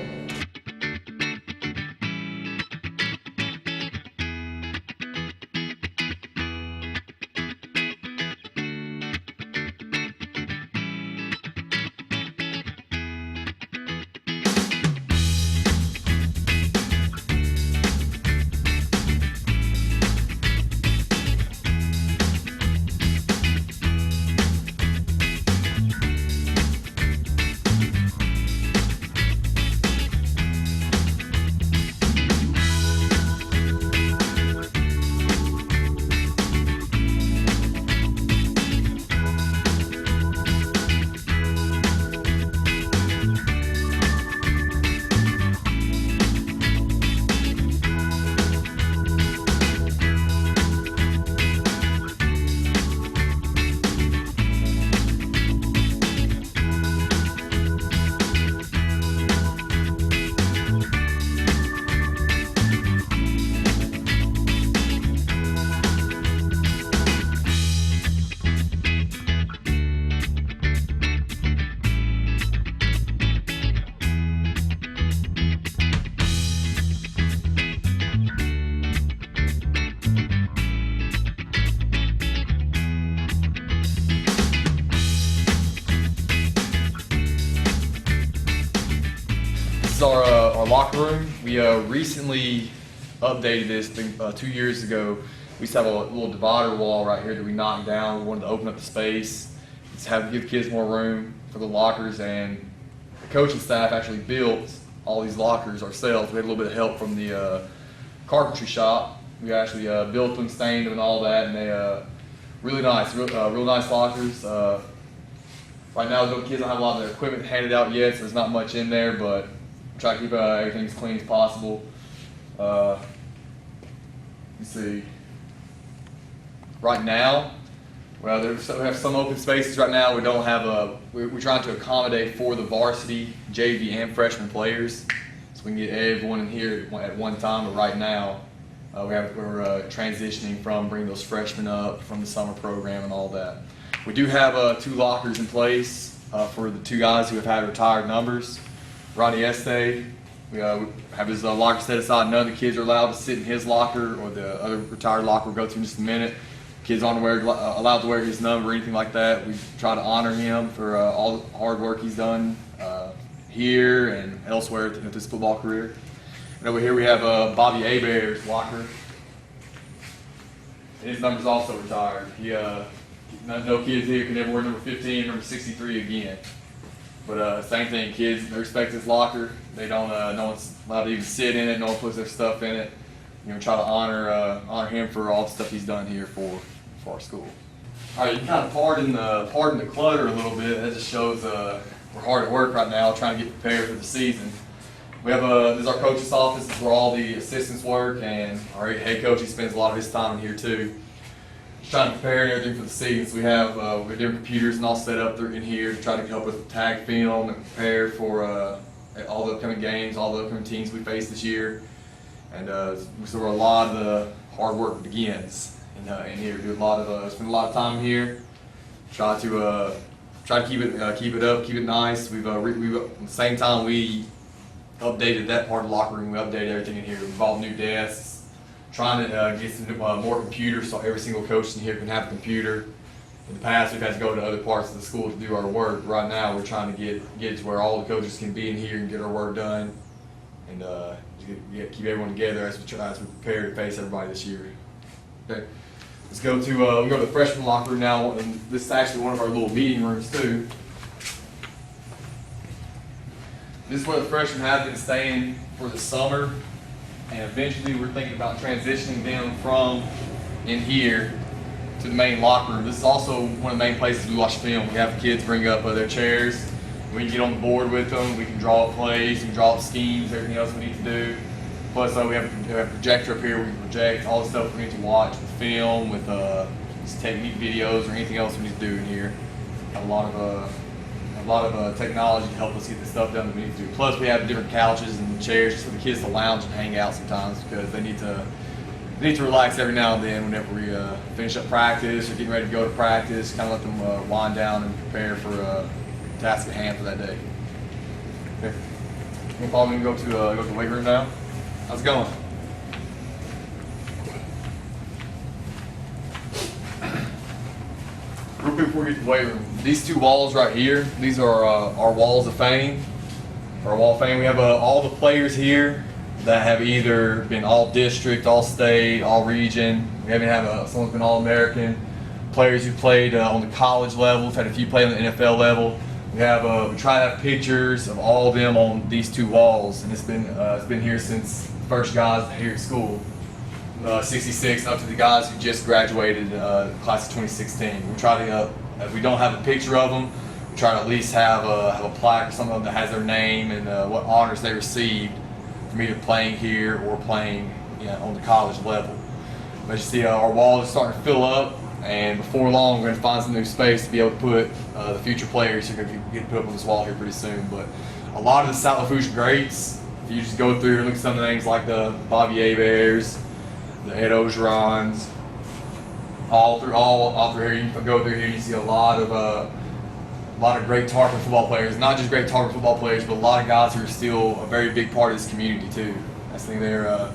Our locker room. We recently updated this 2 years ago. We used to have a little divider wall right here that we knocked down. We wanted to open up the space, give kids more room for the lockers, and the coaching staff actually built all these lockers ourselves. We had a little bit of help from the carpentry shop. We actually built them, stained them, and all that, and they really nice, real nice lockers. Right now, the kids don't have a lot of their equipment handed out yet, so there's not much in there, but try to keep everything as clean as possible. Let's see. Right now, well, we have some open spaces right now. We don't have we're trying to accommodate for the varsity, JV, and freshman players, so we can get everyone in here at one time. But right now, we're transitioning from bringing those freshmen up from the summer program and all that. We do have 2 lockers in place for the 2 guys who have had retired numbers. Ronnie Este, we have his locker set aside. None of the kids are allowed to sit in his locker or the other retired locker we'll go through in just a minute. Kids aren't allowed to wear his number or anything like that. We try to honor him for all the hard work he's done here and elsewhere at this football career. And over here we have Bobby Abear's locker. And his number's also retired. No kids here can ever wear number 15 and number 63 again. But same thing, kids, they respect his locker. They don't, no one's allowed to even sit in it, no one puts their stuff in it. You know, try to honor him for all the stuff he's done here for our school. All right, you kind of pardon the clutter a little bit. That just shows we're hard at work right now trying to get prepared for the season. We have this is our coach's office. This is where all the assistants work, and our head coach, he spends a lot of his time in here too. Just trying to prepare and everything for the season. So we have different computers and all set up in here to try to help us tag film and prepare for all the upcoming games, all the upcoming teams we face this year. And so where a lot of the hard work begins in here. Do a lot of spend a lot of time here. Try to keep it up, keep it nice. We've at the same time we updated that part of the locker room. We updated everything in here. We've all new desks. Trying to get some more computers so every single coach in here can have a computer. In the past, we've had to go to other parts of the school to do our work. Right now, we're trying to get to where all the coaches can be in here and get our work done, and keep everyone together as we prepare to face everybody this year. Okay, let's go to we go to the freshman locker room now, and this is actually one of our little meeting rooms too. This is where the freshmen have been staying for the summer, and eventually we're thinking about transitioning them from in here to the main locker room. This is also one of the main places we watch film. We have the kids bring up their chairs. We can get on the board with them. We can draw up plays, we can draw up schemes, everything else we need to do. Plus, we have a projector up here. We can project all the stuff we need to watch with film, with technique videos, or anything else we need to do in here. A lot of technology to help us get the stuff done that we need to do. Plus, we have different couches and chairs just for the kids to lounge and hang out sometimes because they need to relax every now and then whenever we finish up practice or getting ready to go to practice. Kind of let them wind down and prepare for the task at hand for that day. Okay. We'll probably go to the weight room now. How's it going? Real quick before we get to the weight room, these two walls right here, these are our walls of fame. Our wall of fame, we have all the players here that have either been all district, all state, all region. We haven't had someone's been all American. Players who played on the college level, we've had a few play on the NFL level. We try to have pictures of all of them on these two walls, and it's been here since the first guys here at school. 66 up to the guys who just graduated class of 2016. We try to, if we don't have a picture of them, we try to at least have a plaque or something that has their name and what honors they received from either playing here or playing on the college level. But you see our wall is starting to fill up, and before long we're going to find some new space to be able to put the future players who are going to get put up on this wall here pretty soon. But a lot of the South Lafourche greats, if you just go through and look at some of the names like the Bobby Heberts, the Ed Ogerons, all through here. You can go through here and you see a lot of great Tarpon football players. Not just great Tarpon football players, but a lot of guys who are still a very big part of this community too. I think they're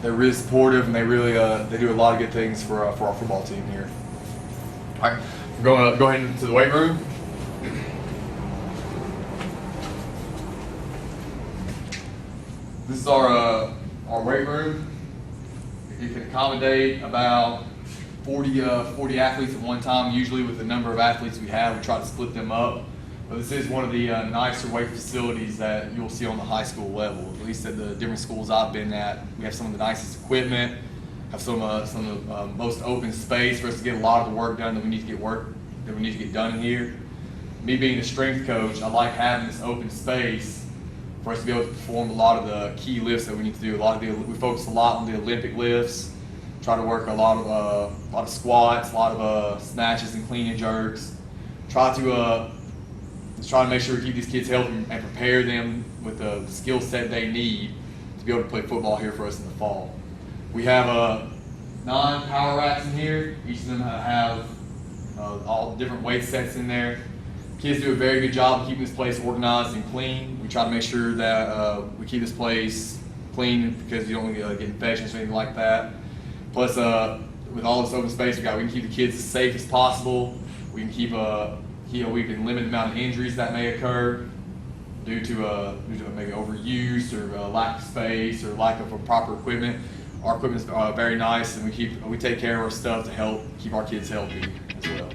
really supportive, and they really they do a lot of good things for our football team here. All right, we're going to go ahead into the weight room. This is our weight room. It can accommodate about 40 athletes at one time. Usually with the number of athletes we have, we try to split them up. But this is one of the nicer weight facilities that you'll see on the high school level. At least at the different schools I've been at, we have some of the nicest equipment, have some of the most open space for us to get a lot of the work done that we need to get done in here. Me being the strength coach, I like having this open space for us to be able to perform a lot of the key lifts that we need to do. We focus a lot on the Olympic lifts. Try to work a lot of squats, a lot of snatches and clean and jerks. Try to make sure we keep these kids healthy and prepare them with the skill set they need to be able to play football here for us in the fall. We have 9 power racks in here. Each of them have all the different weight sets in there. Kids do a very good job of keeping this place organized and clean. We try to make sure that we keep this place clean because you don't want to get infections or anything like that. Plus, with all this open space we can keep the kids as safe as possible. We can keep we can limit the amount of injuries that may occur due to maybe overuse or lack of space or lack of proper equipment. Our equipment's very nice, and we take care of our stuff to help keep our kids healthy as well.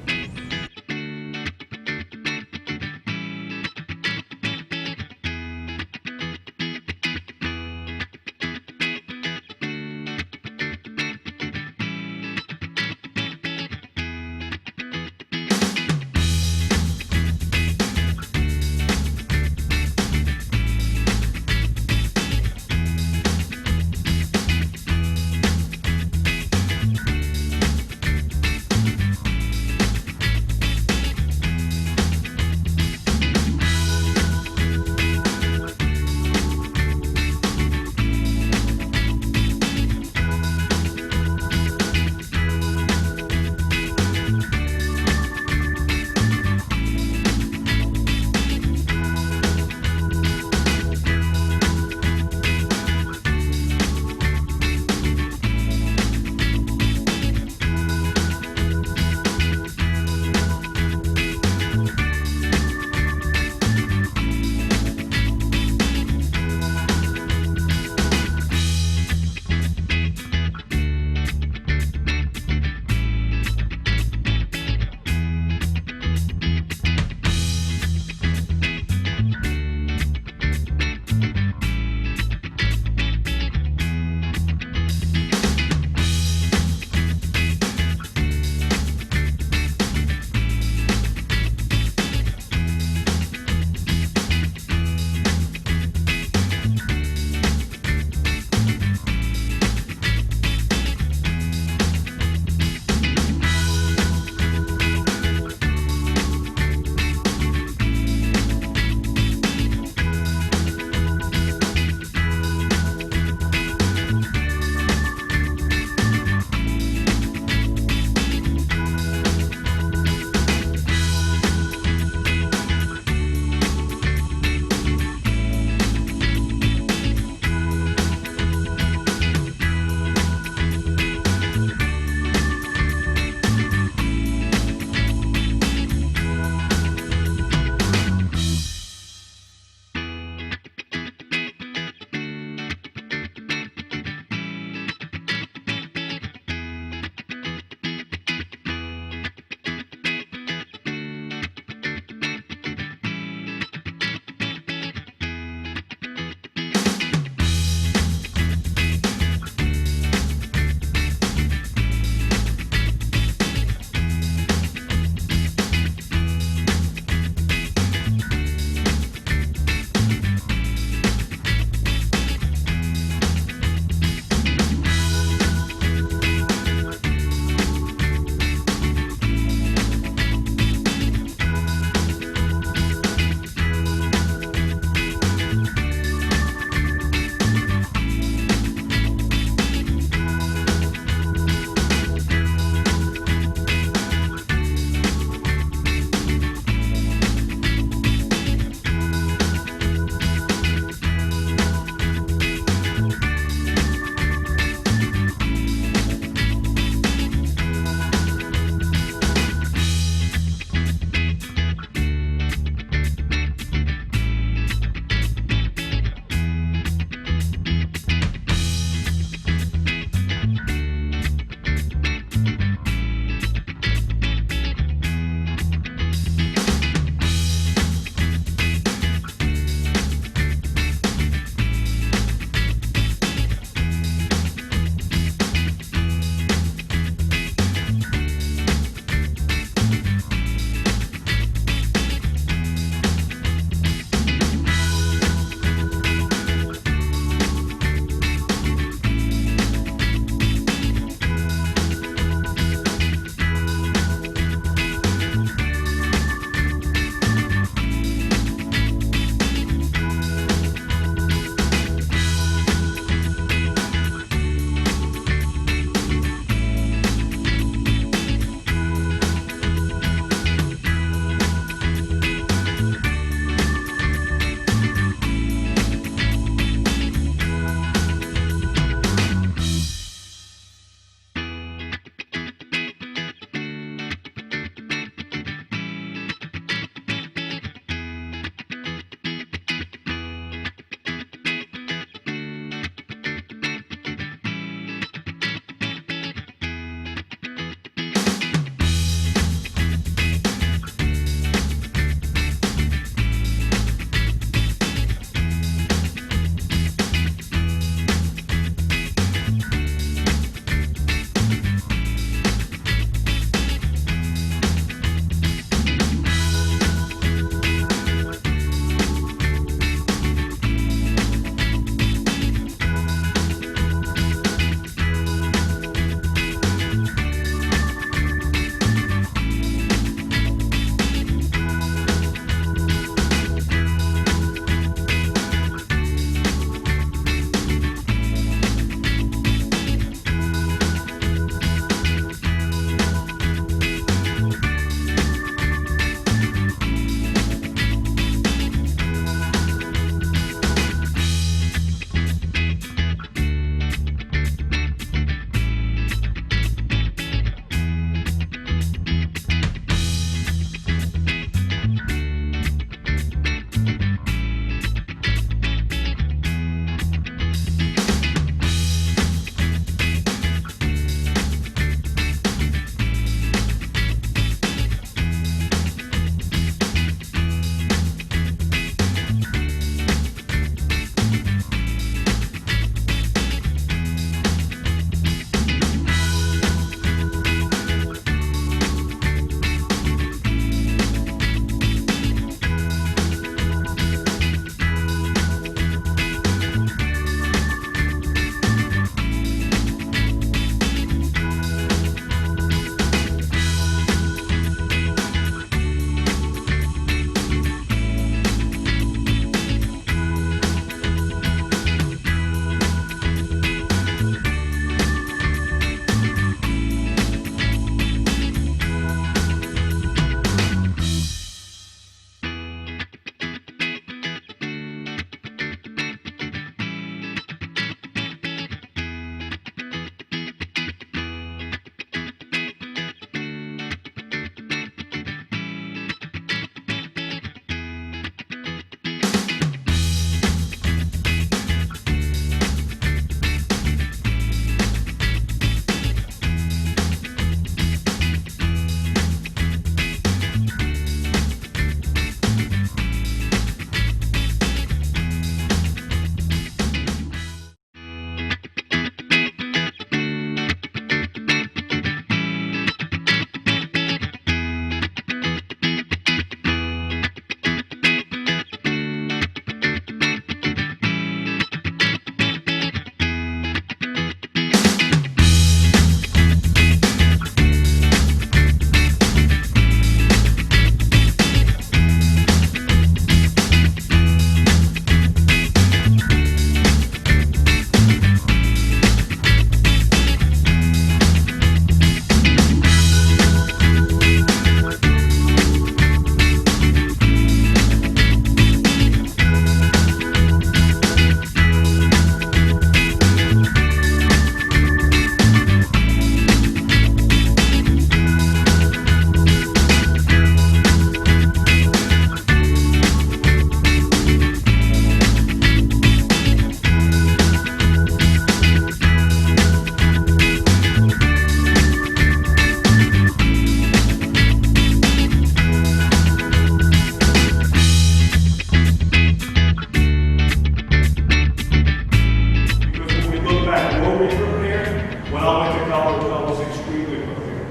was extremely prepared.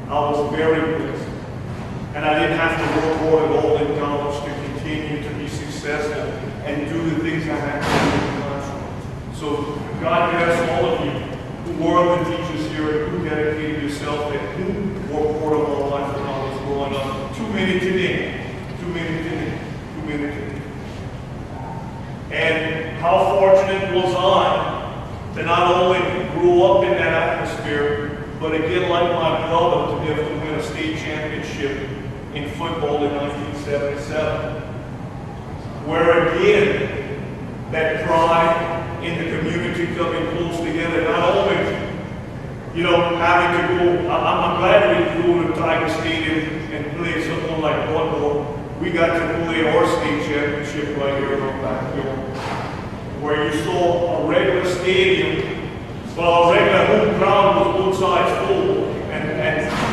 I was very blessed. And I didn't have to work hard at all in college to continue to be successful and do the things I had to do in the classroom. So God bless all of you who were the teachers here and who dedicated yourself and who were part of our life when I was growing up. Too many today. Too many today. Too many today. And how fortunate was I to not only grow up in that atmosphere, but again, like my brother, to be able to win a state championship in football in 1977. Where again, that pride in the community coming close together, not only, having to go, I'm glad we go to Tiger Stadium and play something like football. We got to play our state championship right here in our backyard, where you saw a regular stadium, well, a regular home ground was both sides full, and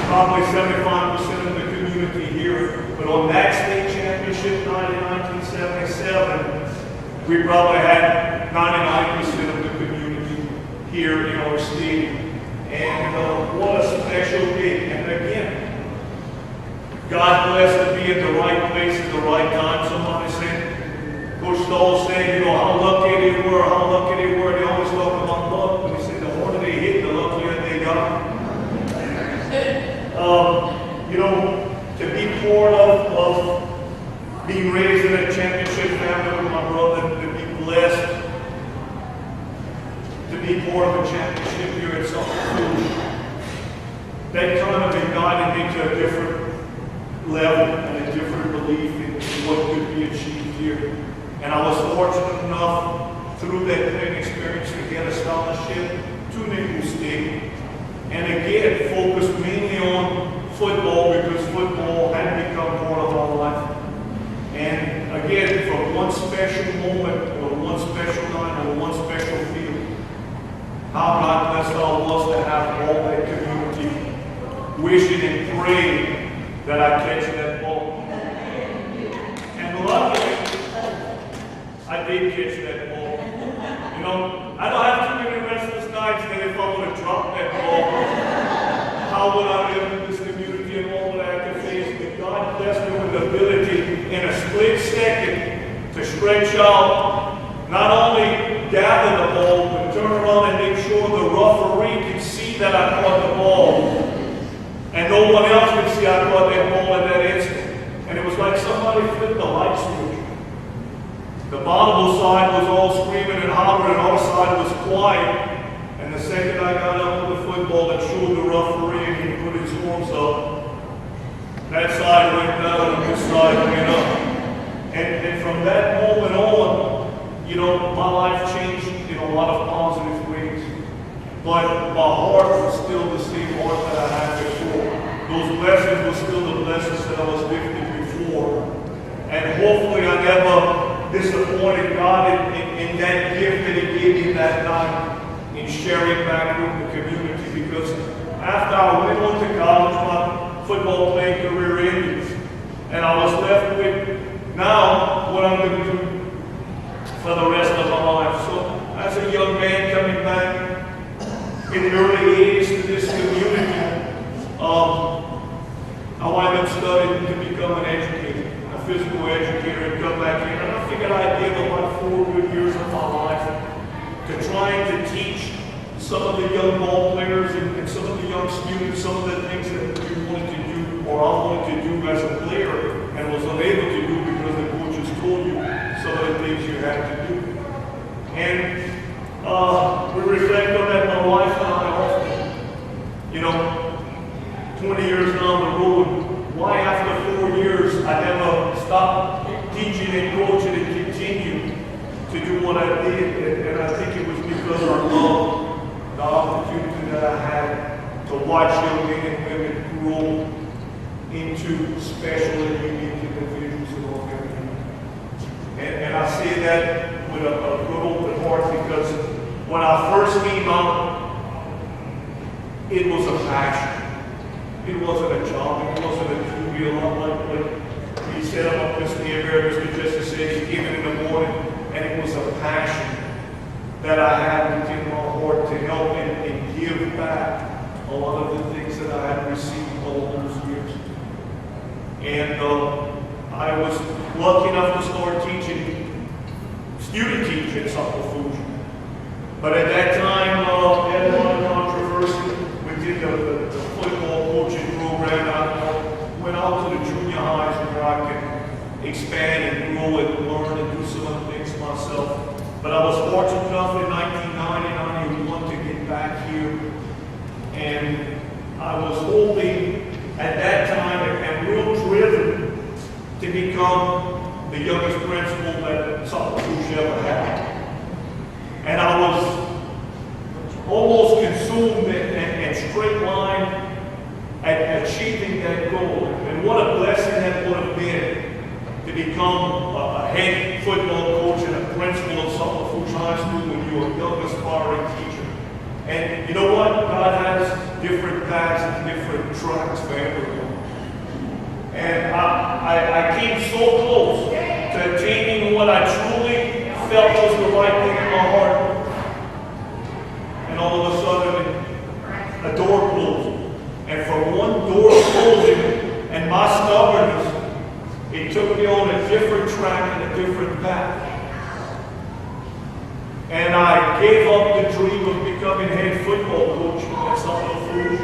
probably 75% of the community here. But on that state championship night in 1977, we probably had 99% of the community here in our stadium. And what a special day. And again, God bless to be in the right place at the right time. Somebody said, Coach Stahl said, how lucky they were, how lucky they were. They always talk about luck, but he said the harder they hit, the luckier they got. To be part of being raised in a championship family with my brother, to be blessed to be part of a championship here at SLHS, that kind of ignited me to a different level and a different belief in what could be achieved here. And I was fortunate enough through that playing experience to get a scholarship to Nicholls State. And again, focused mainly on football because football had become part of our life. And again, from one special moment or one special night or one special field, how God blessed I was to have all that community wishing and praying that I catch that ball. And luckily, I did catch that ball. I don't have too many restless nights that if I would have dropped that ball, how would I live in this community and all that I have to face? But God blessed me with the ability in a split second to stretch out, not only gather the ball, but turn around and make sure the referee can see that I caught the ball. And no one else could see I caught that ball in that instant. And it was like somebody flipped the light switch. The Bonneville side was all screaming and hollering, and our side was quiet. And the second I got up with the football and showed the referee and he put his arms up, that side went down and this side went up. And from that moment on, my life changed in a lot of positive ways. But my heart was still the same heart that I had before. Those blessings were still the blessings that I was gifted before. And hopefully I never disappointed God in that gift that He gave me that night in sharing back with the community. Because after I went on to college, my football playing career ended. And I was left with now what I'm going to do for the rest of my life. So as a young man coming back in the early 80s to this community, I wound up studying to become an educator, a physical educator, and come back here. And I figured I'd give about 4 good years of my life to trying to teach some of the young ball players and some of the young students some of the things that we wanted to do or I wanted to do as a player and was unable to do because the coaches told you some of the things you had to do. And we reflect on that, my wife and I often. 20 years down the road, why after 4 years I never stopped teaching and coaching and continued to do what I did. And I think it was because I loved the opportunity that I had to watch young men and women grow into special and unique individuals in our community. And I say that with a good open heart because when I first came out, it was a passion. It wasn't a job. It wasn't a duty. Like he said about Mr. Air, Mr. Justice said, he came in the morning, and it was a passion that I had within my heart to help and give back a lot of the things that I had received all those years. And I was lucky enough to start teaching, student teaching at South Lafourche. But at that time, we had a lot of controversy. We did the football coaching program. I went out to the junior highs where I could expand and grow and learn and do some other things myself. But I was fortunate enough in 1990, 91 to get back here. And I was hoping at that time and real driven to become the youngest principal that South Lafourche ever had. And I was almost consumed and straight line at achieving that goal. And what a blessing that would have been to become a head football coach and a principal of South Lafourche High School when you were a young aspiring teacher. And you know what? God has different paths and different tracks for everyone. And I came so close to attaining what I truly felt was the right thing in my heart. And all of a sudden, a door closed. And from one door closing and my stubbornness, it took me on a different track and a different path. And I gave up the dream of becoming head football coach at South Lafourche.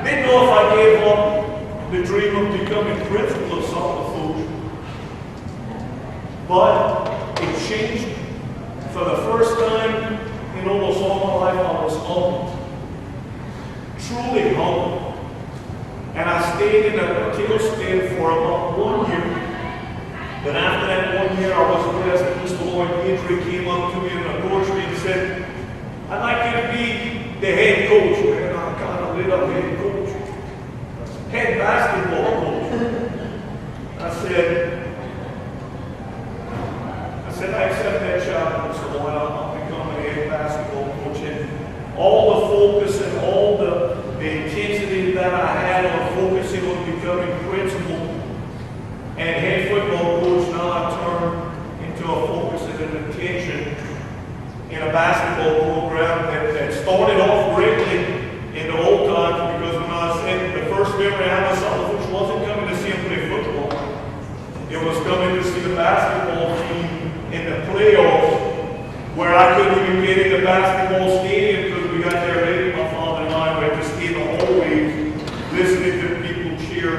Didn't know if I gave up the dream of becoming principal of South Lafourche. But it changed. For the first time in almost all my life, I was humbled. Truly humbled. And I stayed in a tailspin for about 1 year. But after that 1 year, I was blessed that Mr. Lloyd Guidry came up to me and approached me and said, I'd like you to be the head coach. And I kind of lit up, head coach. Head basketball coach. I said, I accept that job, Mr. Lloyd. I'll become a head basketball coach. And all the focus and all the intensity that I had on focusing on becoming principal and head football coach, now I turned into a focus and an attention in a basketball program that started off greatly in the old times, because when I said the first memory I had of South Lafourche wasn't coming to see him play football. It was coming to see the basketball team in the playoffs, where I couldn't even get in the basketball stadium because we got there late. My father and I went to stay in the hallways listening to people cheer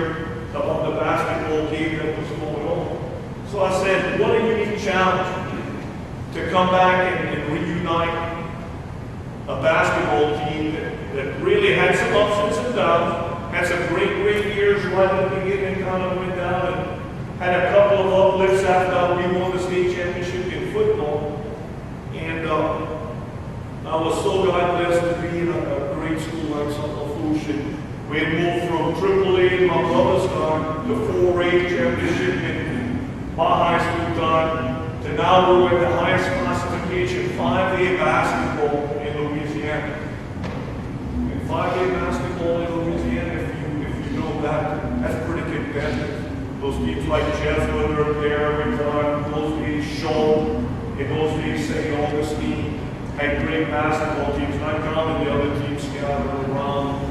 about the basketball game that was going on. So I said, what a unique challenge to come back and reunite a basketball team that really had some ups and some downs, had some great years right at the beginning, kind of went down, and had a couple of uplifts after we won the state championship in football. And I was so God blessed to be in a great school like South Lafourche. We had moved from AAA in my brother's time to 4A championship in my high school time, to now we're at the highest classification, 5A basketball in Louisiana. And 5A basketball in Louisiana, if you know that, that's pretty competitive. Those teams like Jesuit are up there every time. Those days, Shaw, in those days, St. Augustine had great basketball teams. And I counted the other teams scattered around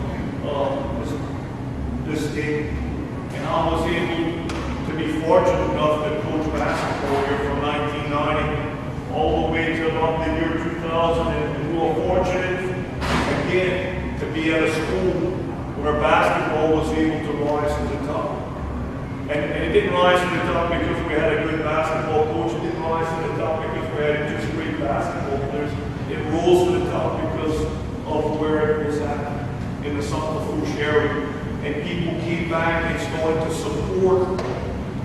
this state. And I was able to be fortunate enough to coach basketball here from 1990 all the way to about the year 2000. And we were fortunate, again, to be at a school where basketball was able to rise to the top. And it didn't rise to the top because we had a good basketball coach. It didn't rise to the top because we had just great basketball players. It rose to the top because of where it was at in the South Lafourche area. And people came back and started to support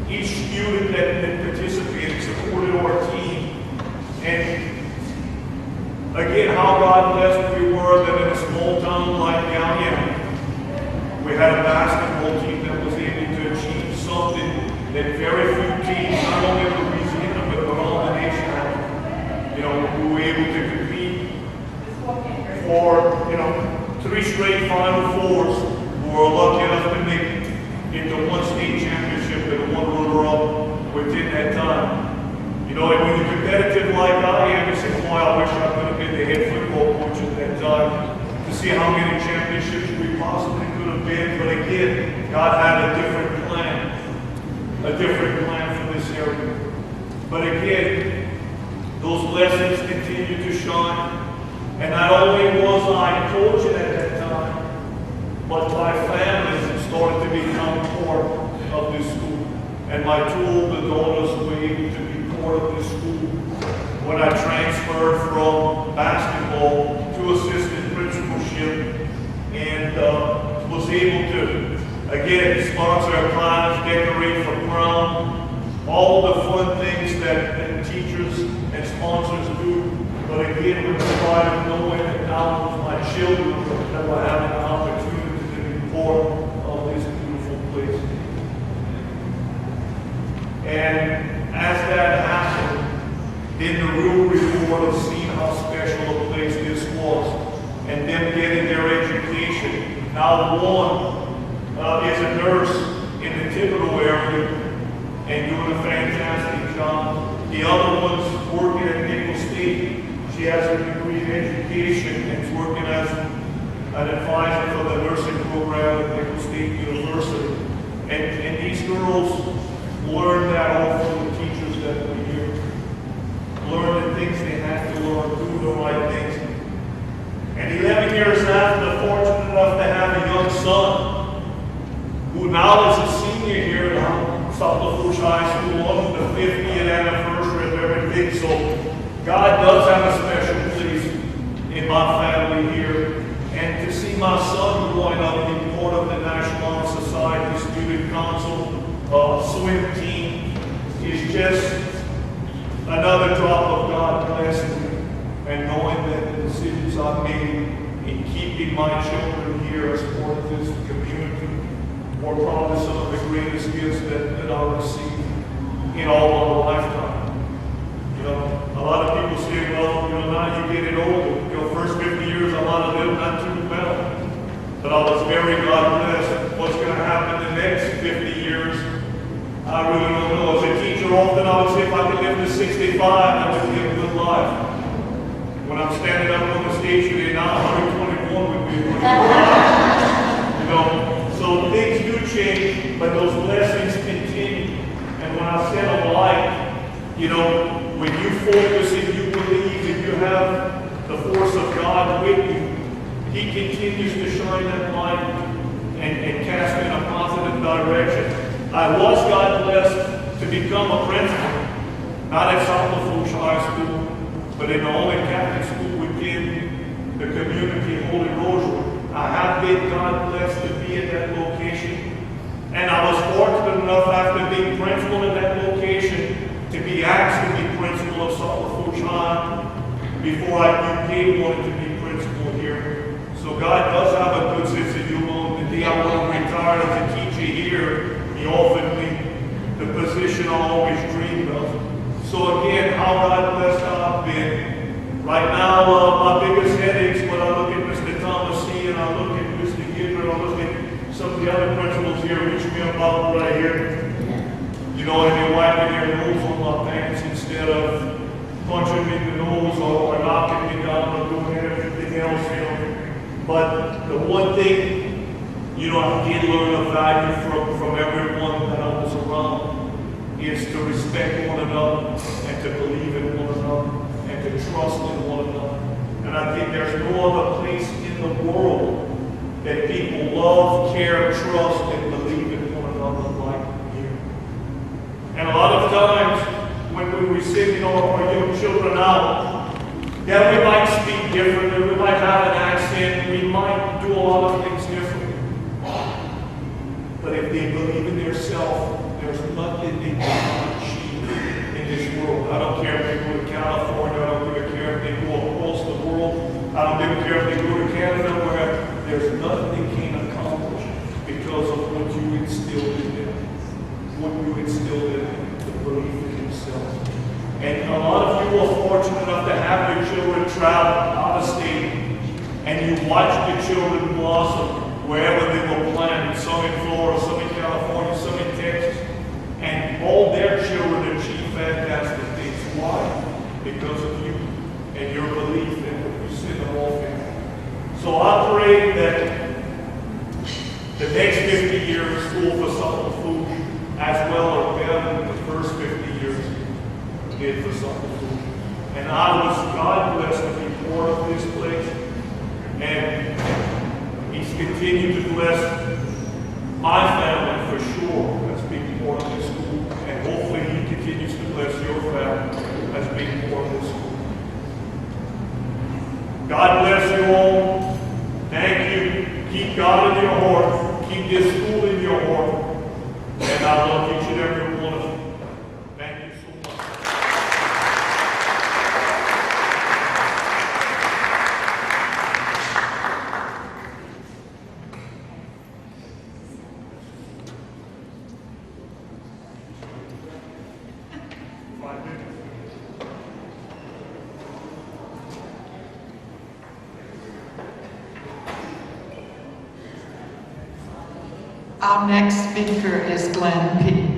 each student that participated, supported our team. And again, how God blessed we were that in a small town like Gallia, we had a basketball team that was able to achieve something that very few teams, not only in Louisiana, but around the nation, who were able to compete for, 3 straight Final Fours, who were lucky enough to make into 1 state championship and 1 runner-up within that time. And when you're competitive like I am, you say, boy, I wish I could have been the head football coach at that time. to see how many championships we possibly could have been. But again, God had a different plan for this area. But again, those lessons continue to shine. And not only was I coaching at that time, but my family started to become part of this school. And my two older daughters were able to be part of this school. When I transferred from basketball to assistant principalship and was able to, again, sponsor classes, decorate for prom, all the fun things that teachers and sponsors do. But again, with the pride of knowing that now it was my children that were having an opportunity to be part of this beautiful place. And as that happened, then the real reward of seeing how special a place this was and them getting their education. Now one is a nurse in the Thibodeau area and doing a fantastic job. The other one's working at Nickel State. She has a degree in education and is working as an advisor for the nursing program at Nickel State University. And these girls learn that all from the teachers that we hear. Learn the things they have to learn, do the right things. And 11 years after, fortunate enough to have a young son who now is a senior here at South Lafourche High School on the 50th anniversary of everything. So God does have a special place in my family here. And to see my son growing up being part of the National Honor Society Student Council swim team is just another drop of God's blessing. And knowing that the decisions I've made in keeping my children here as part of this community were probably some of the greatest gifts that I received in all my lifetime. You know, a lot of people say, well, now you're getting older. First 50 years I might have lived not too well. But I was very God blessed. What's going to happen the next 50 years, I really don't know. As a teacher, often I would say if I could live to 65, I would live a good life. When I'm standing up on the stage today now, 121 would be a pretty good life. So things do change, but those blessings continue. And when I said a light, when you focus and you believe and you have the force of God with you, He continues to shine that light and cast in a positive direction. I was, God blessed, to become a principal, not at South Lafourche High School, but in the only Catholic school within the community, Holy Rosary. I have been, God blessed, to be in that location. And I was fortunate enough after being principal in that location to be asked to be principal of South Lafourche High before I became wanted to be principal here. So God does have a good sense of humor. The day I was retired as a teacher here, He offered me the position I always dreamed of. So again, how God blessed I've been. Right now, my biggest headaches when I look at Mr. Thomas C. and I look at Mr. Gidler, I look at some of the other principals here reach me about right here. And they're wiping their nose on my pants instead of punching me in the nose or knocking me down or doing everything else, But the one thing, I did learn a value from everyone that I was around is to respect one another and to believe in one another and to trust in one another. And I think there's no other place in the world that people love, care, trust, and believe in one another like here. And a lot of times, when we send our young children out, we might speak differently, we might have an accent, we might do a lot of things differently. But if they believe in themselves, there's nothing they cannot achieve in this world. I don't care if they go to California, I don't even care if they go across the world, I don't even care if they go to Canada, where there's nothing they can accomplish because of what you instilled in them. What you instilled in them, the belief in themselves. And a lot of you are fortunate enough to have your children travel out of state, and you watch the children blossom wherever they were planted, some in Florida, some in California, some in Texas, and all their children achieve fantastic things. Why? Because of you and your belief in what you send them off in. So So I pray that the next 50 years of school for Sumter Food as well or better than the first 50 years did for Sumter Food. And I was, God blessed, to be part of this place. And He's continued to bless my family for sure as being part of this school. And hopefully He continues to bless your family as being part of this school. God bless you all. Thank you. Keep God in your heart. Keep this school in your heart. And I love each and every one of you. Thank you so much. Our next speaker is Glenn P.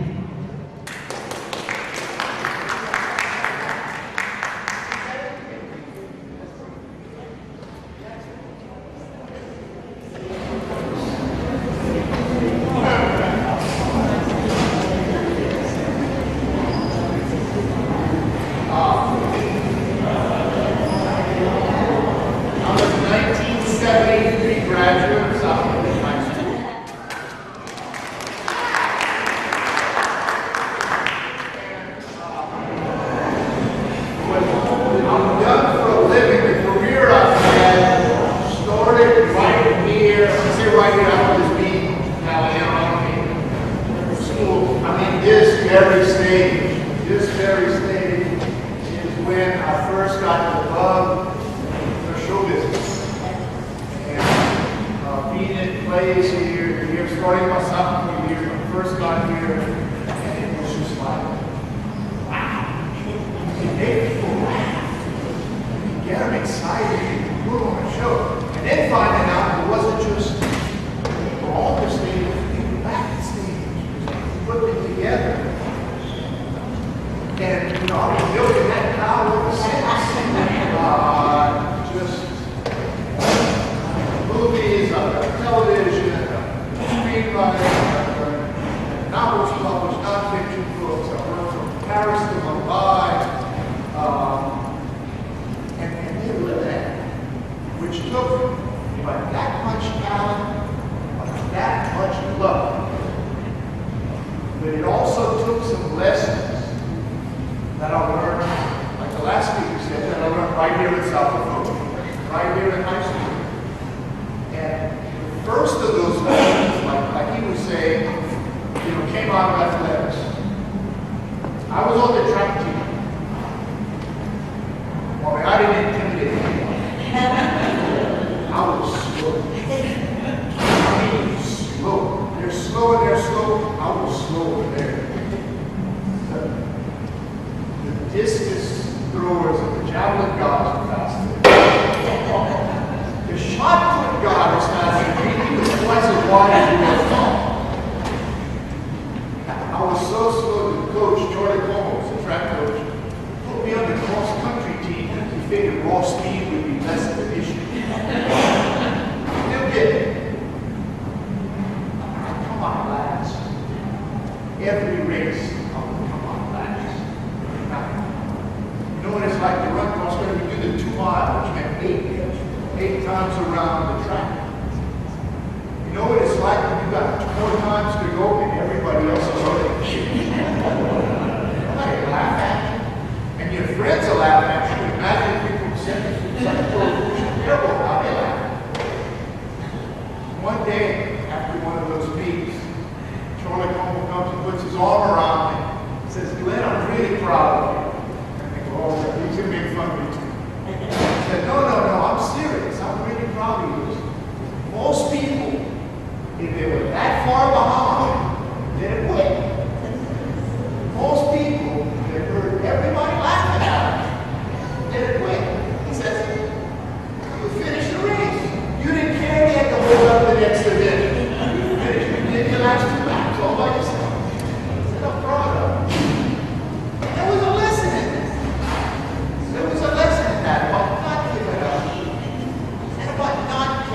Not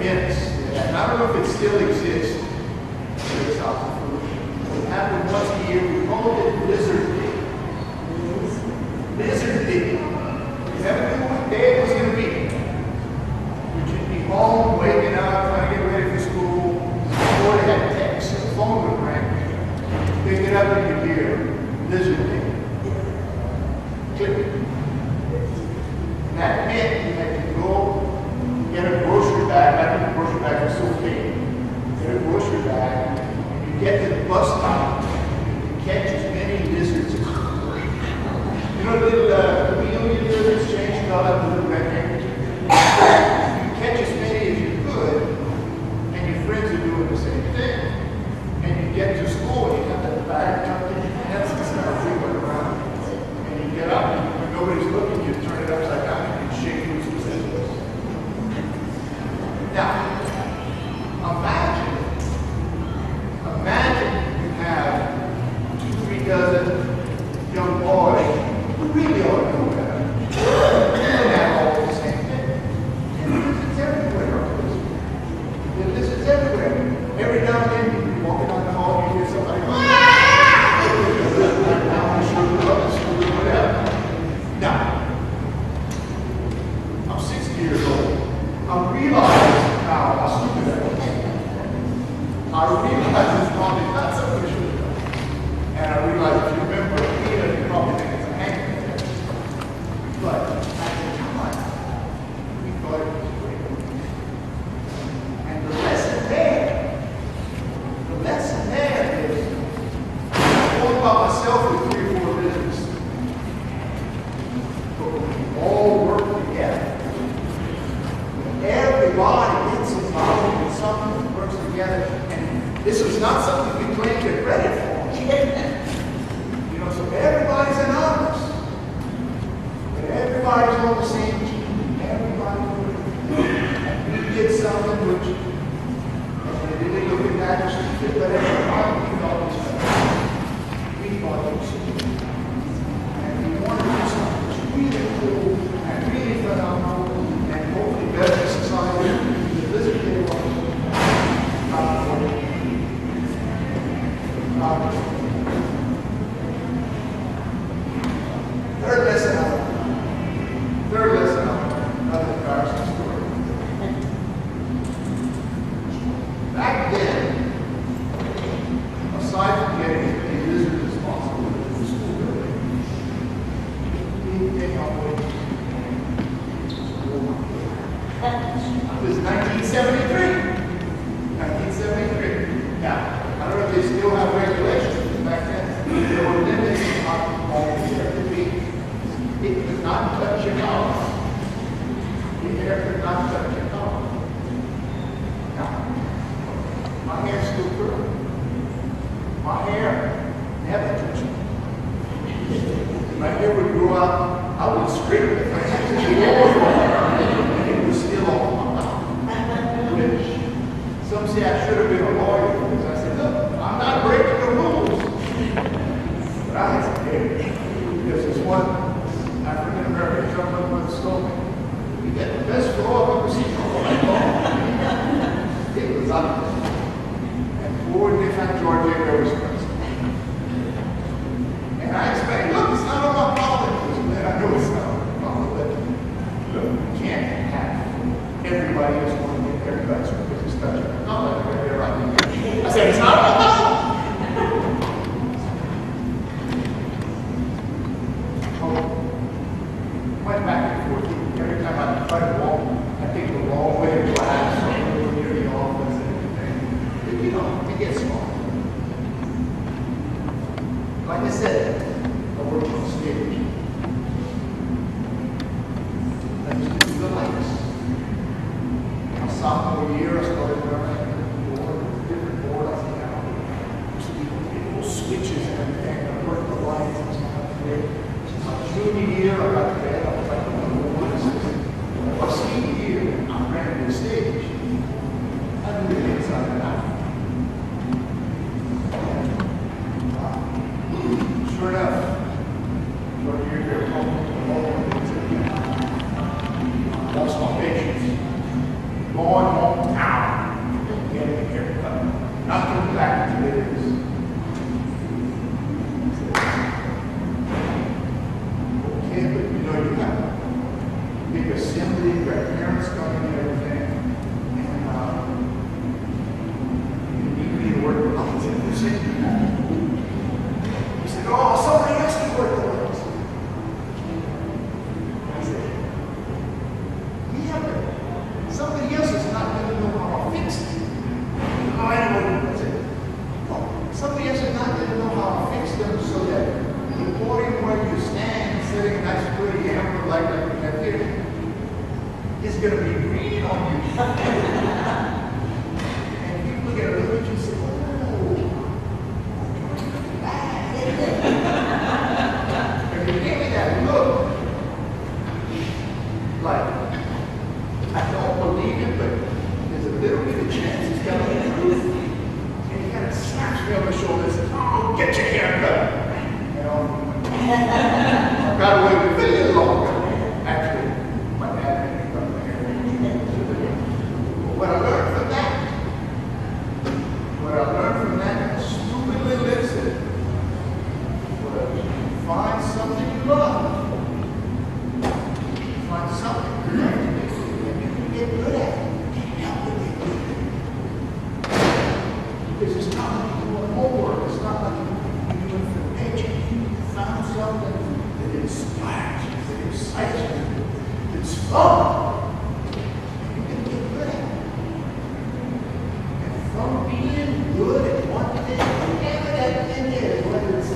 events, and I don't know if it still exists here at South Lafourche. It happened once a year. We called it Blizzard Day. Blizzard Day. You never knew what day it was going to be. You'd be home, waking up, trying to get ready for school. Before they had text, the phone would ring. Pick it up and you hear Blizzard Day. Click. And that meant you had to go get a grocery bag. I think the grocery bag was so big. Get a grocery bag, and you get to the bus stop, and catch as many lizards as you could. You know the little chameleon lizards change color, the little red handkerchief? You catch as many as you could, and your friends are doing the same thing. And you get to school, and you got that bag tucked in your pants and start wiggling around. And you get up, and when nobody's looking, you turn it upside down and you shake loose the lizards. Now, imagine you have 2-3 dozen young boys who really ought to know better. Doing that all the same thing. And lizards everywhere. There are lizards everywhere. Every now and then you walk down the hall and you hear somebody go, now, I'm 60 years old. I realize now how stupid I was. I realize it's probably not something we should have done. And I realize if you remember Peter, you probably think it's a hangover. But at the time, we thought it was great. And the lesson there is, I thought about myself with 3 or 4 businesses. But when we all work together, everybody gets involved in something that works together. And this was not something we claimed to get credit for. You know, so everybody's anonymous. But everybody's on the same team. Everybody's and we did something which they didn't look at that as stupid, but everybody we thought was better. We thought it was stupid. And we wanted to do something that was really cool and really phenomenal and hopefully better for society. The Blizzard Day was third lesson out. Another embarrassing story. Back then, aside from getting as many lizards as possible in the school building, the thing on which it was 1973. Now, I don't know if they still have regulations back then. There were limits on there could be. It could not touch your mouth. The air could not touch your mouth. Now, my hair's still curly. My hair never touched me. My hair would grow out. I would scrape it. My hair would grow out. And it was still on my mouth. Which some say I should have been a lawyer because I said, look, I'm not breaking the rules. But I had some hair. Because this one African American gentleman once told me, you get the best floor I've ever seen. It was ugly. And poor Nick and George A. was president. And I explained, look, it's not all my politics. And I know it's not all my politics, but look, you can't have everybody else want to get everybody's business touching. Not like they're right. I said, it's not all my went back and forth. Every time I try to walk, I take the wrong way to class or near the office and everything. You know, it gets small. Like I said, I work on stage. I used to do the lights. My sophomore year, I started learning different boards. I think I used to be little switches and everything. I worked the lights and stuff. My junior year, I got to bed. I was like, my senior year, I ran the stage. I knew the inside and out. Sure enough, short year here, lost my patience. Going home, system so that the podium where you stand, sitting in that pretty amber like we have here, is going to be green on you. And people are going to look at you and say, oh, if you give me that look, like, I don't believe it, but there's a little bit of chance it's going to be true. And he kind of slaps me on the shoulder and says, oh, get your hair cut. You know? I got away with it a little longer. Actually, my dad made me cut my hair. But what I learned from that stupid little incident was find something you love. Find something you love to do, and you can get good at it. You can't help but get good at it. Because it's not like you're doing homework. It's not like you're doing it for a paycheck. You found something that inspires you, that excites you, that's fun. And you can get good at it. And from being good at one thing, whatever that thing is, whether it's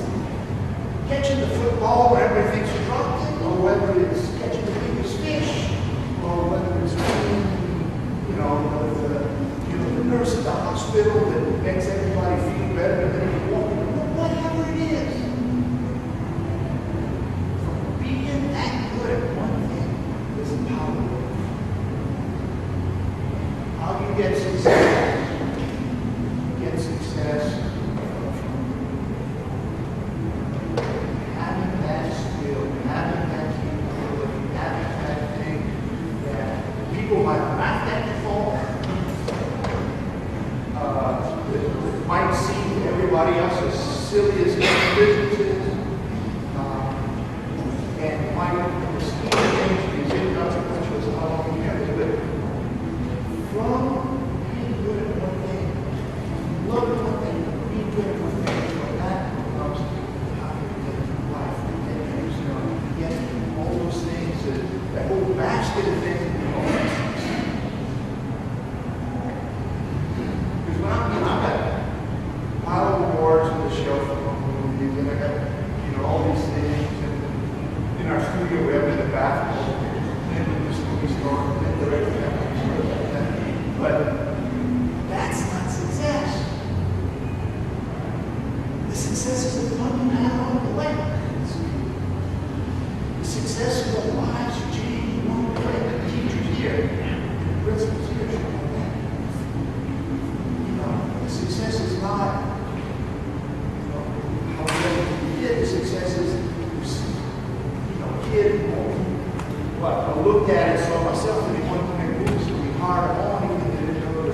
catching the football where everything's dropped it, or whether it's catching the biggest fish, or whether it's being, the nurse at the hospital that makes everybody feel better than they want, whatever it is. From being that good at one thing is a power. How do you get success? You get success having that skill, having that capability, having that thing that people might laugh at you for, that might seem to everybody else as silly as business is, and might in the scheme of things be inconsequential as how long you have to do it. From being good at one thing, loving one thing, being good at one thing, that becomes how you get through life, you get all those things, that whole basket of things that we all have. Because when I'm at a pile of awards on the shelf of movies, and I got, all these things, and in our studio we have in the bathroom, and in this movie store, and the regular movie like that. But that's not success. The success is the fun you have on the way. The success is the lives you change along the way. The teachers here, the principals here, should know that. The success is not, how well you get. The success is, kid, I looked at it, saw myself, and he wanted to make movies, so we hired him on, even though they didn't know the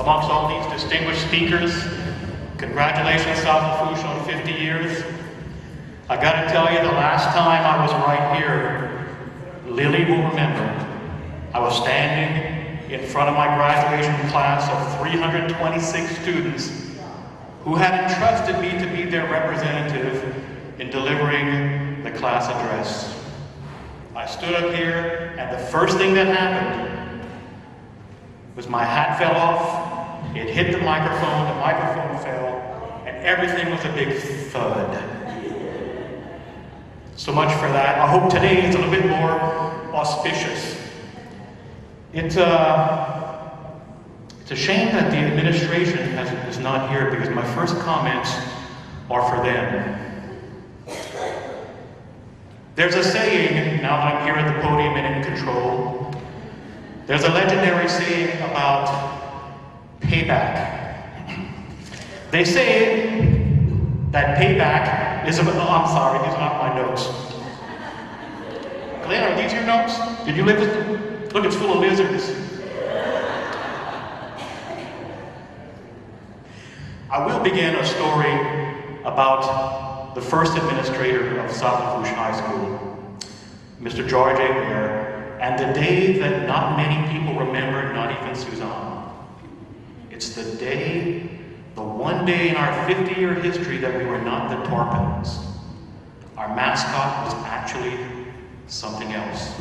amongst all these distinguished speakers, congratulations, South Lafourche, on 50 years. I gotta tell you, the last time I was right here, Lily will remember, I was standing in front of my graduation class of 326 students who had entrusted me to be their representative in delivering the class address. I stood up here, and the first thing that happened was my hat fell off, it hit the microphone fell, and everything was a big thud. So much for that. I hope today is a little bit more auspicious. It's a shame that the administration is not here, because my first comments are for them. There's a saying, now that I'm here at the podium and in control, there's a legendary saying about payback. They say that payback is about, oh, I'm sorry, these are not my notes. Glenn, are these your notes? Did you live with them? Look, it's full of lizards. I will begin a story about the first administrator of South Lafourche High School, Mr. George A. Bear, and the day that not many people remember, not even Suzanne. It's the day, the one day in our 50-year history that we were not the Torpins. Our mascot was actually something else.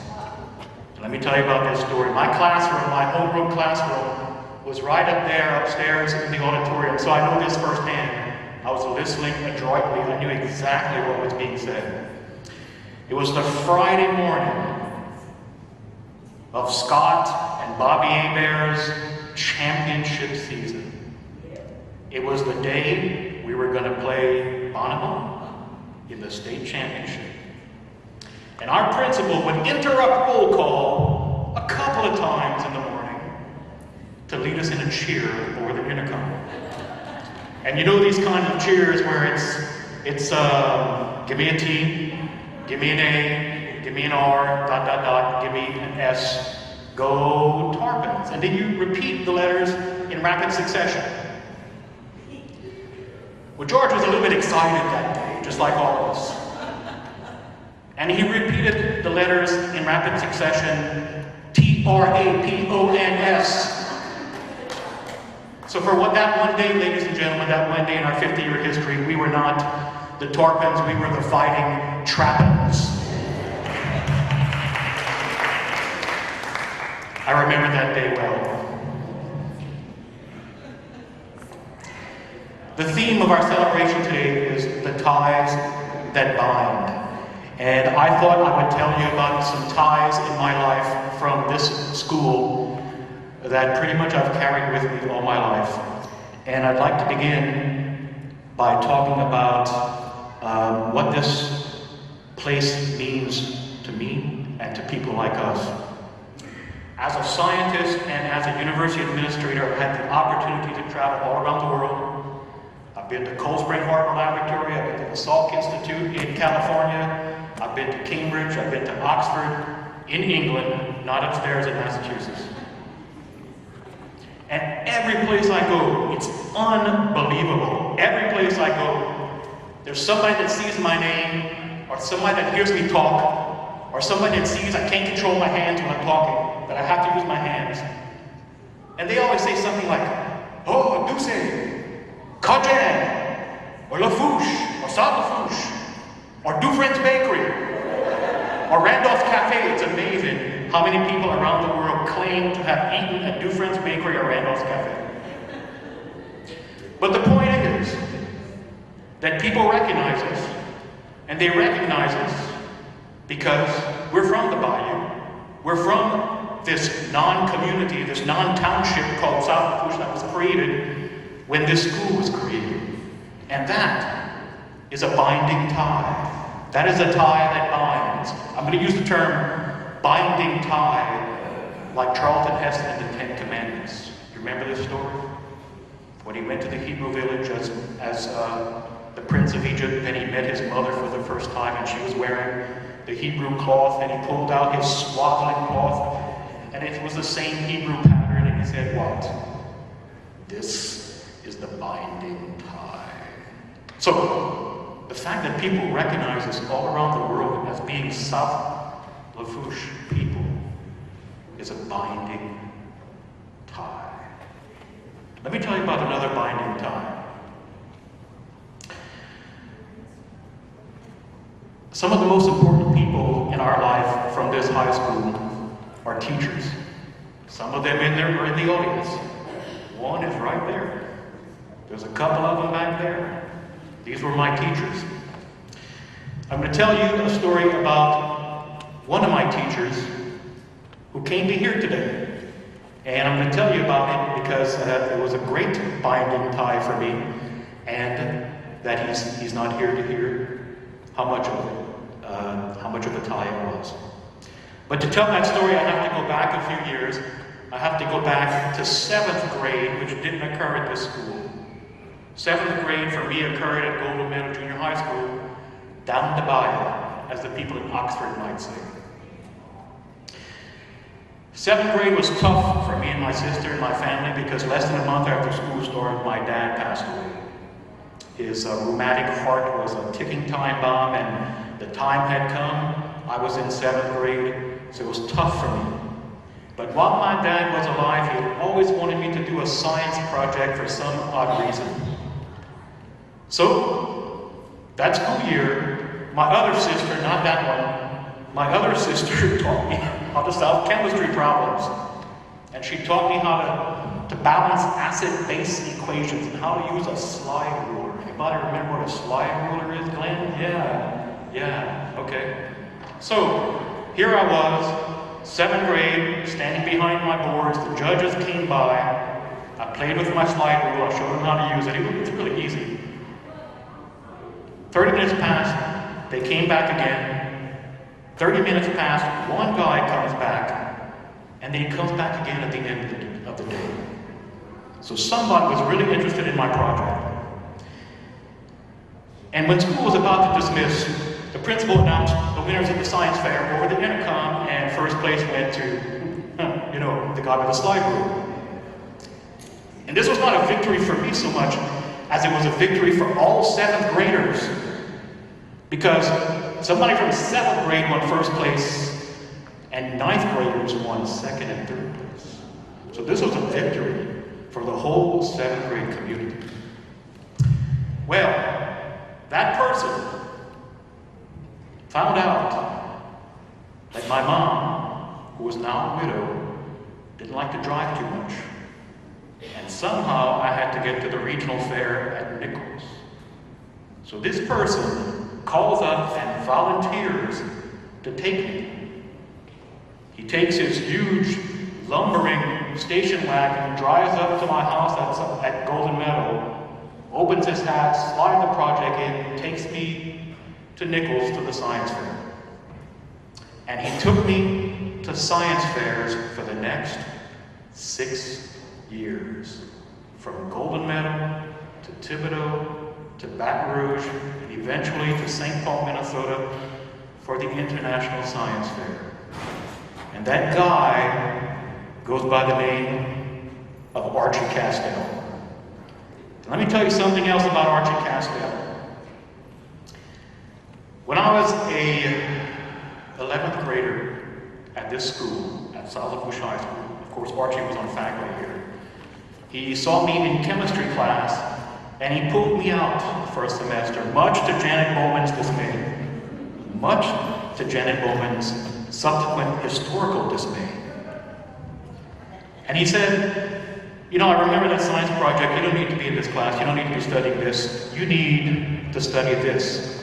Let me tell you about this story. My classroom, my homeroom classroom, was right up there upstairs in the auditorium, so I know this firsthand. I was listening adroitly. I knew exactly what was being said. It was the Friday morning of Scott and Bobby Hebert's championship season. It was the day we were going to play Bonneville in the state championship. And our principal would interrupt roll call a couple of times in the morning to lead us in a cheer over the intercom. And you know these kind of cheers where it's give me a T, give me an A, give me an R, ... give me an S, go Tarpons. And then you repeat the letters in rapid succession. Well, George was a little bit excited that day, just like all of us. And he repeated the letters in rapid succession, T-R-A-P-O-N-S. So for that one day, ladies and gentlemen, that one day in our 50-year history, we were not the Torpins, we were the Fighting Trappins. I remember that day well. The theme of our celebration today is the ties that bind. And I thought I would tell you about some ties in my life from this school that pretty much I've carried with me all my life. And I'd like to begin by talking about what this place means to me and to people like us. As a scientist and as a university administrator, I've had the opportunity to travel all around the world. I've been to Cold Spring Harbor Laboratory, I've been to the Salk Institute in California, I've been to Cambridge, I've been to Oxford, in England, not upstairs in Massachusetts. And every place I go, it's unbelievable. Every place I go, there's somebody that sees my name, or somebody that hears me talk, or somebody that sees I can't control my hands when I'm talking, that I have to use my hands. And they always say something like, oh, Douce, Cajun, or Lafourche, or South Lafourche, or Dufresne's Bakery, or Randolph's Cafe. It's amazing how many people around the world claim to have eaten at Dufresne's Bakery or Randolph's Cafe. But the point is that people recognize us, and they recognize us because we're from the Bayou. We're from this non-community, this non-township called South Lafourche that was created when this school was created. And that is a binding tie. That is a tie that binds. I'm going to use the term binding tie like Charlton Heston in the Ten Commandments. You remember this story? When he went to the Hebrew village as the Prince of Egypt, and he met his mother for the first time, and she was wearing the Hebrew cloth, and he pulled out his swaddling cloth, and it was the same Hebrew pattern, and he said, what? This is the binding tie. So, the fact that people recognize us all around the world as being South Lafourche people is a binding tie. Let me tell you about another binding tie. Some of the most important people in our life from this high school are teachers. Some of them are in the audience. One is right there. There's a couple of them back there. These were my teachers. I'm going to tell you a story about one of my teachers who came to here today. And I'm going to tell you about it because it was a great binding tie for me, and that he's not here to hear how much of a tie it was. But to tell that story, I have to go back a few years. I have to go back to 7th grade, which didn't occur at this school. 7th grade for me occurred at Golden Meadow Junior High School, down the bayou, as the people in Oxford might say. 7th grade was tough for me and my sister and my family because less than a month after school started, my dad passed away. His rheumatic heart was a ticking time bomb, and the time had come. I was in 7th grade, so it was tough for me. But while my dad was alive, he had always wanted me to do a science project for some odd reason. So, that school year, my other sister, not that one, my other sister taught me how to solve chemistry problems. And she taught me how to balance acid-base equations and how to use a slide ruler. Anybody remember what a slide ruler is, Glenn? Yeah, okay. So, here I was, 7th grade, standing behind my boards. The judges came by. I played with my slide rule. I showed them how to use it. It was really easy. 30 minutes passed. They came back again. 30 minutes passed. One guy comes back. And then he comes back again at the end of the day. So somebody was really interested in my project. And when school was about to dismiss, the principal announced the winners of the science fair over the intercom, and first place went to, the guy with the slide rule. And this was not a victory for me so much as it was a victory for all 7th graders. Because somebody from 7th grade won first place, and 9th graders won 2nd and 3rd place. So this was a victory for the whole 7th grade community. Well, that person found out that my mom, who was now a widow, didn't like to drive too much. And somehow I had to get to the regional fair at Nichols. So this person calls up and volunteers to take me. He takes his huge, lumbering station wagon, drives up to my house at Golden Meadow, opens his hat, slides the project in, takes me to Nichols to the science fair. And he took me to science fairs for the next 6 years. From Golden Meadow to Thibodaux to Baton Rouge, and eventually to St. Paul, Minnesota for the International Science Fair. And that guy goes by the name of Archie Castell. Let me tell you something else about Archie Castell. When I was a 11th grader at this school, at South Lafourche High School, of course Archie was on faculty here, he saw me in chemistry class and he pulled me out for a semester, much to Janet Bowman's dismay. Much to Janet Bowman's subsequent historical dismay. And he said, I remember that science project, you don't need to be in this class, you don't need to be studying this, you need to study this.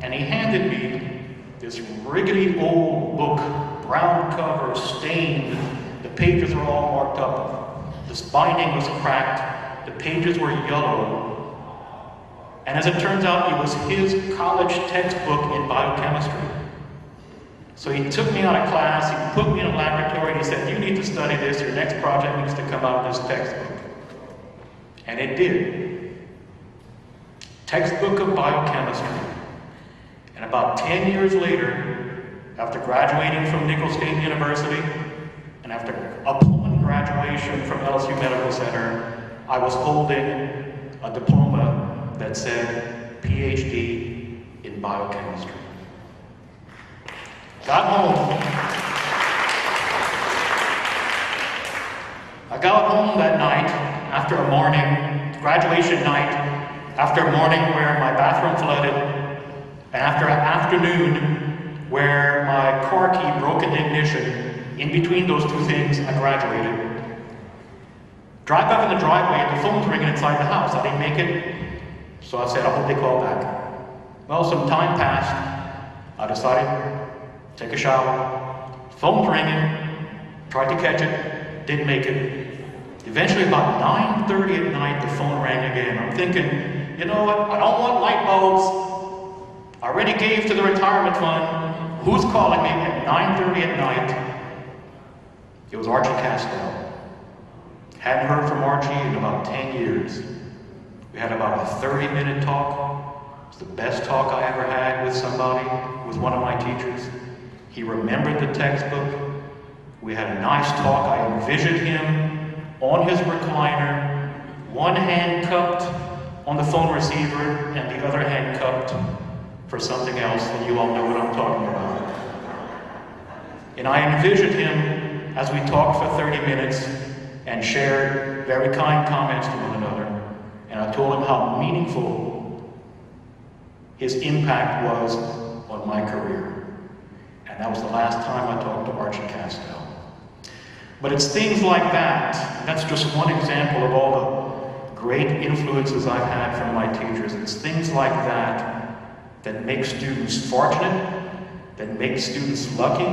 And he handed me this rickety old book, brown cover, stained, the pages were all marked up, this binding was cracked, the pages were yellow. And as it turns out, it was his college textbook in biochemistry. So he took me out of class, he put me in a laboratory, and he said, you need to study this, your next project needs to come out of this textbook. And it did. Textbook of biochemistry. And about 10 years later, after graduating from Nichols State University, and upon graduation from LSU Medical Center, I was holding a diploma that said PhD in biochemistry. Got home. I got home that night after a morning, graduation night, after a morning where my bathroom flooded, and after an afternoon where my car key broke in the ignition. In between those two things, I graduated. Drive up in the driveway and the phone's ringing inside the house. I didn't make it, so I said, I hope they call back. Well, some time passed. I decided to take a shower. Phone's ringing. Tried to catch it. Didn't make it. Eventually, about 9:30 at night, the phone rang again. I'm thinking, you know what? I don't want light bulbs. I already gave to the retirement fund. Who's calling me at 9:30 at night? It was Archie Castell. Hadn't heard from Archie in about 10 years. We had about a 30-minute talk. It was the best talk I ever had with somebody, with one of my teachers. He remembered the textbook. We had a nice talk. I envisioned him on his recliner, one hand cupped on the phone receiver and the other hand cupped for something else, and you all know what I'm talking about. And I envisioned him as we talked for 30 minutes and shared very kind comments to one another. And I told him how meaningful his impact was on my career. And that was the last time I talked to Archie Castell. But it's things like that, and that's just one example of all the great influences I've had from my teachers. It's things like that that make students fortunate, that make students lucky,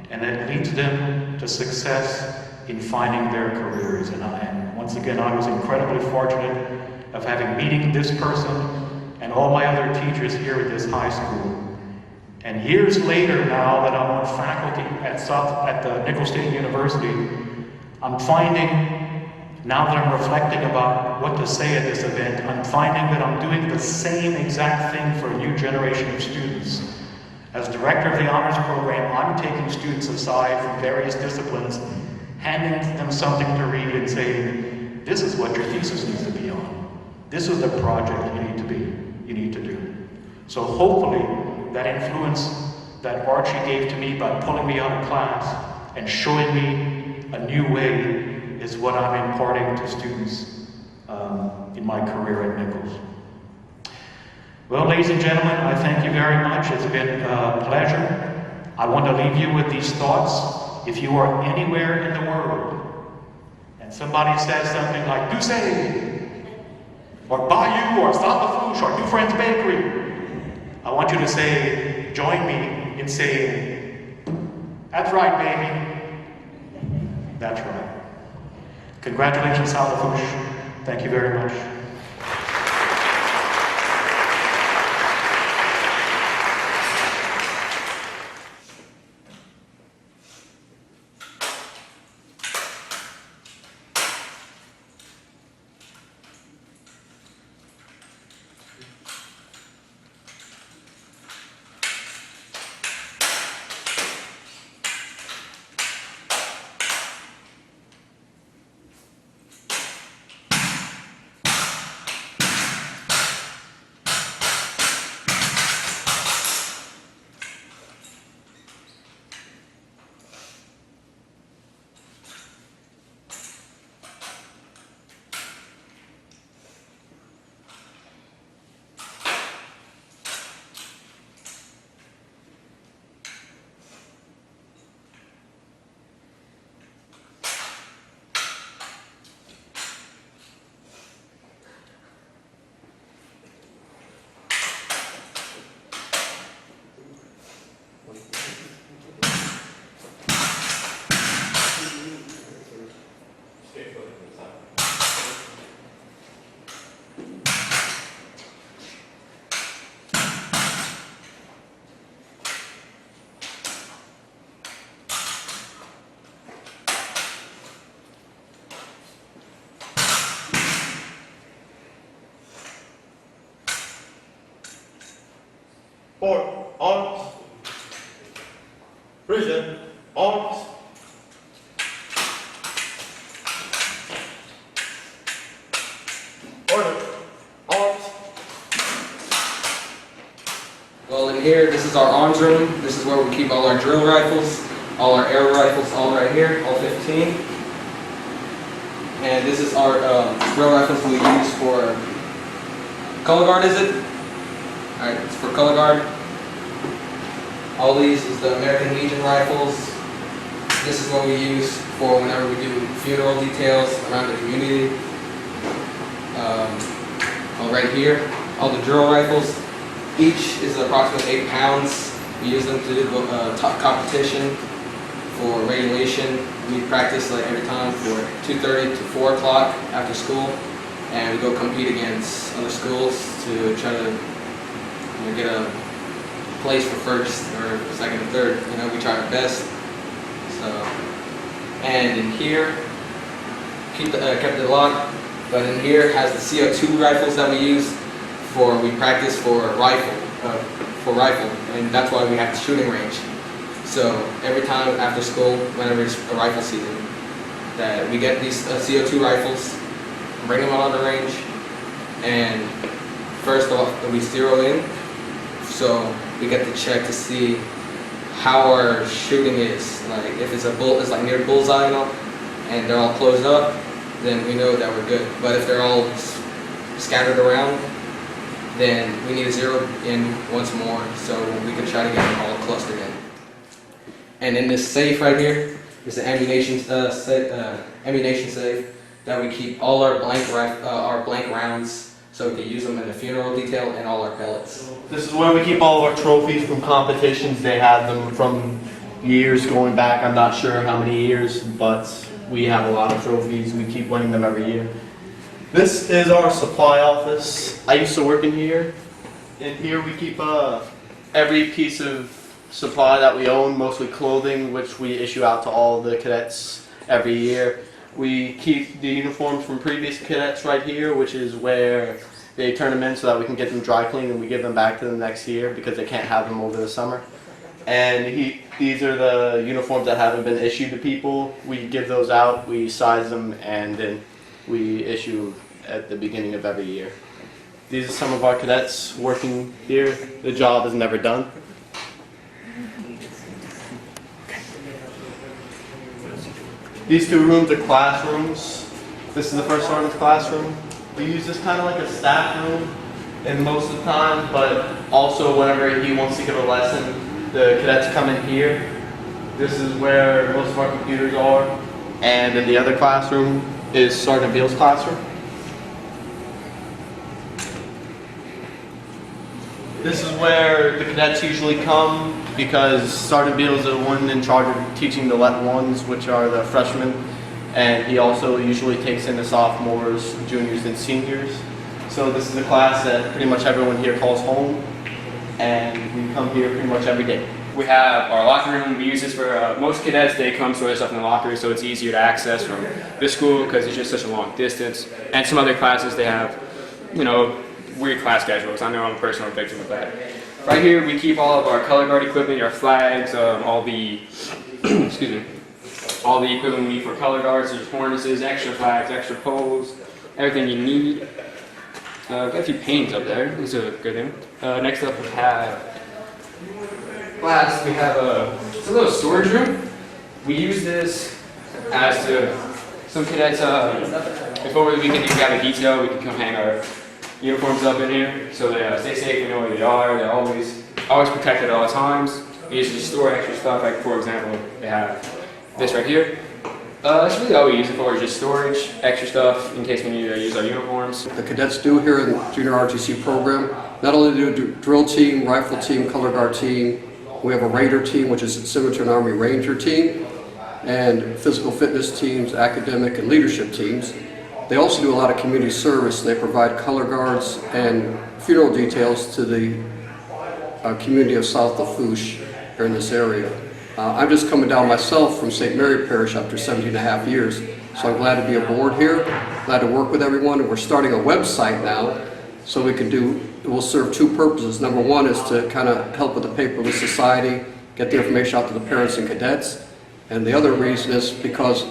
and that leads them to success in finding their careers. And once again, I was incredibly fortunate of having meeting this person and all my other teachers here at this high school. And years later, now that I'm on faculty at the Nicholls State University, I'm finding, now that I'm reflecting about what to say at this event, I'm finding that I'm doing the same exact thing for a new generation of students. As director of the honors program, I'm taking students aside from various disciplines, handing them something to read and saying, this is what your thesis needs to be on. This is the project you need to do. So hopefully that influence that Archie gave to me by pulling me out of class and showing me a new way is what I'm imparting to students in my career at Nicholls. Well, ladies and gentlemen, I thank you very much. It's been a pleasure. I want to leave you with these thoughts. If you are anywhere in the world and somebody says something like, "Do say," or "Bayou," or "Salafouche," or "New Friends Bakery," I want you to say, join me in saying, "That's right, baby. That's right." Congratulations, Salafouche. Thank you very much. Port, arms. Prison, arms. room. This is where we keep all our drill rifles, all our arrow rifles, all right here, all 15. And this is our drill rifles we use for color guard, is it? Alright, it's for color guard. All these is the American Legion rifles. This is what we use for whenever we do funeral details around the community. All right here, all the drill rifles. Each is approximately 8 pounds. We use them to do top competition for regulation. We practice like every time for 2:30 to 4 o'clock after school, and we go compete against other schools to try to get a place for first or second or third. We try our best. So, and in here, kept it locked. But in here has the CO2 rifles that we use we practice for rifle, and that's why we have the shooting range. So every time after school, whenever it's a rifle season, that we get these CO2 rifles, bring them out on the range, and first off, we zero in, so we get to check to see how our shooting is. Like if it's it's like near bullseye, and they're all closed up, then we know that we're good. But if they're all scattered around, then we need to zero in once more so we can try to get them all clustered in. And in this safe right here is the ammunition safe that we keep all our blank rounds so we can use them in the funeral detail and all our pellets. This is where we keep all of our trophies from competitions. They have them from years going back. I'm not sure how many years, but we have a lot of trophies. We keep winning them every year. This is our supply office. I used to work in here. In here we keep every piece of supply that we own, mostly clothing, which we issue out to all the cadets every year. We keep the uniforms from previous cadets right here, which is where they turn them in so that we can get them dry cleaned and we give them back to them next year because they can't have them over the summer. And these are the uniforms that haven't been issued to people. We give those out, we size them, and then we issue at the beginning of every year. These are some of our cadets working here. The job is never done. These two rooms are classrooms. This is the first sergeant's classroom. We use this kind of like a staff room and most of the time, but also whenever he wants to give a lesson, the cadets come in here. This is where most of our computers are. And in the other classroom is Sergeant Beale's classroom. This is where the cadets usually come because Sergeant Beale is the one in charge of teaching the Let Ones, which are the freshmen, and he also usually takes in the sophomores, juniors, and seniors. So this is a class that pretty much everyone here calls home, and we come here pretty much every day. We have our locker room. We use this for most cadets. They come store their stuff in the locker, so it's easier to access from this school because it's just such a long distance. And some other classes, they have, weird class schedules. I know I'm a personal victim of that. Right here, we keep all of our color guard equipment, our flags, all the, excuse me, all the equipment we need for color guards, such as harnesses, extra flags, extra poles, everything you need. Got a few paintings up there. This is a good thing. Next up, we have class. We have it's a little storage room. We use this as to some cadets. If over the weekend you have a detail, we can come hang our uniforms up in here so they stay safe. We know where they are. They're always protected at all times. We usually store extra stuff. Like for example, they have this right here. That's really all we use it for, is just storage, extra stuff in case we need to use our uniforms. The cadets do here in the Junior ROTC program, not only do drill team, rifle team, color guard team, we have a Raider team, which is similar to an Army Ranger team, and physical fitness teams, academic and leadership teams. They also do a lot of community service. They provide color guards and funeral details to the community of South Lafourche here in this area. I'm just coming down myself from St. Mary Parish after 17.5 years, so I'm glad to be aboard here, glad to work with everyone, and we're starting a website now, so it will serve two purposes. Number one is to kind of help with the paperless society, get the information out to the parents and cadets, and the other reason is because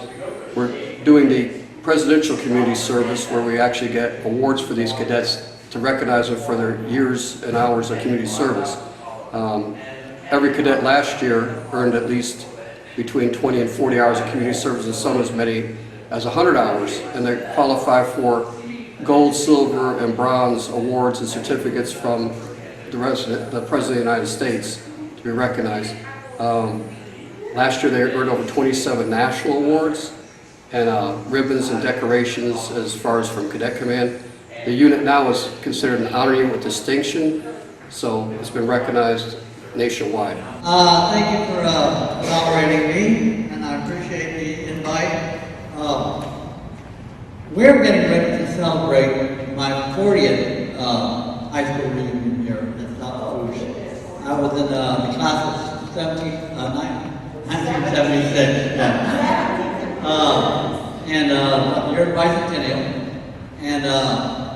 we're doing the presidential community service where we actually get awards for these cadets to recognize them for their years and hours of community service. Every cadet last year earned at least between 20 and 40 hours of community service, and some as many as 100 hours, and they qualify for gold, silver, and bronze awards and certificates from the President of the United States to be recognized. Last year they earned over 27 national awards and ribbons and decorations as far as from Cadet Command. The unit now is considered an honor unit with distinction, so it's been recognized nationwide. Thank you for tolerating me, and I appreciate the invite. We're getting ready to celebrate my 40th high school reunion here at South Rouge. I was in the class of 1976, and your bicentennial. And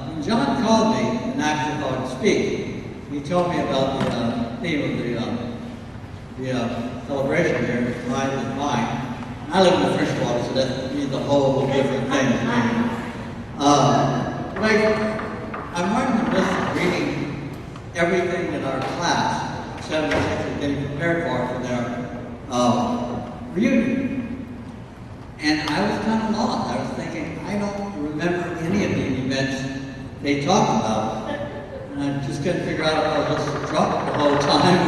when John called me and asked if I would speak, he told me about the theme of the celebration here, Mine is Mine. I live in the Freshwater, so that means a whole different thing to me. I'm running the list of reading everything that our class, 76, is getting prepared for their reunion. And I was kind of lost. I was thinking, I don't remember any of the events they talked about. And I just couldn't figure out if I was just drunk the whole time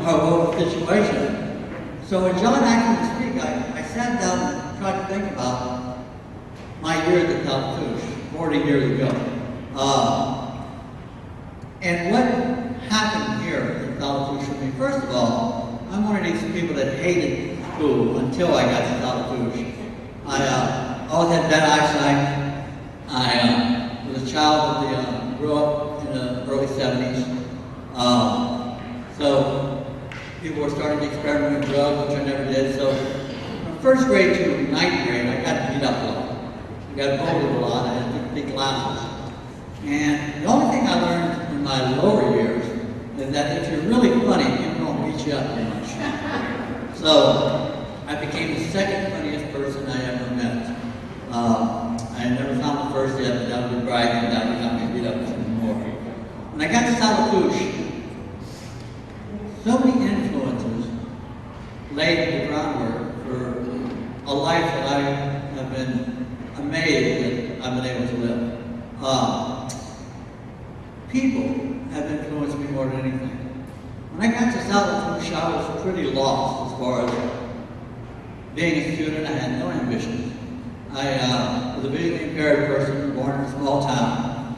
or what was the situation. So when John asked me to speak, I sat down and tried to think about my years at South Rouge, 40 years ago. And what happened here at South Rouge for me? First of all, I'm one of these people that hated school until I got to South Rouge. I always had bad eyesight. I was a child that grew up in the early 70s. So people were starting to experiment with drugs, which I never did. So from first grade to ninth grade, I got beat up a lot. I got bullied a lot. I had big glasses. And the only thing I learned in my lower years is that if you're really funny, people don't beat you up too much. So I became the second funniest person I ever met. I never found the first yet, but that would be bragging. That would not be beat up some more. When I got to South Rouge, so many influences laid the groundwork for a life that I have been amazed that I've been able to live. People have influenced me more than anything. When I got to South Rouge, I was pretty lost as far as being a student. I had no ambitions. I was a visually impaired person, born in a small town,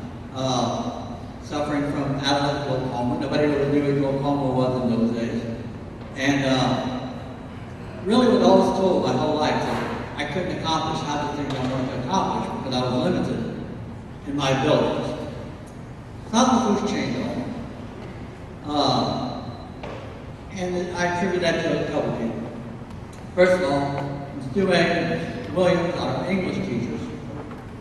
suffering from adolescent glaucoma. Nobody really knew what glaucoma was in those days. And really what I was told my whole life that I couldn't accomplish half the things I wanted to accomplish because I was limited in my abilities. South Rouge changed all. And I attribute that to a couple people. First of all, Stu and Williams, our English teachers.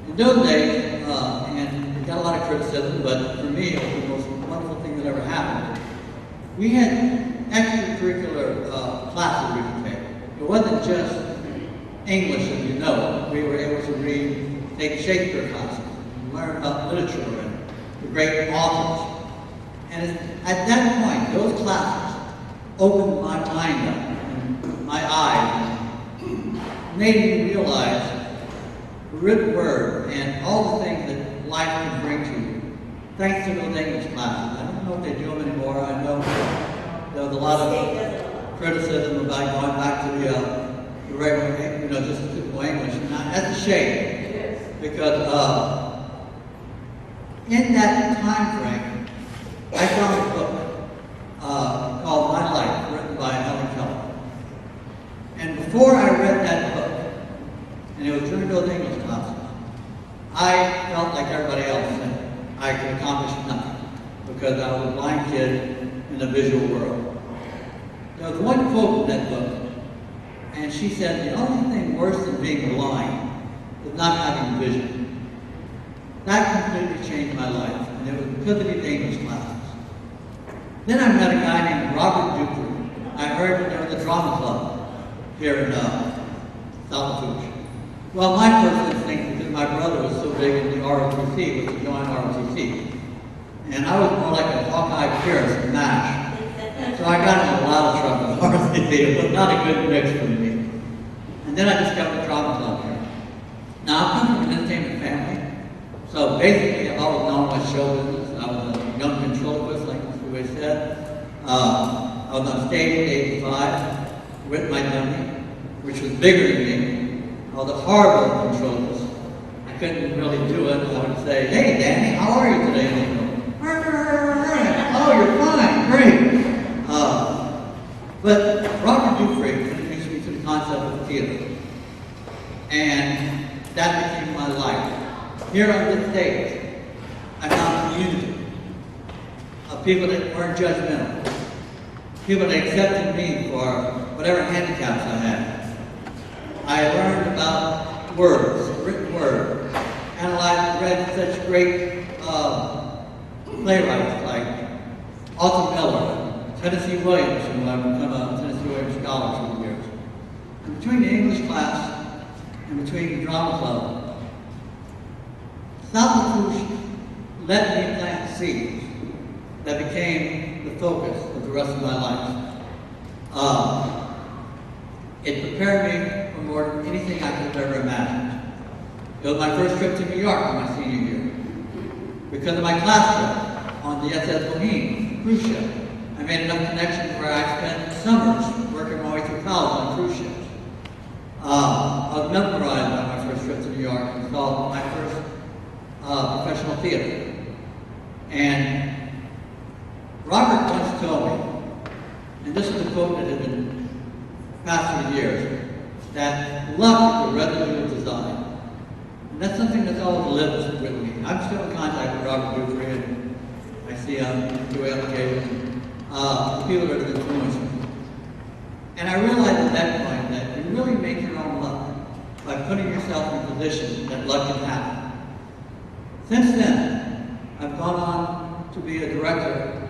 In those days, and we got a lot of criticism, but for me, it was the most wonderful thing that ever happened. We had extracurricular classes we could take. It wasn't just English, as you know. We were able to take Shakespeare classes, learn about literature and the great authors. And at that point, those classes opened my mind up and my eyes and made me realize the written word and all the things that life can bring to you. Thanks to those English classes. I don't know if they do them anymore. I know there was a lot of criticism about going back to the regular, just typical English. And that's a shame because in that time frame, I found a book called My Life, written by Helen Keller. And before I read that book, and it was during those English classes, I felt like everybody else that I could accomplish nothing because I was a blind kid in the visual world. There was one quote in that book, and she said, the only thing worse than being blind is not having vision. That completely changed my life, and it was because of these English classes. Then I met a guy named Robert Duper. I heard that there was a drama club here in South Rouge. Well, my first instinct, because my brother was so big in the ROTC, was to join ROTC. And I was more like a Hawkeye Pierce in MASH. So I got in a lot of trouble. It was not a good mix for me. And then I discovered drama club here. Now, I come from an entertainment family. So basically, I've always known my show business. I was a young ventriloquist, like Mr. Way said. I was on stage at age 5 with my dummy, which was bigger than me. I was a horrible ventriloquist. I couldn't really do it. I would say, "Hey, Danny, how are you today?" And they'd go, "Oh, you're fine, great." But Robert Dufresne introduced me to the concept of theater. And that became my life. Here on this stage, I found a community of people that weren't judgmental, people that accepted me for whatever handicaps I had. I learned about words, written word, and I read such great playwrights like Arthur Miller, Tennessee Williams, who I've become a Tennessee Williams scholar for the years. And between the English class and between the drama club, South Lafourche let me plant seeds that became the focus of the rest of my life. It prepared me for more than anything I could have ever imagined. It was my first trip to New York in my senior year. Because of my class trip on the SLHS cruise ship, I made enough connections where I spent summers working my way through college on cruise ships. I was mesmerized by my first trip to New York and saw my first professional theater. And Robert once told me, and this is a quote that has been passed for years, that luck is a residue of design. And that's something that's always lived with me. I'm still in contact with Robert Dufresne. I see him do applications. The people that have influenced me. And I realized at that point that you really make your own luck by putting yourself in a position that luck can happen. Since then, I've gone on to be a director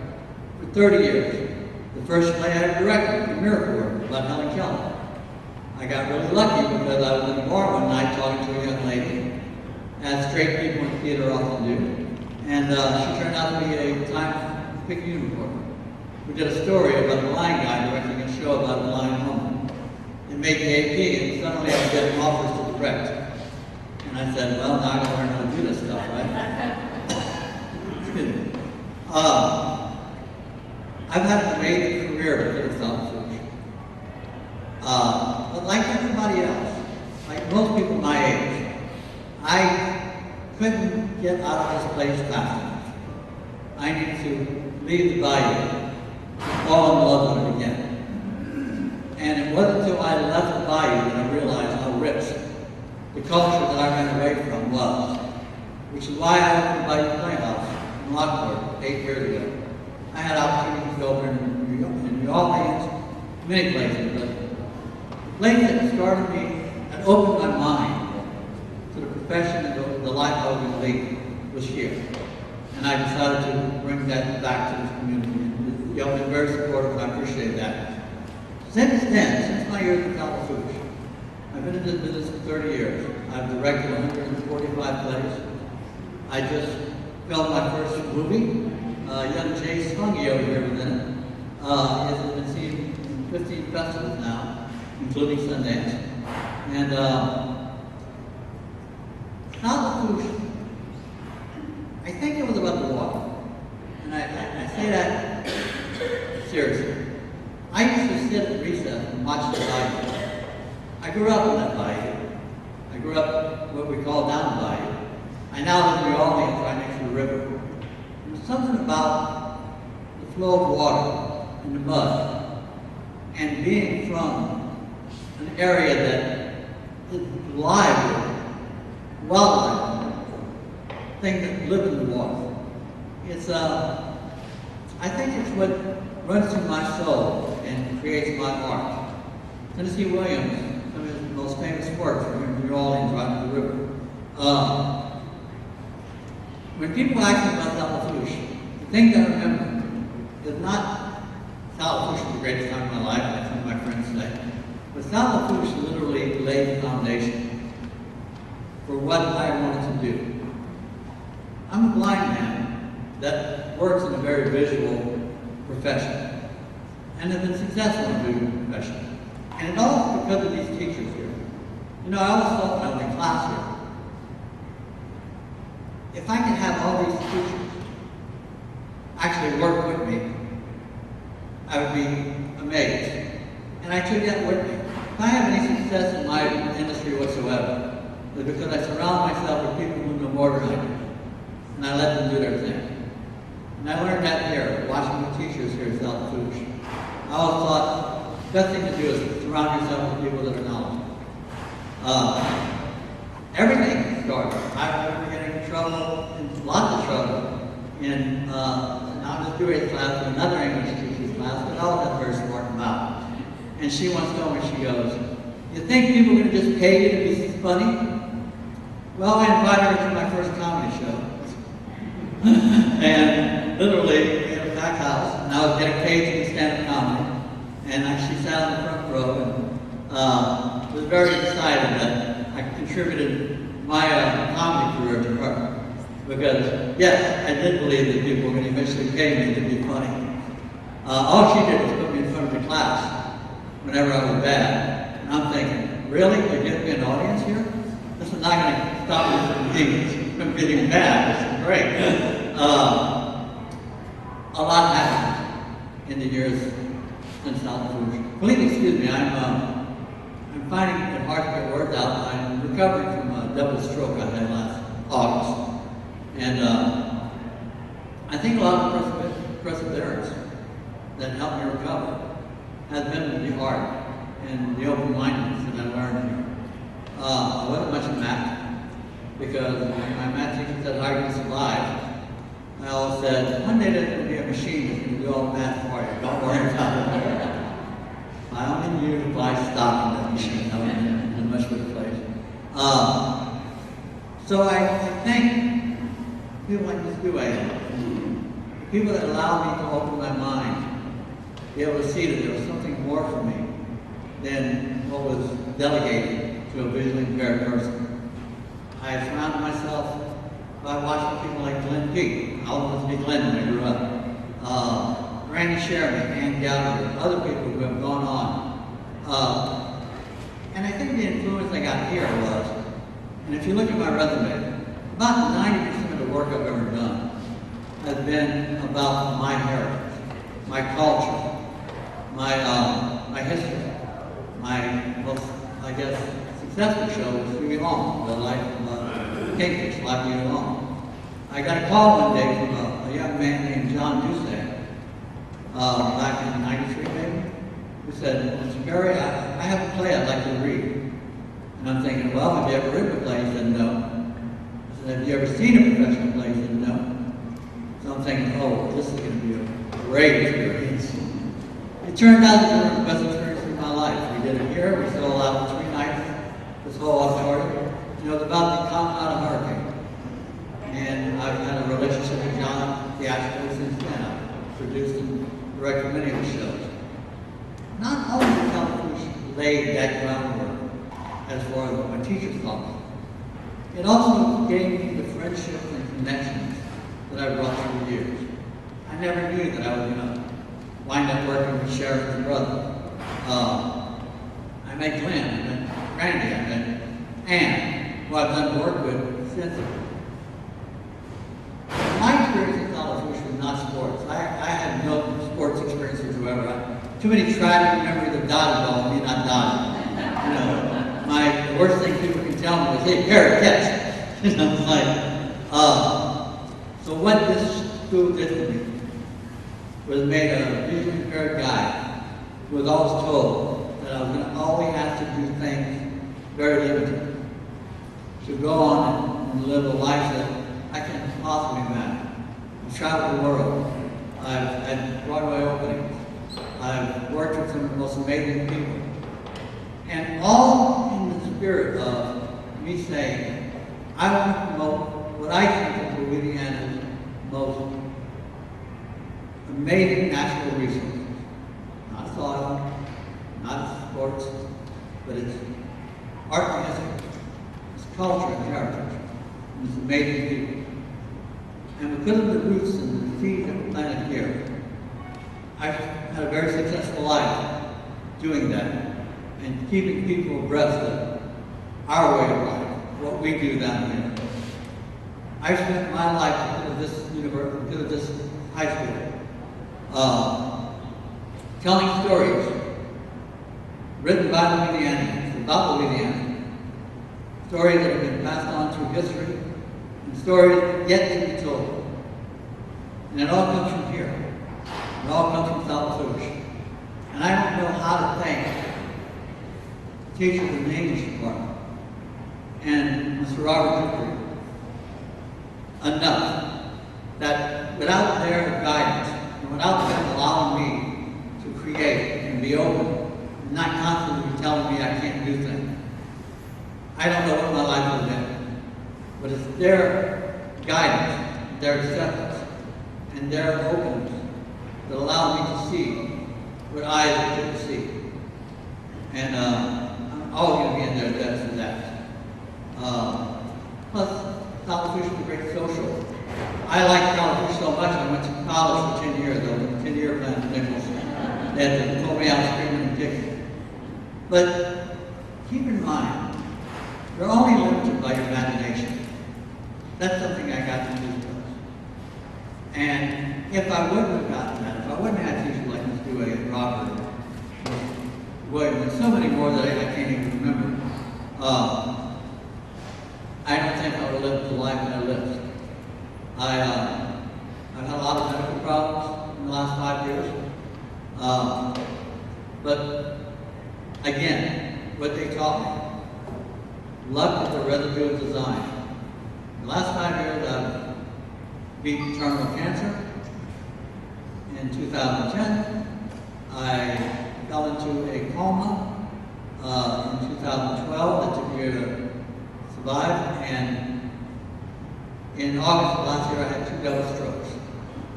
for 30 years. The first play I ever directed was Miracle Work about Helen Keller. I got really lucky because I was in a bar one night talking to a young lady, as straight people in theater often do, and she turned out to be a Time Pick unicorn. We did a story about a blind guy directing a show about a blind woman. It made the AP, and suddenly I was getting offers to direct. And I said, well, now I gotta learn how to do this stuff, right? Excuse me. I've had an amazing career here at South Lafourche. But like everybody else, like most people my age, I couldn't get out of this place fast enough. I needed to leave the bayou, fall in love with it again. And it wasn't until I left the bayou that I realized how rich the culture that I ran away from was, which is why I opened the Bayou Playhouse in Lockport 8 years ago. I had opportunities to open in New Orleans, many places, but the place that started me and opened my mind to the profession and the life I was going to lead was here. And I decided to bring that back to this community. And y'all been very supportive, and I appreciate that. Since then, since my years in South Lafourche, I've been in this business for 30 years. I've directed 145 plays. I just filmed my first movie. Young Jay Spungy over here was in it. It has been seen in 15 festivals now, including Sundance. And South Lafourche, I think it was about the water. And I say that seriously. I used to sit at recess and watch the bayou. I grew up in that bayou. I grew up what we call down the bayou. I now live in New Orleans, right next to the river. There's something about the flow of water and the mud, and being from an area that is live with wildlife, things that live in the water. It's I think it's what runs through my soul and creates my art. Tennessee Williams, some of his most famous works are in New Orleans, right on the river. When people ask me about South Lafourche, the thing that I remember is not South Lafourche was the greatest time of my life, like some of my friends say, but South Lafourche literally laid the foundation for what I wanted to do. I'm a blind man that works in a very visual profession. and have been successful in doing profession. And it all is because of these teachers here. You know, I always thought when I was in class here, if I could have all these teachers actually work with me, I would be amazed. And I took that with me. If I have any success in my industry whatsoever, it's because I surround myself with people who know more than I do. And I let them do their thing. And I learned that here, watching the teachers here at SLHS. I always thought the best thing to do is surround yourself with people that are knowledgeable. Everything started. I remember getting in trouble, in lots of trouble, in not just doing class, but another English teacher's class, but I was not very smart about. And she once told me, she goes, "You think people are going to just pay you to be funny?" Well, I invited her to my first comedy show. And literally, in a packed house, and I was getting paid to do stand-up comedy. And she sat on the front row and was very excited that I contributed my comedy career to her. Because, yes, I did believe that people were going to eventually pay me to be funny. All she did was put me in front of the class whenever I was bad. And I'm thinking, really? You're giving me an audience here? This is not going to stop me from getting bad. This is great. A lot happened in the years since SLHS. Please excuse me, I'm finding it hard to get words out. I'm recovering from a double stroke I had last August. And I think a lot of perseverance that helped me recover has been the heart and the open-mindedness that I learned here. I wasn't much in math because my math teacher said, "How are you going to survive?" I always said, "One day there's going to be a machine that's going to do all the math for you. Don't worry about it." I only knew to buy stock in that machine. I wasn't in much of a place. So I thank people like Ms. Dewey, people that allow me to open my mind, be able to see that there was something more for me than what was delegated to a visually impaired person. I surrounded myself by watching people like Glenn Peake. I always wanted to be Glenn when I grew up. Randy Sherman, Ann Gallagher, other people who have gone on. And I think the influence I got here was, and if you look at my resume, about 90% of the work I've ever done has been about my heritage, my culture, my history. My most, I guess, successful show was Huey Long, the life of Kingfish, like Huey Long. I got a call one day from a young man named John Ducey, back in '93 maybe, who said, "Mr. Perry, I have a play I'd like to read." And I'm thinking, well, have you ever written a play? He said, no. I said, have you ever seen a professional play? He said, no. So I'm thinking, oh, this is going to be a great experience. It turned out to be the best experience of my life. We did it here. We sold out in 3 nights, this whole auditorium. You know, it's about to come out of hurricane. And I've had a relationship with John theatrically since then. I've produced and directed many of the shows. Not only did SLHS lay that groundwork as far as what my teachers taught me, it also gave me the friendships and connections that I brought through the years. I never knew that I was going to wind up working with Sharon's brother. I met Glenn, I met Randy, I met Ann, who I've done work with since. My experience in college was not sports. I had no sports experience whatsoever. Too many try to remember the dodge ball and me not dodging. You know, the worst thing people can tell me was, "Hey, Perry, catch." You know, it's like, so what this school did for me was made a visually impaired guy who was always told that I was going to always have to do things very limited, to go on and live a life that I can't possibly imagine. I've traveled the world. I've had Broadway openings. I've worked with some of the most amazing people. And all in the spirit of me saying, I want to promote what I think is Louisiana's most amazing natural resources. Not soil, not sports, but it's art and history, it's culture and heritage, and it's amazing people. And because of the roots and the seeds that were planted here, I had a very successful life doing that and keeping people abreast of our way of life, what we do down here. I spent my life at this university, at this high school, telling stories written by Louisianians about Louisiana, stories that have been passed on through history, and stories yet to be told. And it all comes from here. It all comes from South Lafourche. And I don't know how to thank the teachers in the English department and Mr. Robert Dupree enough that without their guidance and without them allowing me to create and be open and not constantly telling me I can't do things, I don't know what my life would have been. But it's their guidance, their acceptance, and their openness that allowed me to see what I couldn't see. And I'm always going to be in their debt for that. Plus, South Lafourche is a great social. I like South Lafourche so much, I went to college for 10 years, though, with a 10-year plan for Nichols. That told me I was screaming and kicking. But keep in mind, you're only limited by your imagination. That's something I got from these books. And if I wouldn't have gotten that, if I wouldn't have had teachers like Ms. Dewey and Robert, William, and so many more that I can't even remember, I don't think I would have lived the life that I lived. I've had a lot of medical problems in the last 5 years. But again, what they taught me, luck is the residue of design. The last 5 years I've beaten terminal cancer. In 2010, I fell into a coma in 2012 that took a year to survive, and in August of last year I had 2 double strokes.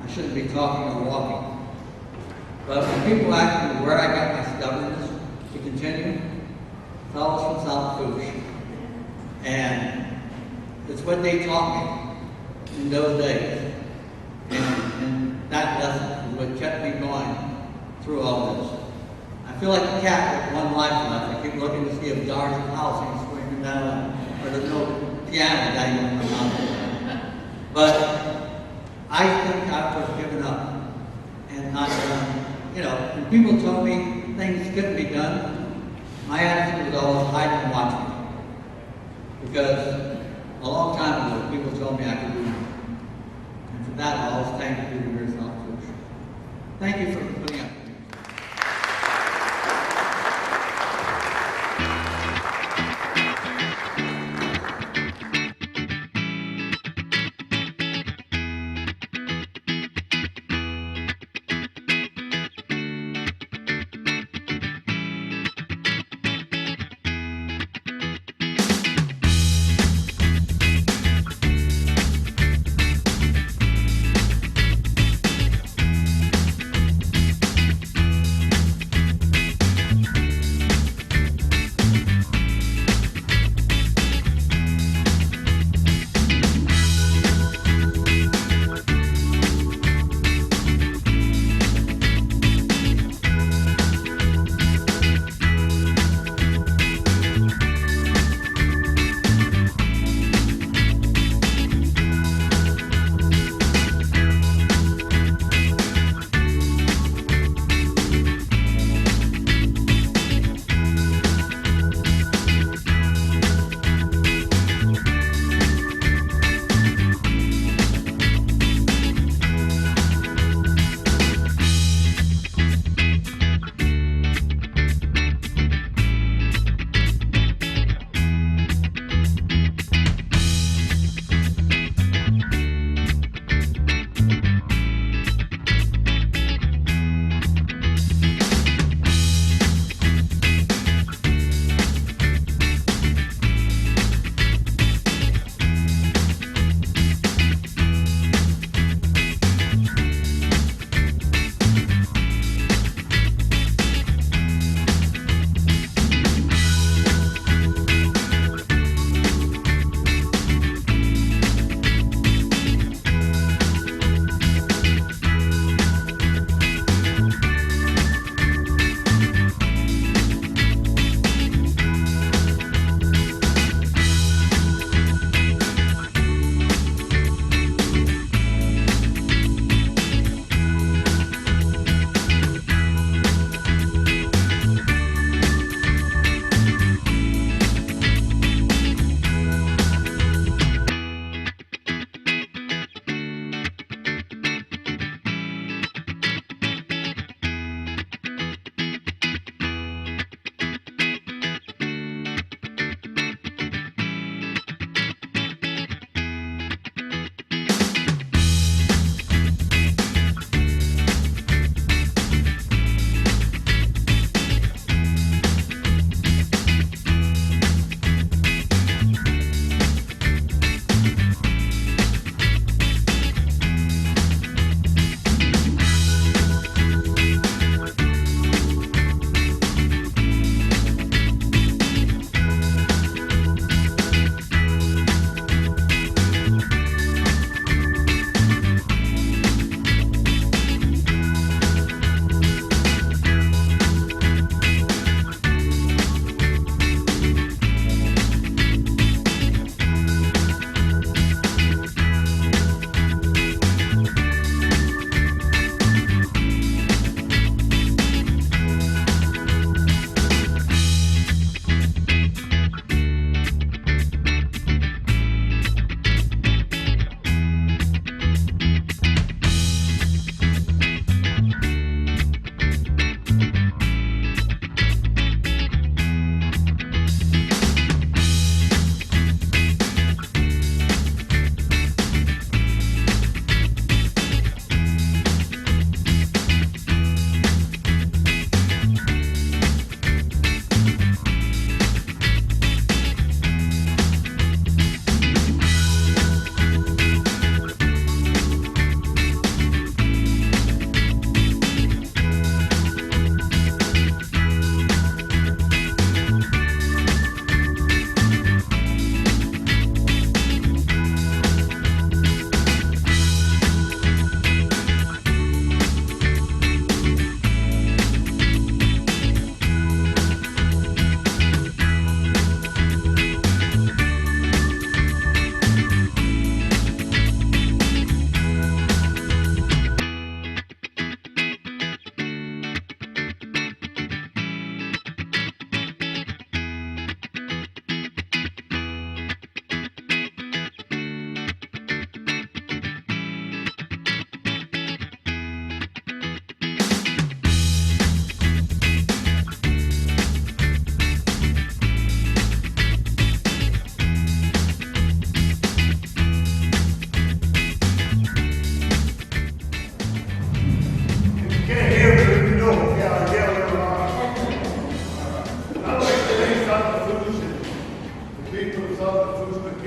I shouldn't be talking or walking. But when people ask me where I got my stubbornness to continue, it's always from South Lafourche. And it's what they taught me in those days. And that lesson is what kept me going through all this. I feel like a cat with one life left. I keep looking to see if Dar's house ain't swinging down, or there's no piano dangling in my mouth. But I think I was giving up and not done. You know, when people told me things couldn't be done, my attitude was always hide and watch me. Because a long time ago, people told me I could do it. And for that, I always thank you for your South Lafourche. Thank you for putting up with me.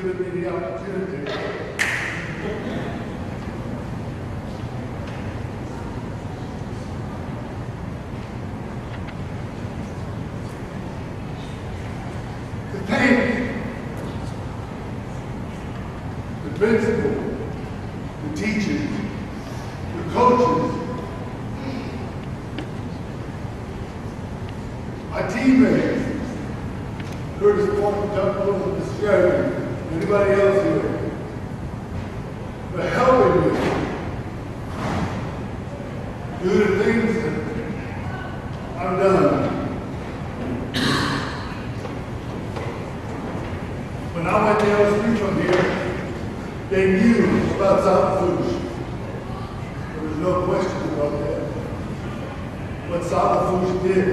given me the opportunity. To thank the principal, the teachers, the coaches, my teammates, Curtis Point, Doug Wilson, Mr. Sheridan, anybody else here, for helping me do the things that I've done. When I went to LSU from here, they knew about Salafouche. There was no question about that. What Salafouche did,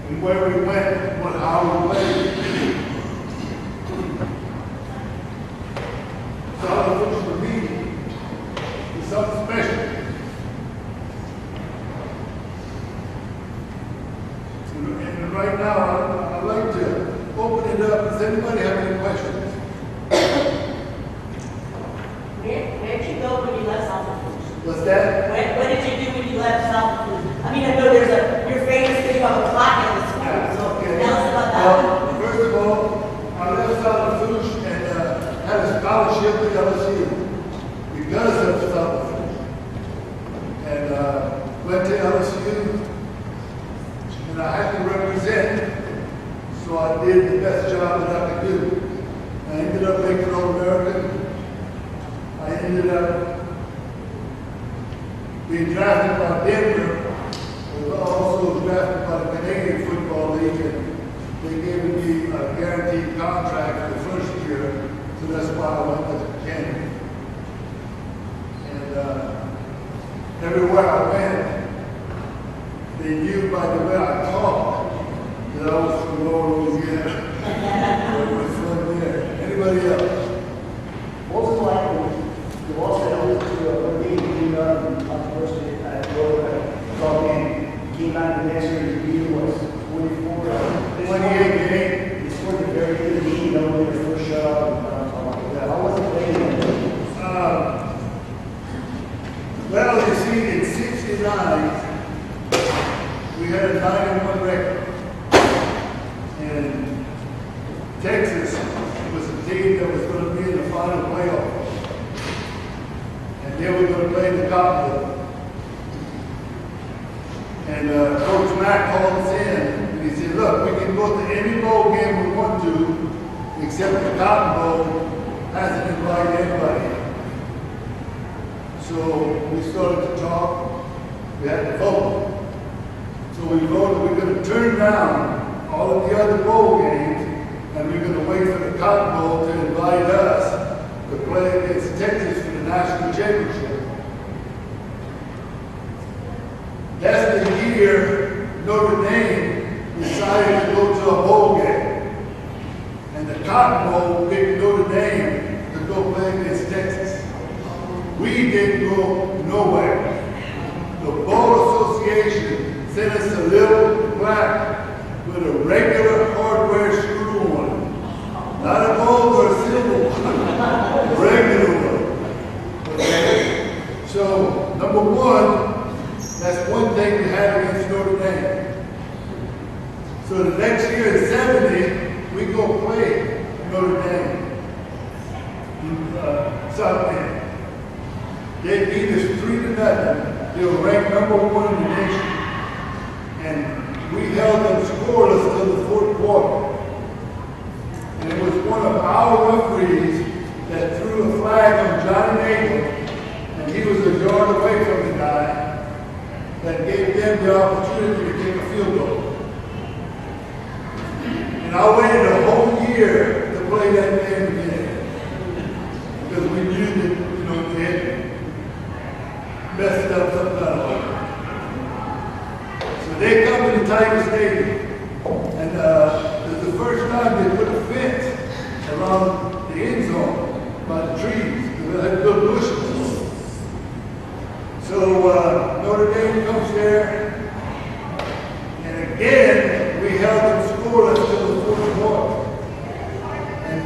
and where we went, how we played. Salafouche for me is something special. And right now, I'd like to open it up. Does anybody have any questions? Where'd you go when you left Salafouche? What's that? What did you do when you left Salafouche? I mean, I know there's your famous thing about the clock at the school, so tell us about that. Well, first of all, I left Salafouche and had a scholarship to LSU because of Salafouche. And went to LSU, and I had to represent, so I did the best job that I could do. I ended up making All-American. I ended up being drafted by Denver. I was also drafted by the Canadian Football League, and they gave me a guaranteed contract for the first year, so that's why I went to Canada. And everywhere I went, they knew by the way I talked that I was from Lower Louisiana. It was fun there. Anybody else? What was it like when you lost that to a meeting on the first day at Lower game? Came back the next year, the year was 24. 28 games. You scored a very good lead, you know, your first shot. How was it playing? Well, you see, in 69, we had a 9-1 record. And Texas was the team that was going to be in the final playoff. And they were going to play the Cotton Bowl. And Coach Mack called us in, and he said, look, we can go to any bowl game we want to, except the Cotton Bowl hasn't invited anybody. So we started to talk. We had to vote. So we voted we're going to turn down all of the other bowl games, and we're going to wait for the Cotton Bowl to invite us to play against Texas for the national championship. That's the year Notre Dame decided to go to a bowl game. And the Cotton Bowl picked Notre Dame to go play against Texas. We didn't go nowhere. The Bowl Association sent us a little plaque with a regular hardware screw on it. Not a gold or a silver one, a regular one. Okay? So, number one, that's one thing we had against Notre Dame. So the next year in 70, we go play Notre Dame in South Bend. They beat us 3-0. They were ranked number 1 in the nation. And we held them scoreless till the fourth quarter. And it was one of our referees that threw a flag on Johnny Nagel, and he was a yard away from the guy, that gave them the opportunity to kick a field goal. And I waited a whole year to play that game again. Because we knew that, they had messed up something out of it. So they come to the Tiger Stadium. And it was the first time they put a fence around the end zone by the trees. Because they had good bushes. So Notre Dame comes there, and again, we held them scoreless till the fourth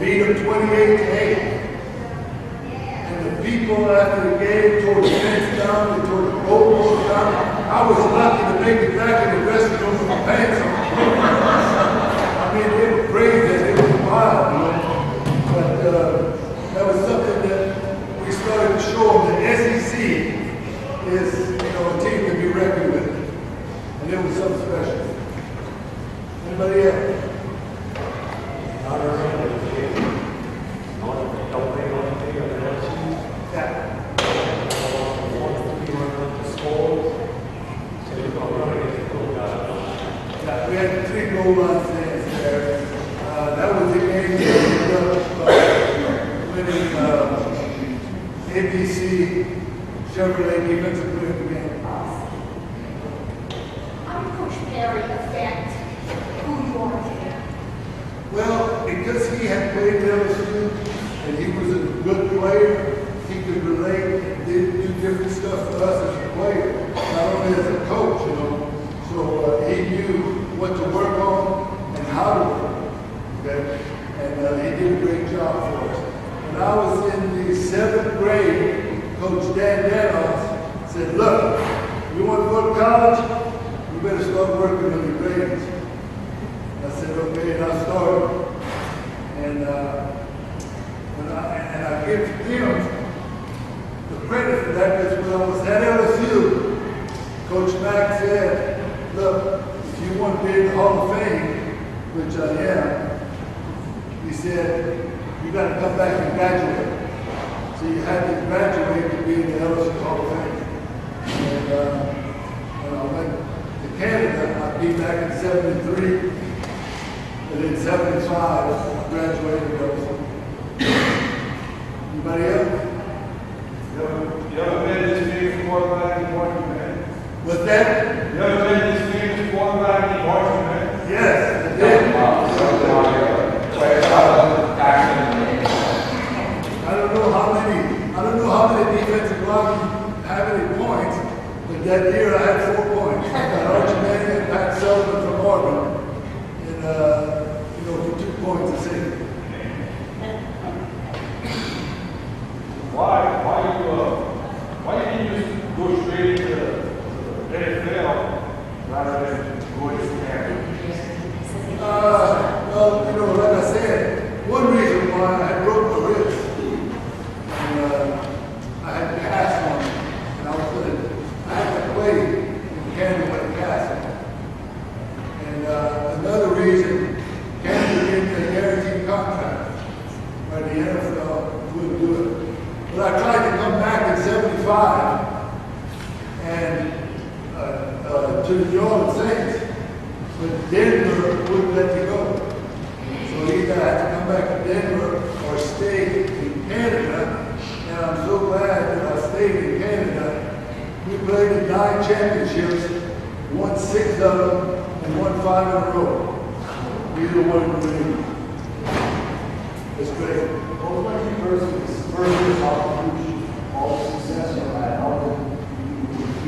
beat them 28-8. And the people after the game tore the fence down, they tore the goalpost down. I was lucky to make it back in the dressing room with my pants on. I mean, they were crazy, it was wild, you know. But that was something that we started to show them that SEC is, you know, a team to be reckoned with. And it was something special. Anybody else? We had 3 goal line stands there. That was the game that ended up winning ABC Chevrolet Defensive Player of the Game. How did Coach Perry affect who you are today? Well, because he had played at LSU and he was a good player, he could relate and did do different stuff for us as a player, not only as a coach, you know. So he knew what to work on and how to work, okay? And he did a great job for us. When I was in the 7th grade, Coach Dan Danos said, look, you want to go to college? You better start working on your grades. I said, okay, and I started. And I give him the credit for that because when I was at LSU, Coach Mack said, look, if you want to be in the Hall of Fame, which I am, he said, you got to come back and graduate. So you had to graduate to be in the LSU Hall of Fame. And when I went to Canada, I came back in 73. And in 75, I graduated LSU. Anybody else? You ever been this famous quarterback in Washington? What's that? You ever been this famous quarterback in Washington? Yes, I did. I don't know how many defensive linemen have any points, but that year I had 4 points. I got Archie Manning and Pat Sullivan from Auburn, and you know, for 2 points a season. Why didn't you just go straight to the NFL rather than go to Canada? Well, you know, like I said, one reason why I had broke my wrist, and I had cast on it, and I had to play in Canada with a cast on it. And another reason, Canada gave me a guaranteed contract, but the NFL wouldn't do it. But I tried to come back in 75 and to the New Orleans Saints, but Denver wouldn't let me go. So either I had to come back to Denver or stay in Canada, and I'm so glad that I stayed in Canada. We played in 9 championships, won 6 of them, and won 5 in a row. Either one of them. It's great. What was like versus all the success you had?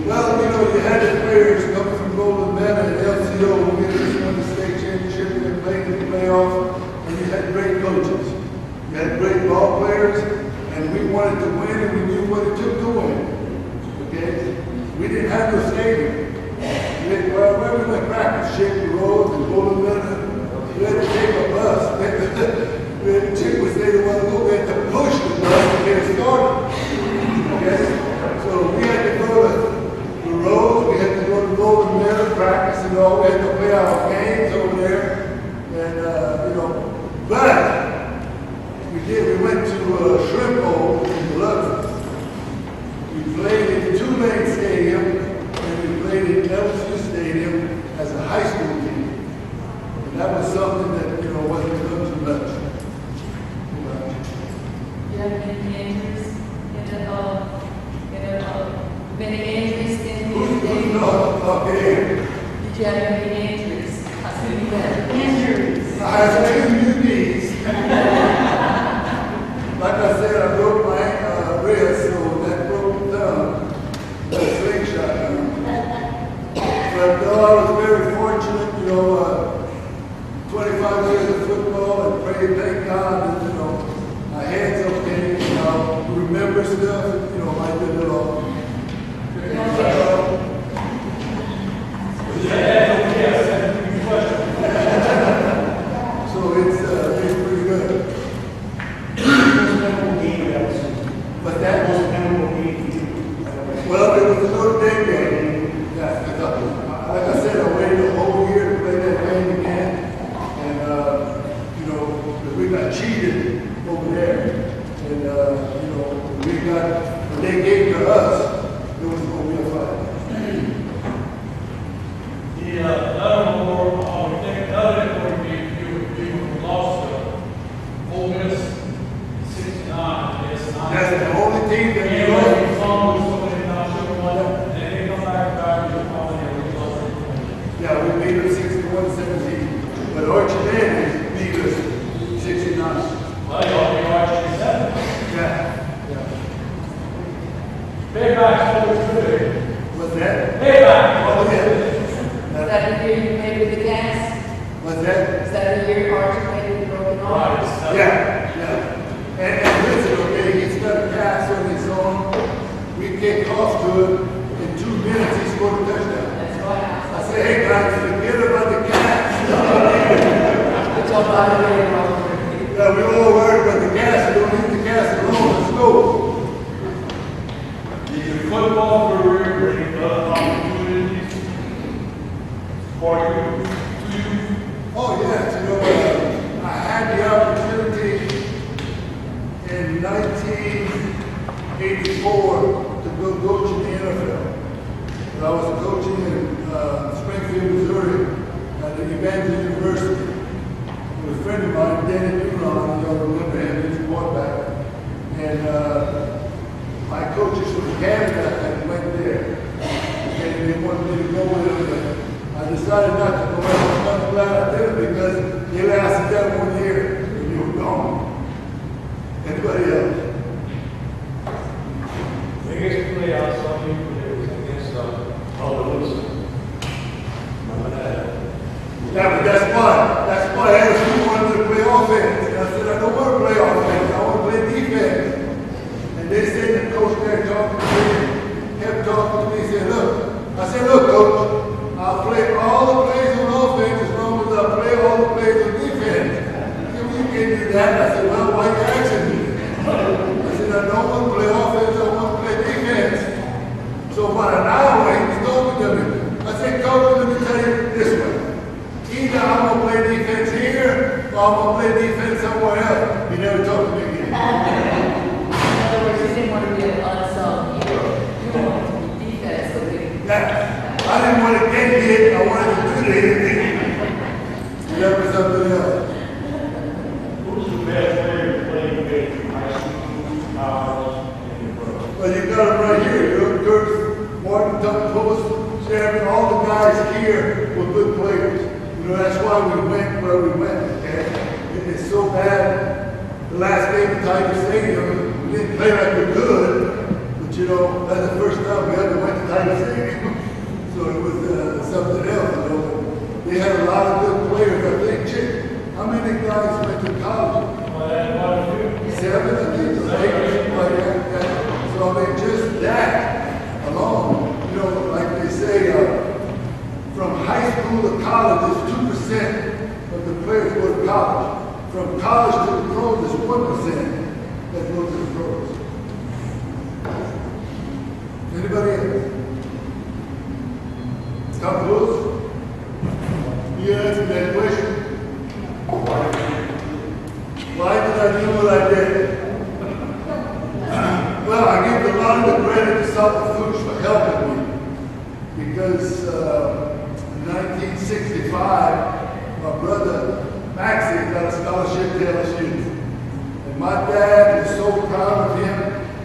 Well, you know, you had the players coming from Golden Medal and LCO, who won the state championship, and played in the playoffs, and you had great coaches. You had great ball players, and we wanted to win, and we knew what it took to win. Okay? We didn't have no stadium. Well, where we went practice, Shaker Road and Golden Medal, we had to take a bus. We had to check which day they want to go. We had to push the bus to get it started. Okay? So we had to go to the roads, we had to go to Golden Medal practice and all. We had to play our games over there. And, you know, but we went to Shrimp Bowl in Biloxi. We played in Tulane Stadium and we played in LSU Stadium as a high school team. And that was something that, you know, wasn't done too much. You have many injuries many injuries in the day? Okay. Did you have any injuries? I see you had injuries. I have 2 new knees. Like I said, I broke my wrist, so that broke the thumb. The slingshot. But no, I was very fortunate, you know, 25 years of football and thank God that that a year hard to play with broken arm? Yeah. And listen, okay, he's got a cast on his arm. We kicked off to it. In 2 minutes, he scored a touchdown. That's right. I said, hey guys, forget about the cast. It's all about it. Yeah, we all worried about the cast. We don't need the cast alone. Let's go. Your football career brings opportunities for you. Oh, yes, you know, I had the opportunity in 1984 to go coach in the NFL. I was coaching in Springfield, Missouri at the Evangel University. With a friend of mine, Danny Duron, you all remember him, he's a quarterback. And my coaches from Canada had went there. And they wanted me to go with them, but I decided not to go. I'm glad I did it because they lasted that 1 year and you were gone. Anybody else? Biggest play I saw you play was against Tuscaloosa. Remember that? Yeah, but that's why. That's why LSU wanted to play offense. And I said, I don't want to play offense. I want to play defense. And they said, the coach there talking to me, kept talking to me, said, look. I said, look, coach, I'll play all the plays on offense as long as I play all the plays on defense. He said, well, you can't do that. I said, well, why are you asking me? I said, I don't want to play offense, I want to play defense. So about an hour, he was talking to me. I said, coach, let me tell you this way. Either I'm going to play defense here, or I'm going to play defense somewhere else. He never talked to me again. In other words, you didn't want to be an unsung hero. You wanted to be defense, so we... Yeah. I didn't want to get hit, I wanted to do the hit. That was something else. Who's the best player to play with high school, college, and the pro? Well, you got it right here. Dirk, Martin, Tuck, Post, Sheriff, all the guys here were good players. You know, that's why we went where we went, okay? It's so bad. The last game at Tiger Stadium, we didn't play like we could, but you know, that's the first time we ever went to Tiger Stadium. So it was something else, you know. They had a lot of good players. I think, Chick, how many guys went to college? 7, I think, or 8, like that. So I mean, just that alone, you know, like they say, from high school to college is 2% of the players go to college. From college to the pros is 1% that go to the pros. Anybody else? Tom Lewis? You answer that question. Why did I do what I did? Well, I give a lot of the credit to Saltafush for helping me. Because in 1965, my brother Maxie got a scholarship to LSU. And my dad was so proud of him,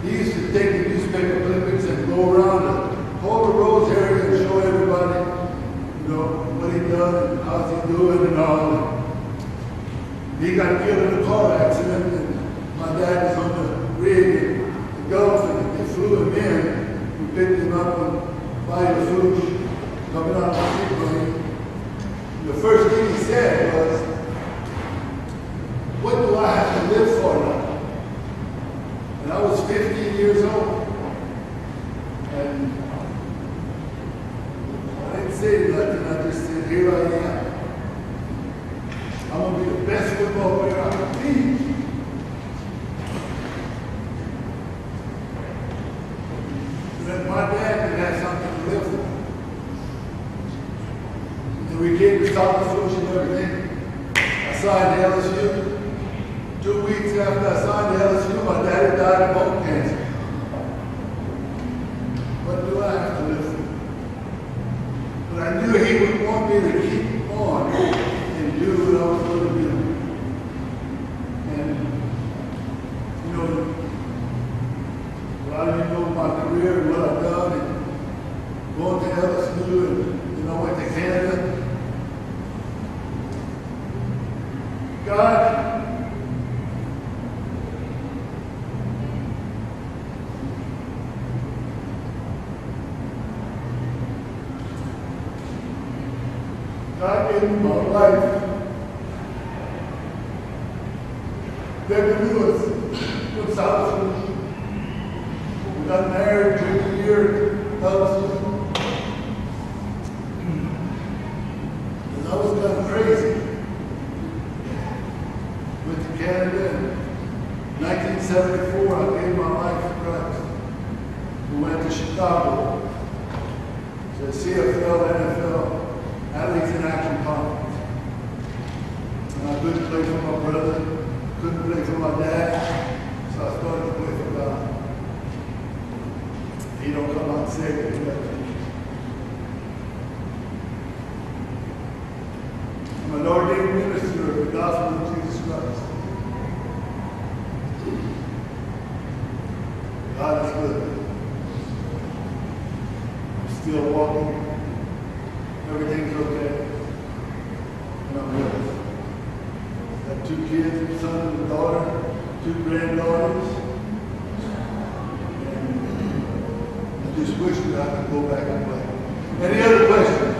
he used to take the newspaper clippings and go around the Culver Rose area and show everybody, you know, what he done and how's he doing and all. He got killed in a car accident, and my dad was on the rig in the Gulf, and they flew him in. We picked him up and by the food coming out of the seaplane. The first thing he said was, "What do I have to live for now?" And I was 15 years old, and I didn't say nothing. I just said, "Here I am. I'm going to be the best football player I can be." But my dad could have something to live for. And we gave the scholarship and everything. I signed to LSU. 2 weeks after I signed to LSU, my daddy died of bone cancer. What do I have to live for? But I knew he would want me to keep on and do what I was going to do. And, you know, a lot of you know my career and what I've done, and going to LSU, and, you know, went to Canada. God gave me my life Baby Lewis from South Sudan. We got married 20 years of and I was kind of crazy. Went to Canada in 1974. I gave my life to Christ. We went to Chicago to the CFL, NFL, Athletes in Action Conference. And I couldn't play for my brother, couldn't play for my dad, so I started to play for God. He don't come out and say it. I'm an ordained minister of the gospel of Jesus Christ. God is good. I'm still walking. Everything's okay. And I'm good. I have 2 kids, a son and a daughter, 2 granddaughters. And I just wish that I could go back and play. Any other questions?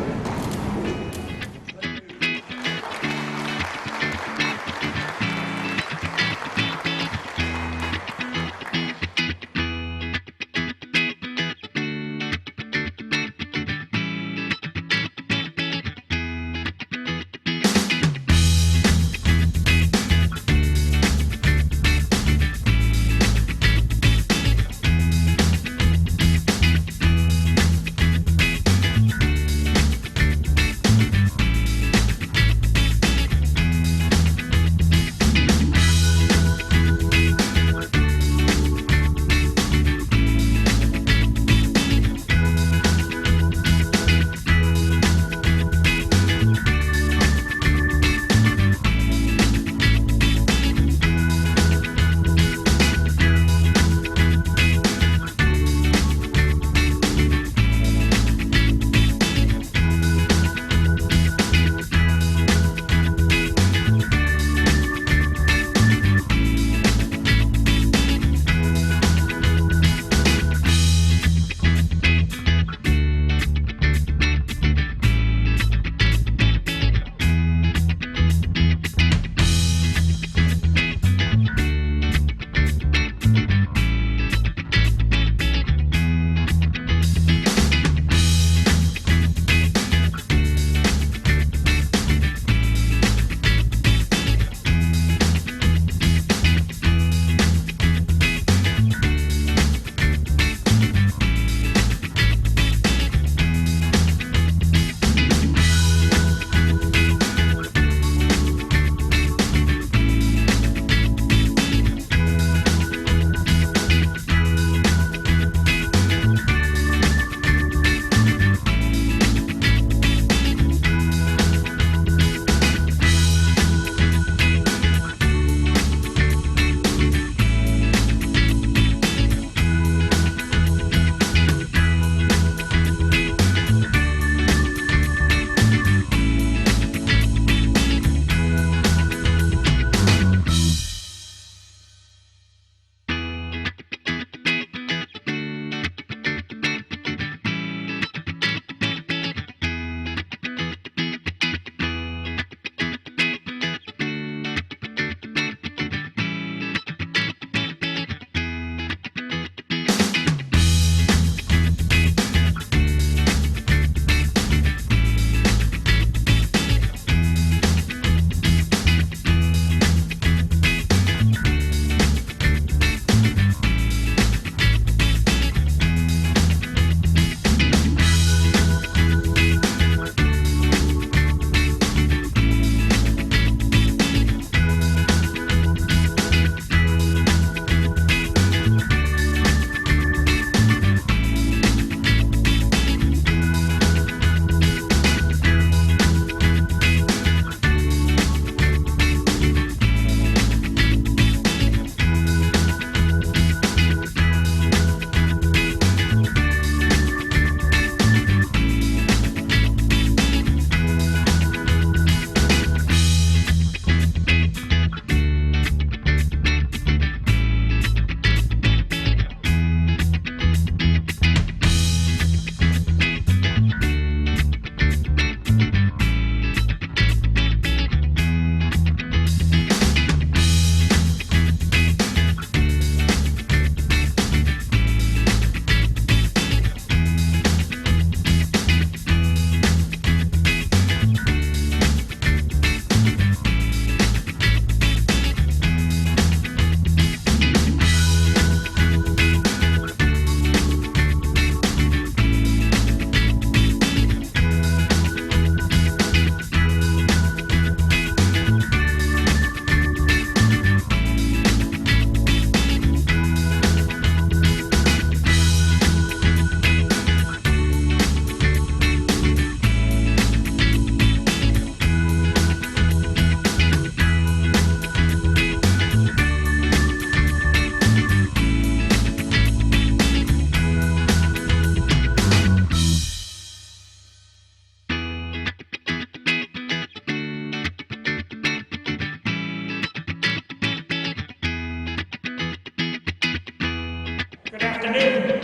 afternoon.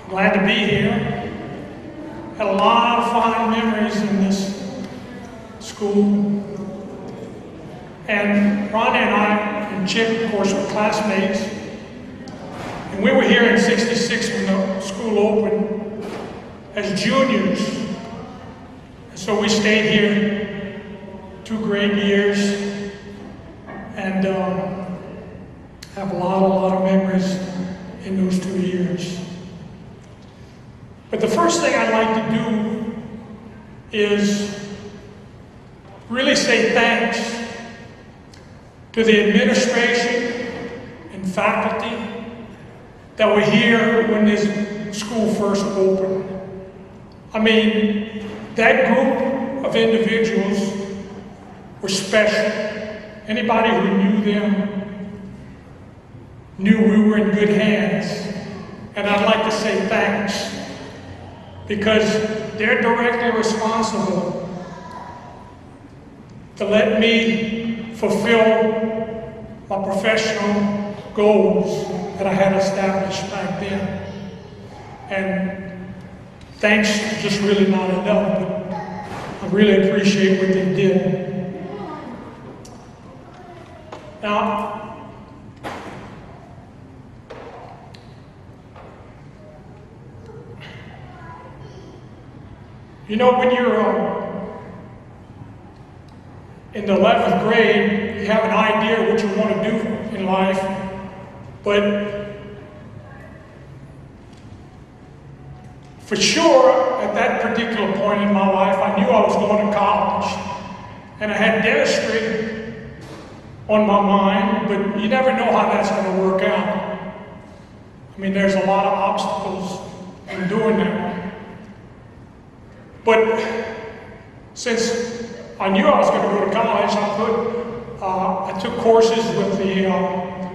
Glad to be here. Had a lot of fond memories in this school. And Ronnie and I and Chip, of course, were classmates. And we were here in '66 when the school opened as juniors. And so we stayed here 2 great years and have a lot of memories in those 2 years. But the first thing I'd like to do is really say thanks to the administration and faculty that were here when this school first opened. I mean, that group of individuals were special. Anybody who knew them knew we were in good hands. And I'd like to say thanks, because they're directly responsible to let me fulfill my professional goals that I had established back then. And thanks is just really not enough, but I really appreciate what they did. Now, you know, when you're in the 11th grade, you have an idea what you want to do in life, but for sure, at that particular point in my life, I knew I was going to college, and I had dentistry on my mind, but you never know how that's going to work out. I mean, there's a lot of obstacles in doing that. But since I knew I was going to go to college, I took courses with the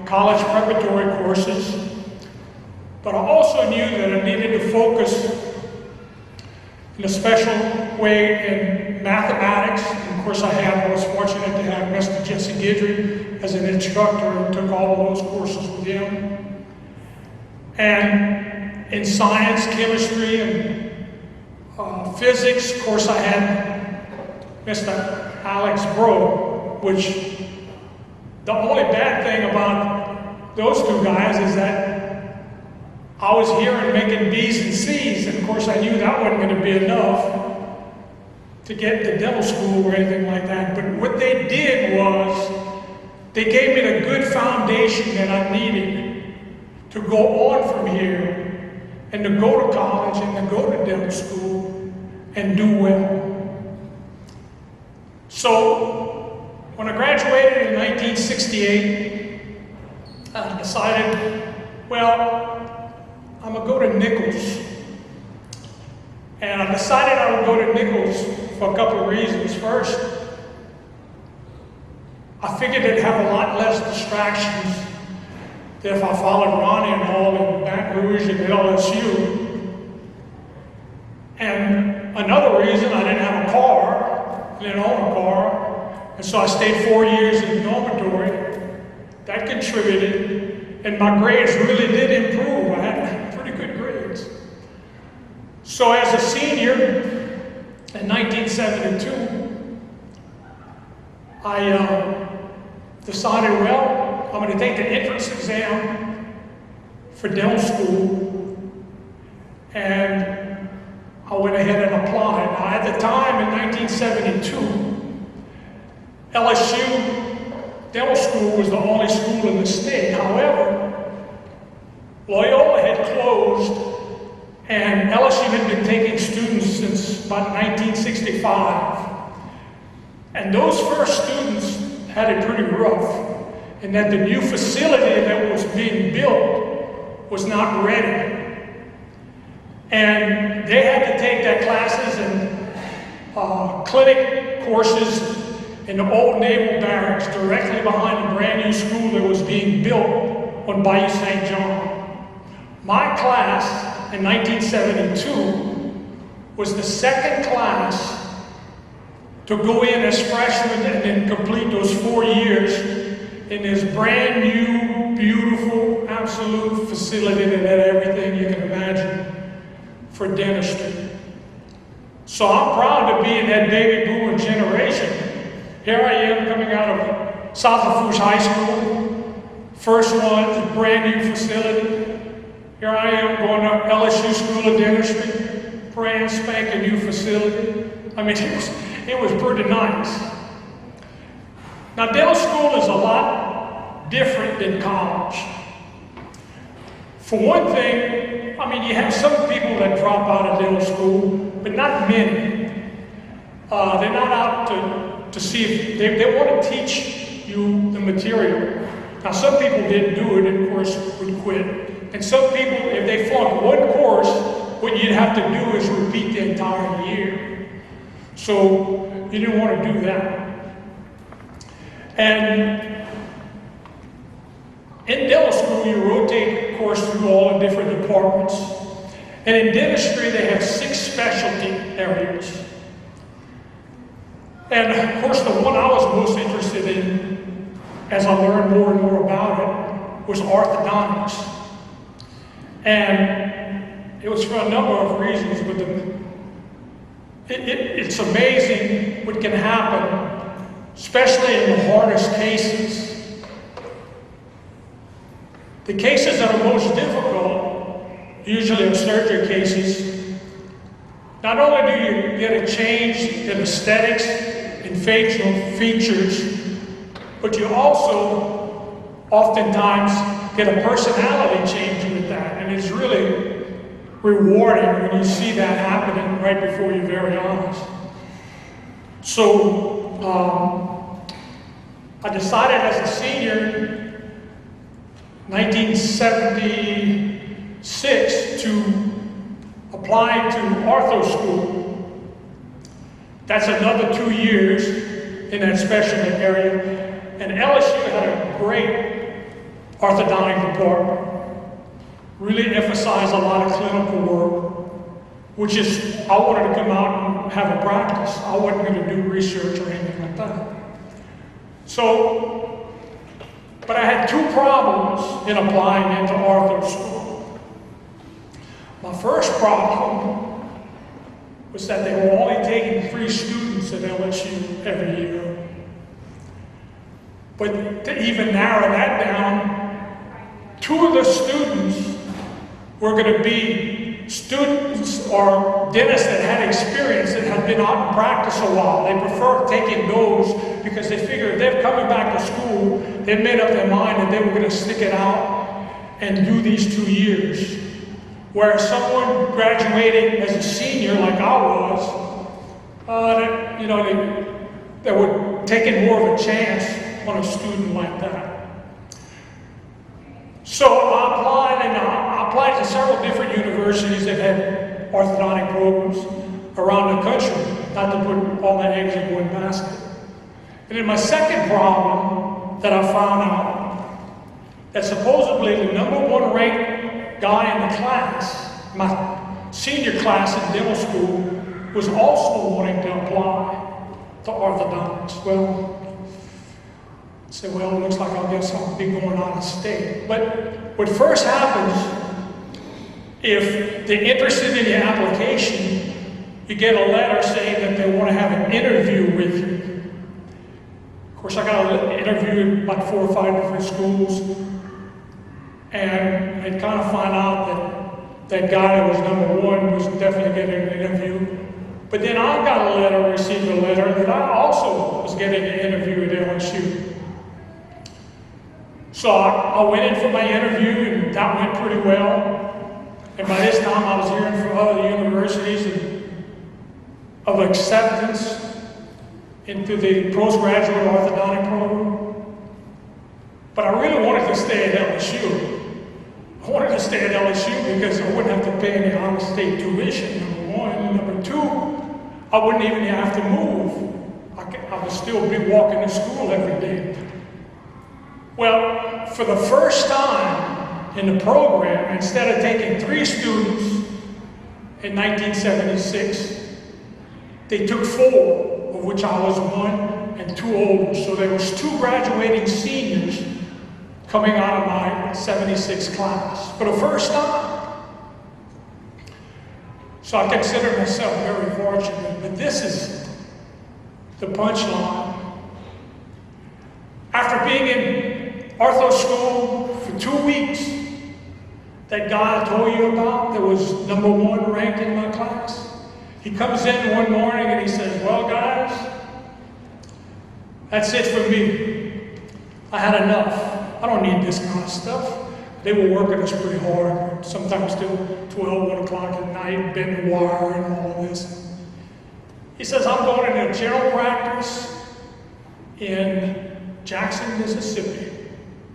college preparatory courses, but I also knew that I needed to focus in a special way in mathematics. And of course, I was fortunate to have Mr. Jesse Guidry as an instructor and took all of those courses with him. And in science, chemistry, and physics, of course, I had Mr. Alex Bro, which the only bad thing about those 2 guys is that I was here and making B's and C's, and of course I knew that wasn't going to be enough to get to dental school or anything like that. But what they did was they gave me the good foundation that I needed to go on from here and to go to college and to go to dental school and do well. So when I graduated in 1968, I decided, well, I'm gonna go to Nichols. And I decided I would go to Nichols for a couple of reasons. First, I figured it'd have a lot less distractions than if I followed Ronnie and all in Baton Rouge and LSU. And another reason, I didn't have a car, I didn't own a car, and so I stayed 4 years in the dormitory. That contributed, and my grades really did improve. I had pretty good grades. So as a senior in 1972, I decided, well, I'm going to take the entrance exam for dental school, and I went ahead and applied. Now, at the time, in 1972, LSU dental school was the only school in the state. However, Loyola had closed, and LSU had been taking students since about 1965. And those first students had it pretty rough, in that the new facility that was being built was not ready. And they had to take their classes and clinic courses in the old Naval Barracks directly behind the brand new school that was being built on Bayou St. John. My class in 1972 was the second class to go in as freshmen and then complete those 4 years in this brand new, beautiful, absolute facility that had everything you can imagine for dentistry. So I'm proud to be in that baby boomer generation. Here I am coming out of South Lafourche High School, first one, brand new facility. Here I am going to LSU School of Dentistry, brand spanking new facility. I mean, it was pretty nice. Now, dental school is a lot different than college. For one thing, I mean, you have some people that drop out of dental school, but not many. They're not out to see if they want to teach you the material. Now, some people didn't do it and, of course, would quit. And some people, if they flunk one course, what you'd have to do is repeat the entire year. So you didn't want to do that. And in dental school, you rotate, of course, through all the different departments. And in dentistry, they have 6 specialty areas. And of course, the one I was most interested in, as I learned more and more about it, was orthodontics. And it was for a number of reasons, but it's amazing what can happen, especially in the hardest cases. The cases that are most difficult, usually are surgery cases. Not only do you get a change in aesthetics and facial features, but you also oftentimes get a personality change with that. And it's really rewarding when you see that happening right before your very eyes. So I decided as a senior, 1976, to apply to ortho school. That's another 2 years in that specialty area. And LSU had a great orthodontic department. Really emphasized a lot of clinical work, which is, I wanted to come out and have a practice. I wasn't going to do research or anything like that. So, but I had 2 problems in applying into ortho school. My first problem was that they were only taking 3 students at LSU every year. But to even narrow that down, 2 of the students were going to be students or dentists that had experience, that had been out in practice a while. They prefer taking those because they figured if they're coming back to school, they made up their mind that they were going to stick it out and do these 2 years. Whereas someone graduating as a senior, like I was, they were taking more of a chance on a student like that. So I applied to several different universities that had orthodontic programs around the country, not to put all my eggs in one basket. And then my second problem that I found out, that supposedly the #1 ranked guy in the class, my senior class in dental school, was also wanting to apply to orthodontics. Well, I said, well, it looks like I guess I'll be going out of state. But what first happens, if they're interested in your application, you get a letter saying that they want to have an interview with you. Of course, I got an interview in about 4 or 5 different schools, and I kind of find out that guy that was #1 was definitely getting an interview. But then I received a letter that I also was getting an interview at LSU. So I went in for my interview, and that went pretty well. And by this time, I was hearing from other universities of acceptance into the postgraduate orthodontic program. But I really wanted to stay at LSU. I wanted to stay at LSU because I wouldn't have to pay any out-of-state tuition, #1. And #2, I wouldn't even have to move. I would still be walking to school every day. Well, for the first time in the program, instead of taking 3 students in 1976, they took 4 of which I was one, and 2 older. So there was 2 graduating seniors coming out of my 76 class for the first time. So I consider myself very fortunate, but this is the punchline. After being in ortho school for 2 weeks, that guy I told you about that was #1 ranked in my class, he comes in one morning and he says, well guys, that's it for me. I had enough. I don't need this kind of stuff. They were working us pretty hard, sometimes till 12, 1 o'clock at night, bending wire and all of this. He says, I'm going into general practice in Jackson, Mississippi.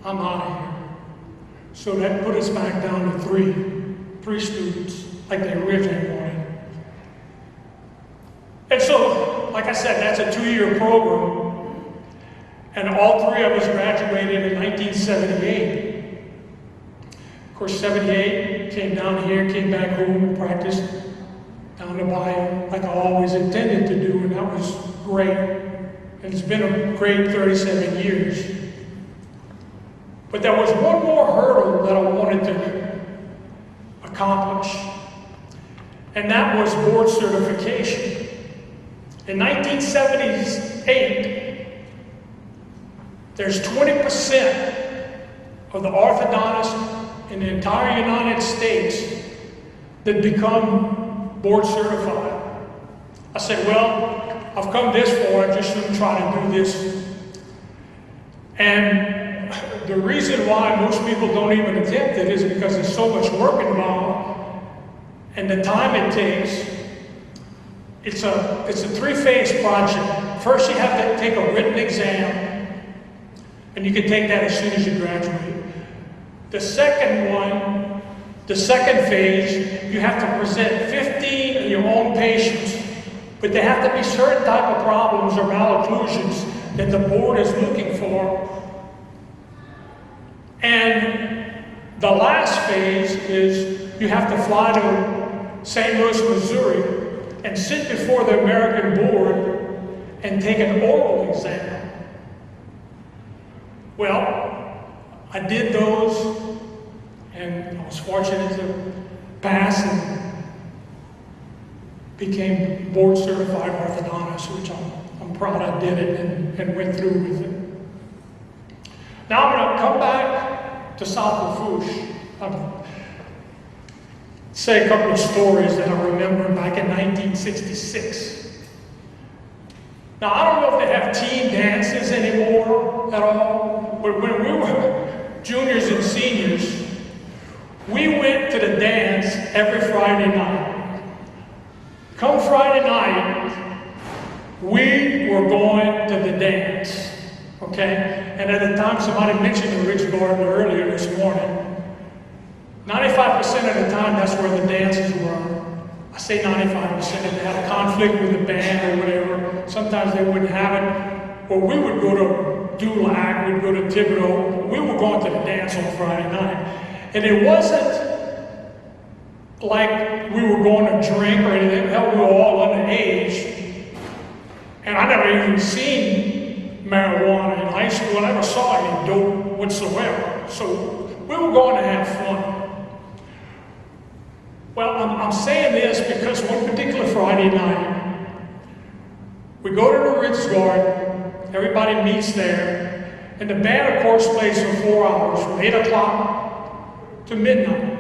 I'm out of here. So that put us back down to three students, like they originally wanted. And so, like I said, that's a 2-year program. And all 3 of us graduated in 1978. Of course, 78, came down here, came back home, practiced down the bayou, like I always intended to do, and that was great. And it's been a great 37 years. But there was one more hurdle that I wanted to accomplish, and that was board certification. In 1978, there's 20% of the orthodontists in the entire United States that become board certified. I said, well, I've come this far, I just shouldn't try to do this. And the reason why most people don't even attempt it is because there's so much work involved and the time it takes. It's a 3-phase project. First, you have to take a written exam, and you can take that as soon as you graduate. The second one, the second phase, you have to present 15 of your own patients, but they have to be certain type of problems or malocclusions that the board is looking for. And the last phase is you have to fly to St. Louis, Missouri, and sit before the American board and take an oral exam. Well, I did those, and I was fortunate to pass and became board certified orthodontist, which I'm proud I did it and went through with it. Now I'm going to come back to South Lafourche. Say a couple of stories that I remember back in 1966. Now I don't know if they have team dances anymore at all, but when we were juniors and seniors, we went to the dance every Friday night. Come Friday night, we were going to the dance, okay? And at the time, somebody mentioned the Ridge Garden earlier this morning. 95% of the time, that's where the dances were. I say 95%, if they had a conflict with the band or whatever, sometimes they wouldn't have it. Or we would go to Dulac, we'd go to Thibodeau. We were going to the dance on Friday night. And it wasn't like we were going to drink or anything. Hell, we were all underage. And I never even seen marijuana in high school. I never saw any dope whatsoever. So we were going to have fun. Well, I'm saying this because one particular Friday night, we go to the Ritz Garden, everybody meets there, and the band, of course, plays for 4 hours, from 8 o'clock to midnight.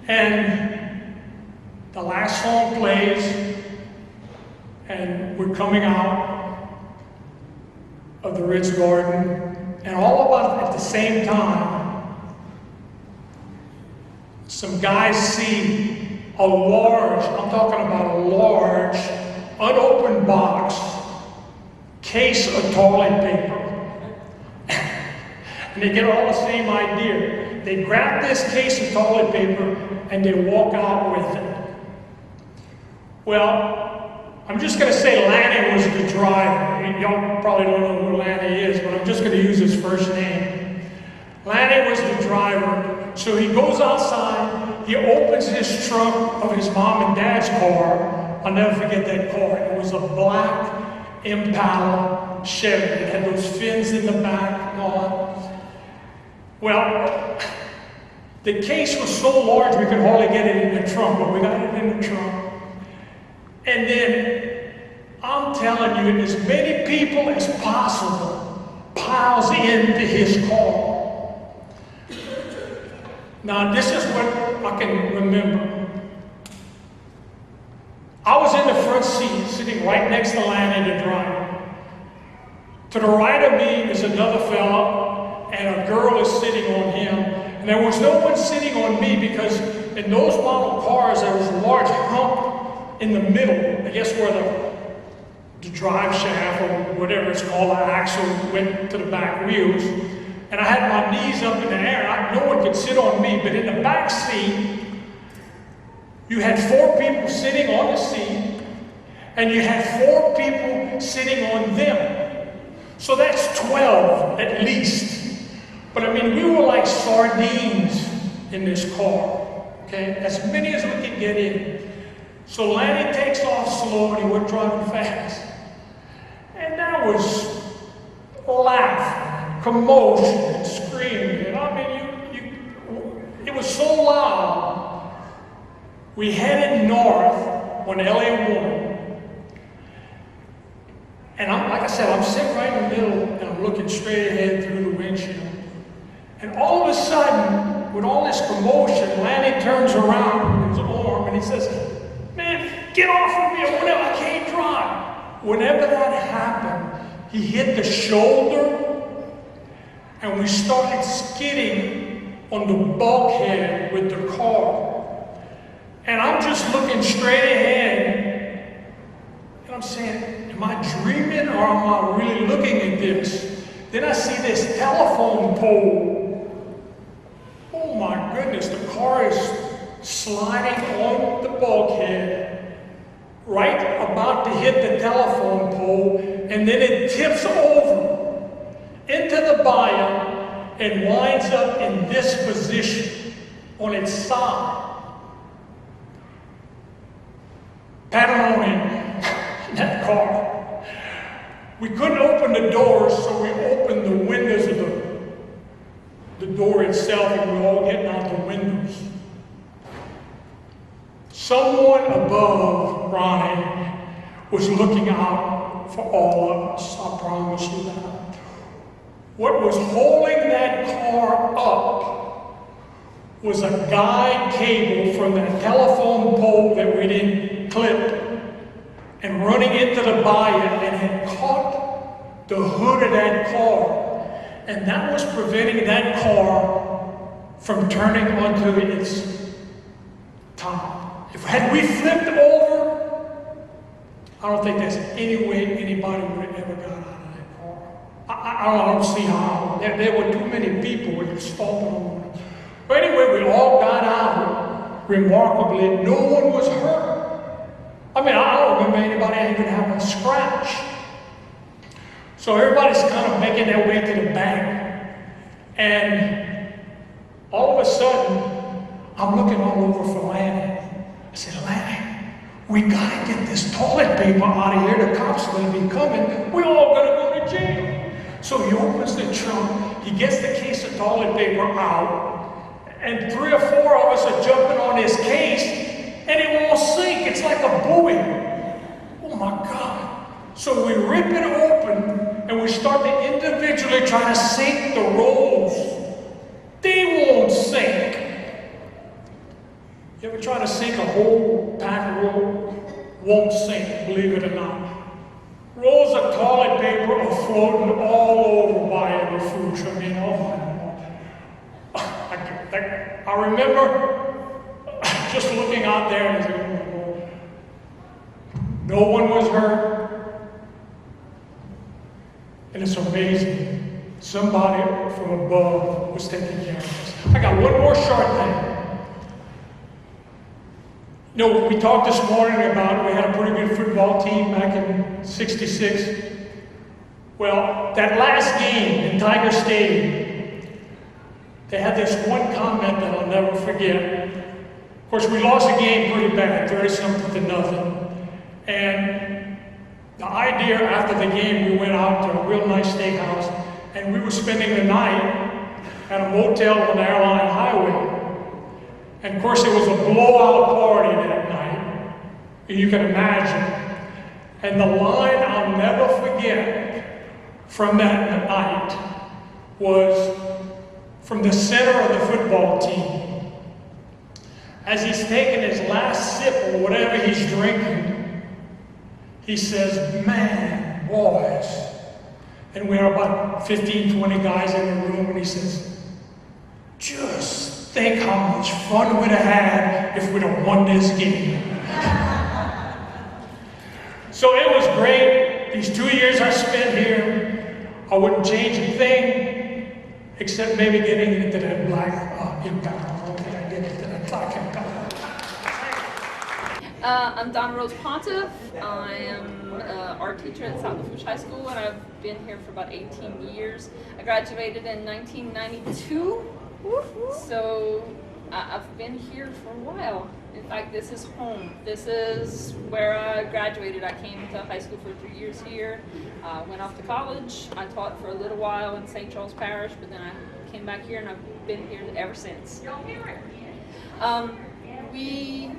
And the last song plays, and we're coming out of the Ritz Garden, and all about at the same time, some guys see a large, I'm talking about a large, unopened box, case of toilet paper. And they get all the same idea. They grab this case of toilet paper and they walk out with it. Well, I'm just going to say Lanny was the driver. Y'all probably don't know who Lanny is, but I'm just going to use his first name. Lanny was the driver. So he goes outside, he opens his trunk of his mom and dad's car, I'll never forget that car. It was a black Impala Chevy. It had those fins in the back and all that. Well, the case was so large we could hardly get it in the trunk, but we got it in the trunk. And then, I'm telling you, as many people as possible piles into his car. Now, this is what I can remember. I was in the front seat, sitting right next to Lanny, the driver. To the right of me is another fella, and a girl is sitting on him. And there was no one sitting on me because in those model cars, there was a large hump in the middle, I guess where the drive shaft or whatever it's called, the axle went to the back wheels. And I had my knees up in the air. No one could sit on me, but in the back seat, you had 4 people sitting on the seat, and you had 4 people sitting on them. So that's 12 at least. But I mean, we were like sardines in this car, okay? As many as we could get in. So Lanny takes off slow, and he went driving fast. And that was laughing, commotion, and screaming. And I mean, it was so loud. We headed north on LA1. And like I said, I'm sitting right in the middle, and I'm looking straight ahead through the windshield. And all of a sudden, with all this commotion, Lanny turns around with his arm, and he says, "Man, get off of me, or whatever, I can't drive." Whenever that happened, he hit the shoulder, and we started skidding on the bulkhead with the car. And I'm just looking straight ahead, and I'm saying, am I dreaming or am I really looking at this? Then I see this telephone pole. Oh my goodness, the car is sliding on the bulkhead, right about to hit the telephone pole, and then it tips over into the bayou and winds up in this position on its side. Paddling in that car. We couldn't open the doors, so we opened the windows of the door itself, and we were all getting out the windows. Someone above Ronnie was looking out for all of us, I promise you that. What was holding that car up was a guide cable from that telephone pole that we didn't clip and running into the bayou, and had caught the hood of that car. And that was preventing that car from turning onto its top. Had we flipped over, I don't think there's any way anybody would have ever got out of that car. I don't see how. There were too many people who were stomping on us. But anyway, we all got out. Remarkably, no one was hurt. I mean, I don't remember anybody even having a scratch. So everybody's kind of making their way to the bank. And all of a sudden, I'm looking all over for Lanny. I said, "Lanny, we gotta get this toilet paper out of here. The cops are gonna be coming. We're all gonna go to jail." So he opens the trunk. He gets the case of toilet paper out. And 3 or 4 of us are jumping on his case. And it won't sink. It's like a buoy. Oh my God. So we rip it open and we start to individually try to sink the rolls. They won't sink. You ever try to sink a whole pack of rolls? Won't sink, believe it or not. Rolls of toilet paper are floating all over by the fruits. I mean, oh my God. I remember just looking out there and saying, no one was hurt. And it's amazing. Somebody from above was taking care of us. I got one more short thing. You know, we talked this morning about we had a pretty good football team back in '66. Well, that last game in Tiger Stadium, they had this one comment that I'll never forget. Of course, we lost the game pretty bad, 30-something to nothing. And the idea, after the game, we went out to a real nice steakhouse, and we were spending the night at a motel on the airline highway. And of course, it was a blowout party that night, you can imagine. And the line I'll never forget from that night was from the center of the football team. As he's taking his last sip or whatever he's drinking, he says, "Man, boys." And we're about 15, 20 guys in the room, and he says, "Just think how much fun we'd have had if we'd have won this game." So it was great. These 2 years I spent here, I wouldn't change a thing, except maybe getting into that black impact. I don't think I get into that black impact. I'm Donna Rose Pontiff. I am an art teacher at South Lafourche High School, and I've been here for about 18 years. I graduated in 1992, so I've been here for a while. In fact, this is home. This is where I graduated. I came to high school for 3 years here, went off to college. I taught for a little while in St. Charles Parish, but then I came back here and I've been here ever since. We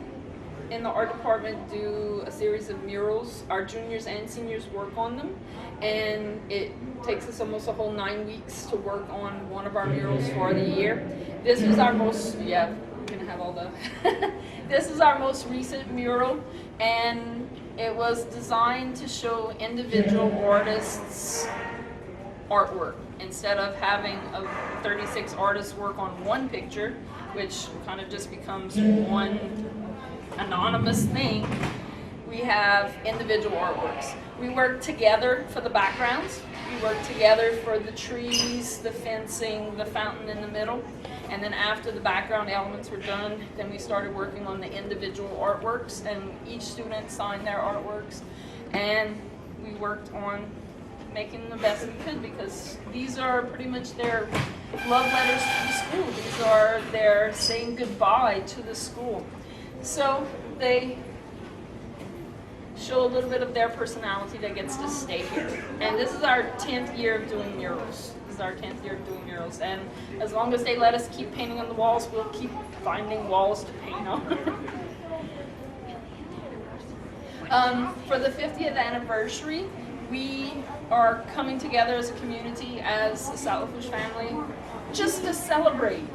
in the art department do a series of murals. Our juniors and seniors work on them, and it takes us almost a whole 9 weeks to work on one of our murals for the year. This is our most, I'm gonna have all the, this is our most recent mural, and it was designed to show individual artists' artwork instead of having 36 artists work on one picture, which kind of just becomes one anonymous thing. We have individual artworks. We work together for the backgrounds. We work together for the trees, the fencing, the fountain in the middle. And then after the background elements were done, then we started working on the individual artworks, and each student signed their artworks. And we worked on making the best we could, because these are pretty much their love letters to the school. These are their saying goodbye to the school. So they show a little bit of their personality that gets to stay here. And this is our 10th year of doing murals. This is our 10th year of doing murals. And as long as they let us keep painting on the walls, we'll keep finding walls to paint on. For the 50th anniversary, we are coming together as a community, as a South Lafourche family, just to celebrate.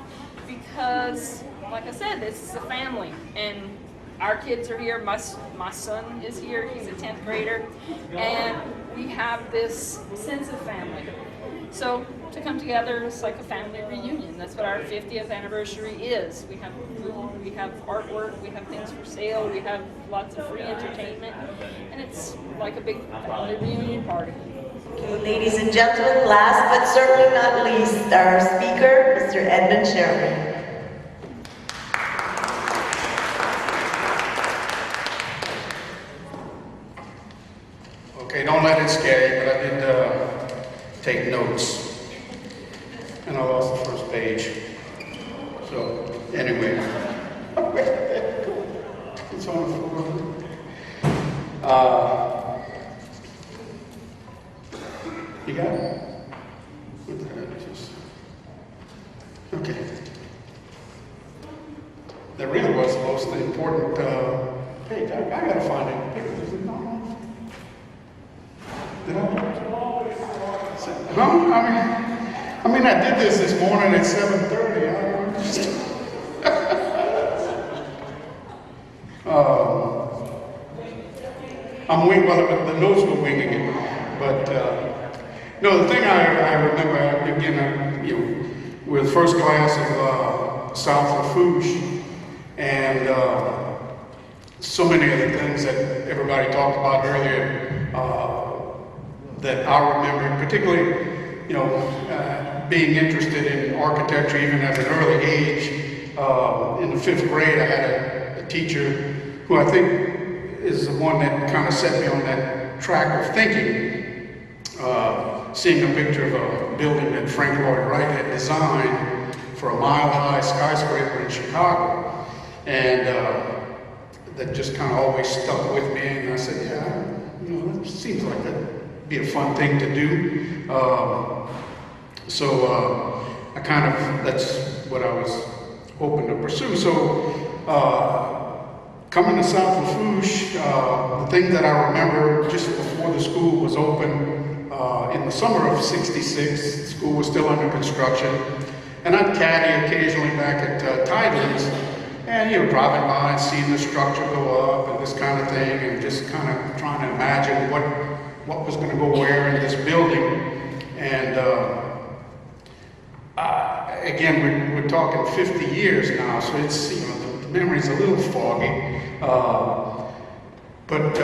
Because, like I said, this is a family, and our kids are here. My son is here. He's a 10th grader, and we have this sense of family. So to come together, it's like a family reunion. That's what our 50th anniversary is. We have food, we have artwork, we have things for sale, we have lots of free entertainment, and it's like a big family reunion party. Okay, ladies and gentlemen, last but certainly not least, our speaker, Mr. Edmund Sherry. Okay, don't let it scare you, but I did take notes. And I lost the first page. So, anyway. It's on the floor. You got it? Okay. That really was the most important page. I gotta find it. Did I? I mean, I did this morning at 7:30. I'm winging, well, the notes were winging it, but no, the thing I remember, again, we're the first class of South Lafourche, and so many of the things that everybody talked about earlier that I remember, particularly, being interested in architecture even at an early age. In the 5th grade, I had a teacher who I think is the one that kind of set me on that track of thinking. Seeing a picture of a building that Frank Lloyd Wright had designed for a mile-high skyscraper in Chicago, and that just kind of always stuck with me. And I said, yeah, you know, that seems like that'd be a fun thing to do. So I kind of, that's what I was hoping to pursue. So coming to South Lafourche, the thing that I remember just before the school was open, in the summer of '66, the school was still under construction, and I'd caddy occasionally back at Tidelands, and you know, driving by and seeing the structure go up and this kind of thing, and just kind of trying to imagine what was going to go where in this building. And again, we're talking 50 years now, so it's, you know, the memory's a little foggy. But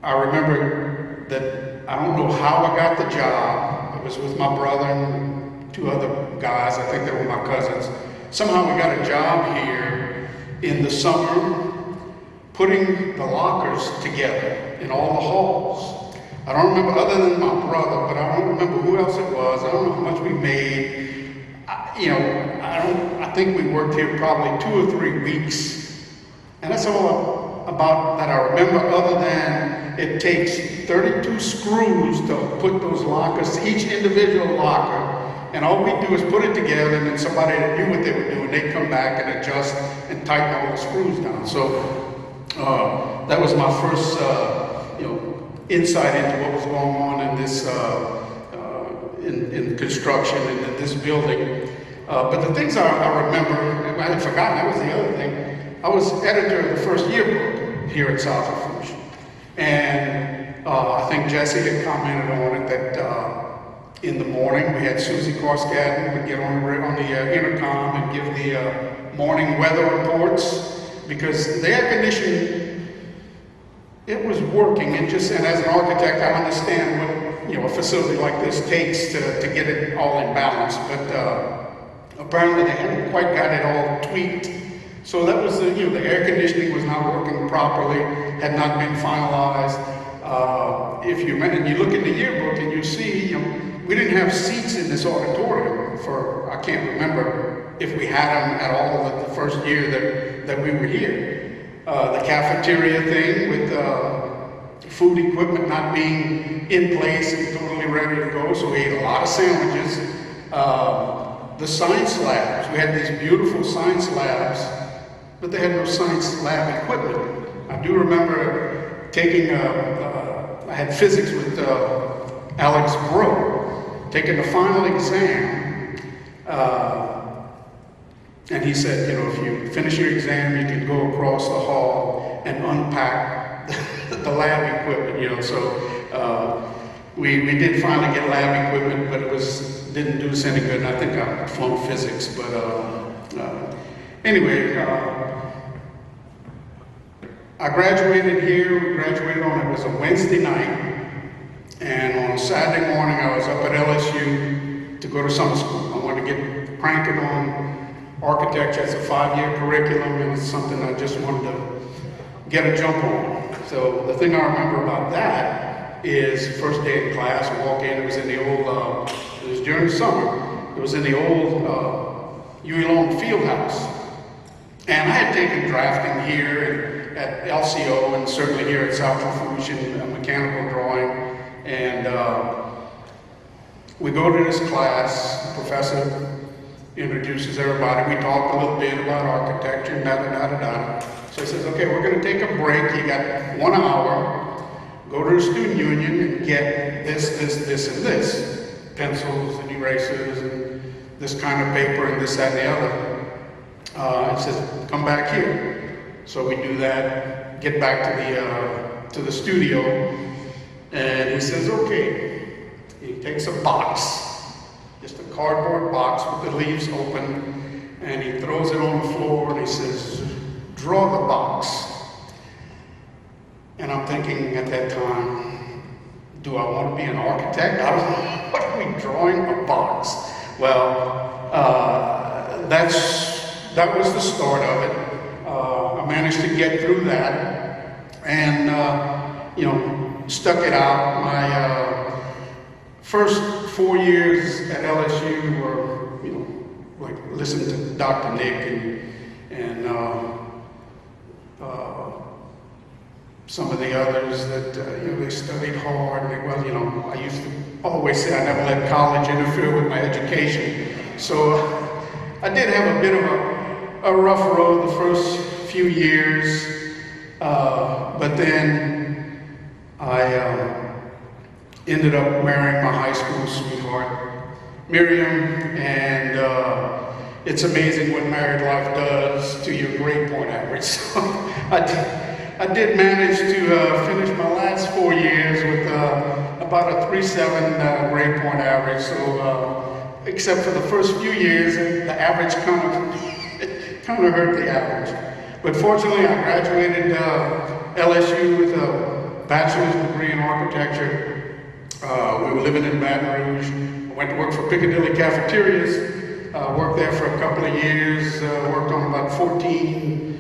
I remember that I don't know how I got the job. It was with my brother and two other guys. I think they were my cousins. Somehow we got a job here in the summer putting the lockers together in all the halls. I don't remember, other than my brother, but I don't remember who else it was. I don't know how much we made. I think we worked here probably 2 or 3 weeks. And that's all about that I remember, other than it takes 32 screws to put those lockers, each individual locker, and all we do is put it together, and then somebody that knew what they were doing, they'd come back and adjust and tighten all the screws down. So that was my first, insight into what was going on in this, in construction and in this building. But the things I remember, I had forgotten, that was the other thing. I was editor of the first yearbook here at South Lafourche. And I think Jesse had commented on it that in the morning we had Susie Korsgaden would get on the intercom and give the morning weather reports, because the air conditioning, it was working. And as an architect, I understand what a facility like this takes to get it all in balance. But apparently they hadn't quite got it all tweaked. So that was the air conditioning was not working properly, had not been finalized. If you look at the yearbook and you see, we didn't have seats in this auditorium for, I can't remember if we had them at all the first year that we were here. The cafeteria thing with food equipment not being in place and totally ready to go, so we ate a lot of sandwiches. The science labs, we had these beautiful science labs, but they had no science lab equipment. I do remember taking, I had physics with Alex Bro, taking the final exam, and he said, if you finish your exam, you can go across the hall and unpack the lab equipment, so we did finally get lab equipment, but it didn't do us any good, and I think I flunked physics, but anyway, I graduated here. We graduated it was a Wednesday night, and on Saturday morning I was up at LSU to go to summer school. I wanted to get cranking on architecture. It's a 5-year curriculum, and it's something I just wanted to get a jump on. So the thing I remember about that is first day in class, I walk in, it was in the old, it was during the summer, it was in the old Huey Long field house. And I had taken drafting here at LCO and certainly here at South Lafourche in mechanical drawing. And we go to this class, the professor introduces everybody. We talked a little bit about architecture, So he says, okay, we're going to take a break. You got 1 hour. Go to the student union and get this, and this. Pencils and erasers and this kind of paper and this, that, and the other. He says, come back here. So we do that, get back to the studio, and he says, okay. He takes a box, just a cardboard box with the leaves open, and he throws it on the floor, and he says, draw the box. And I'm thinking at that time, do I want to be an architect? I don't know. What are we drawing? A box? Well, that was the start of it. I managed to get through that and, stuck it out. My first 4 years at LSU were, like listening to Dr. Nick and some of the others that, they studied hard. Well, I used to always say I never let college interfere with my education. So I did have a bit of a rough road the first few years, but then I ended up marrying my high school sweetheart, Miriam, and it's amazing what married life does to your grade point average. So I did manage to finish my last 4 years with about a 3.7 grade point average. So except for the first few years, the average kind of hurt the average. But fortunately, I graduated LSU with a bachelor's degree in architecture. We were living in Baton Rouge. I went to work for Piccadilly Cafeterias. Worked there for a couple of years. Worked on about 14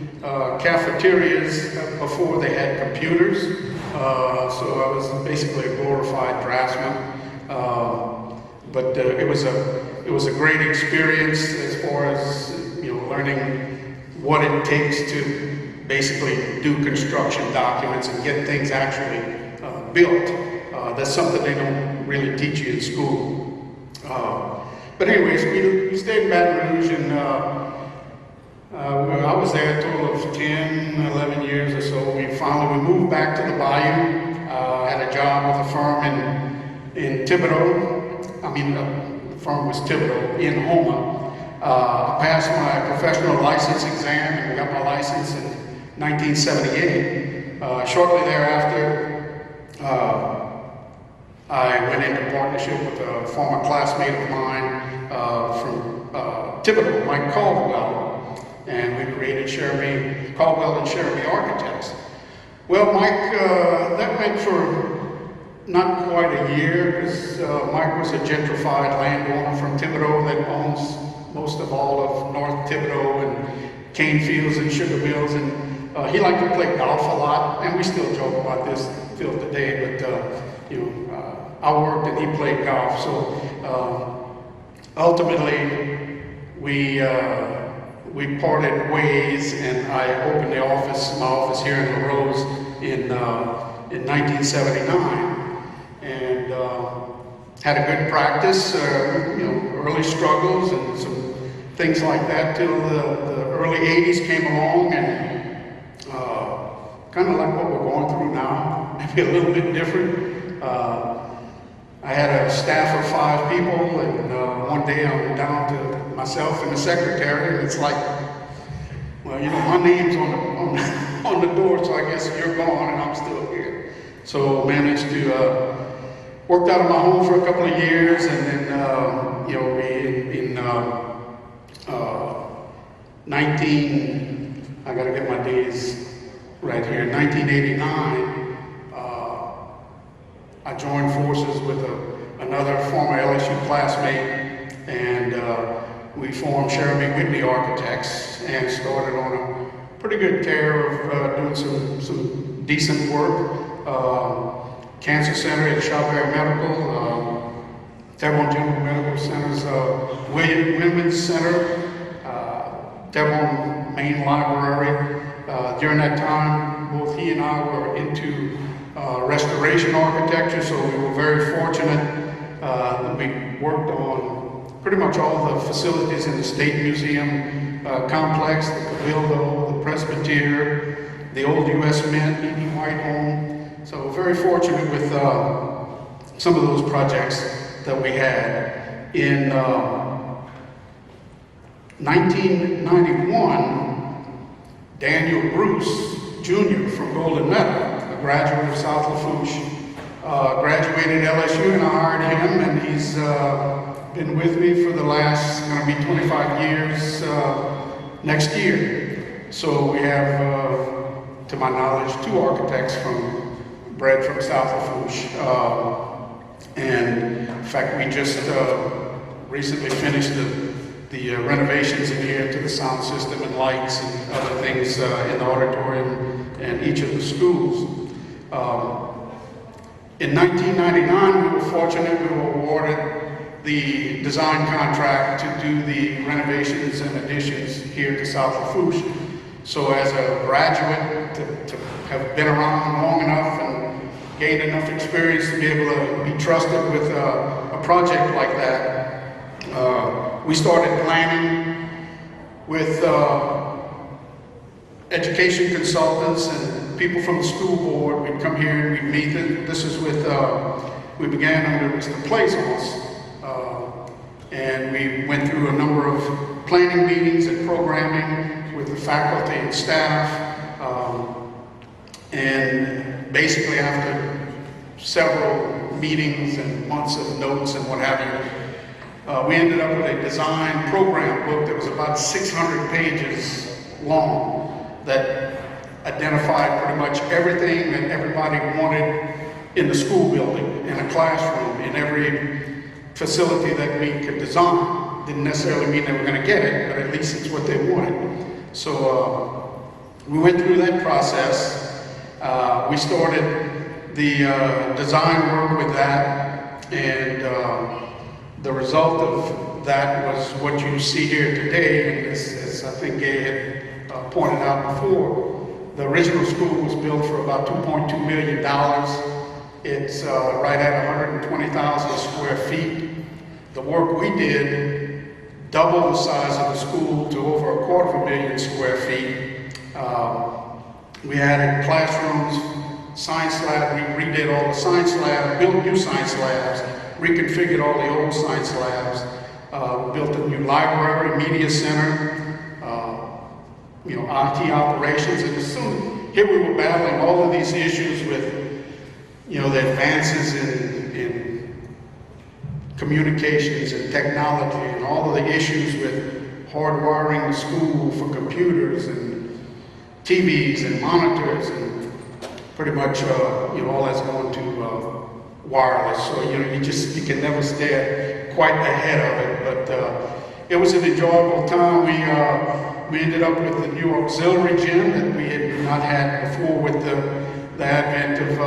cafeterias before they had computers. So I was basically a glorified draftsman. But it was a great experience as far as learning what it takes to basically do construction documents and get things actually built. That's something they don't really teach you in school. But anyways, we stayed in Baton Rouge, and I was there a total of 10, 11 years or so. We moved back to the Bayou. Had a job with a firm in Thibodeau. The firm was Thibodeau in Houma. I passed my professional license exam and got my license in 1978. Shortly thereafter, I went into partnership with a former classmate of mine from Thibodeau, Mike Caldwell, and we created Caldwell and Cheremy Architects. Well, Mike, that went for not quite a year, because Mike was a gentrified landowner from Thibodeau that owns most of all of North Thibodeau and cane fields and sugar mills, and he liked to play golf a lot, and we still joke about this till today, but I worked and he played golf, so ultimately we parted ways, and I opened my office here in La Rose in 1979, and had a good practice, early struggles and some things like that till the early 80s came along, and kind of like what we're going through now, maybe a little bit different. I had a staff of 5 people, and one day I went down to myself and the secretary, and it's like, well, my name's on the door, so I guess you're gone and I'm still here. So managed to worked out of my home for a couple of years, and then I got to get my days right here. 1989. I joined forces with another former LSU classmate, and we formed Cheremy Whitney Architects and started on a pretty good tear of doing some decent work. Cancer Center at Chavert Medical, Terrebonne General Medical Centers, Women's Center, Terrebonne Main Library. During that time, both he and I were into restoration architecture, so we were very fortunate that we worked on pretty much all the facilities in the State Museum complex, the Cabildo, the Presbytere, the old U.S. Mint, E.D. White Home. So very fortunate with some of those projects that we had. In 1991, Daniel Bruce, Jr. from Golden Meadow, a graduate of South Lafourche, graduated LSU, and I hired him, and he's been with me for the last, going to be 25 years next year. So we have, to my knowledge, 2 architects bred from South Lafourche. And in fact, we just recently finished the renovations in here to the sound system and lights and other things in the auditorium and each of the schools. In 1999, we were fortunate, we were awarded the design contract to do the renovations and additions here to South Lafourche. So as a graduate, to have been around long enough and gained enough experience to be able to be trusted with a project like that. We started planning with education consultants and people from the school board. We'd come here and we'd meet. This is with, we began under Mr. Plaisance, and we went through a number of planning meetings and programming with the faculty and staff. And basically after several meetings and months of notes and what have you, we ended up with a design program book that was about 600 pages long that identified pretty much everything that everybody wanted in the school building, in a classroom, in every facility that we could design. Didn't necessarily mean they were going to get it, but at least it's what they wanted. So we went through that process. We started the design work with that, and the result of that was what you see here today. And as I think Gay had pointed out before, the original school was built for about $2.2 million. It's right at 120,000 square feet. The work we did doubled the size of the school to over 250,000 square feet. We added classrooms, science lab, we redid all the science labs, built new science labs, reconfigured all the old science labs, built a new library, media center, IT operations, and soon here we were battling all of these issues with, the advances in communications and technology, and all of the issues with hardwiring the school for computers and TVs and monitors, and pretty much all that's going to wireless. So you can never stay quite ahead of it. But it was an enjoyable time. We ended up with the new auxiliary gym that we had not had before, with the advent of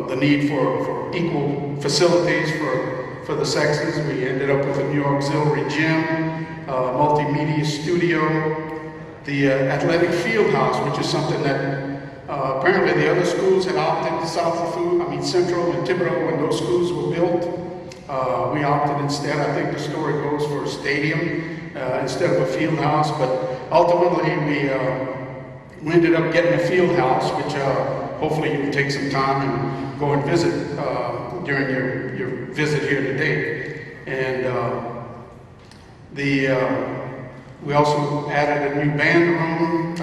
the need for equal facilities for the sexes. We ended up with a new auxiliary gym, multimedia studio, the athletic field house, which is something that apparently the other schools had opted, Central and Thibodeau, when those schools were built. We opted instead, I think the story goes, for a stadium instead of a field house, but ultimately we ended up getting a field house, which hopefully you can take some time and go and visit during your visit here today. And we also added a new band room.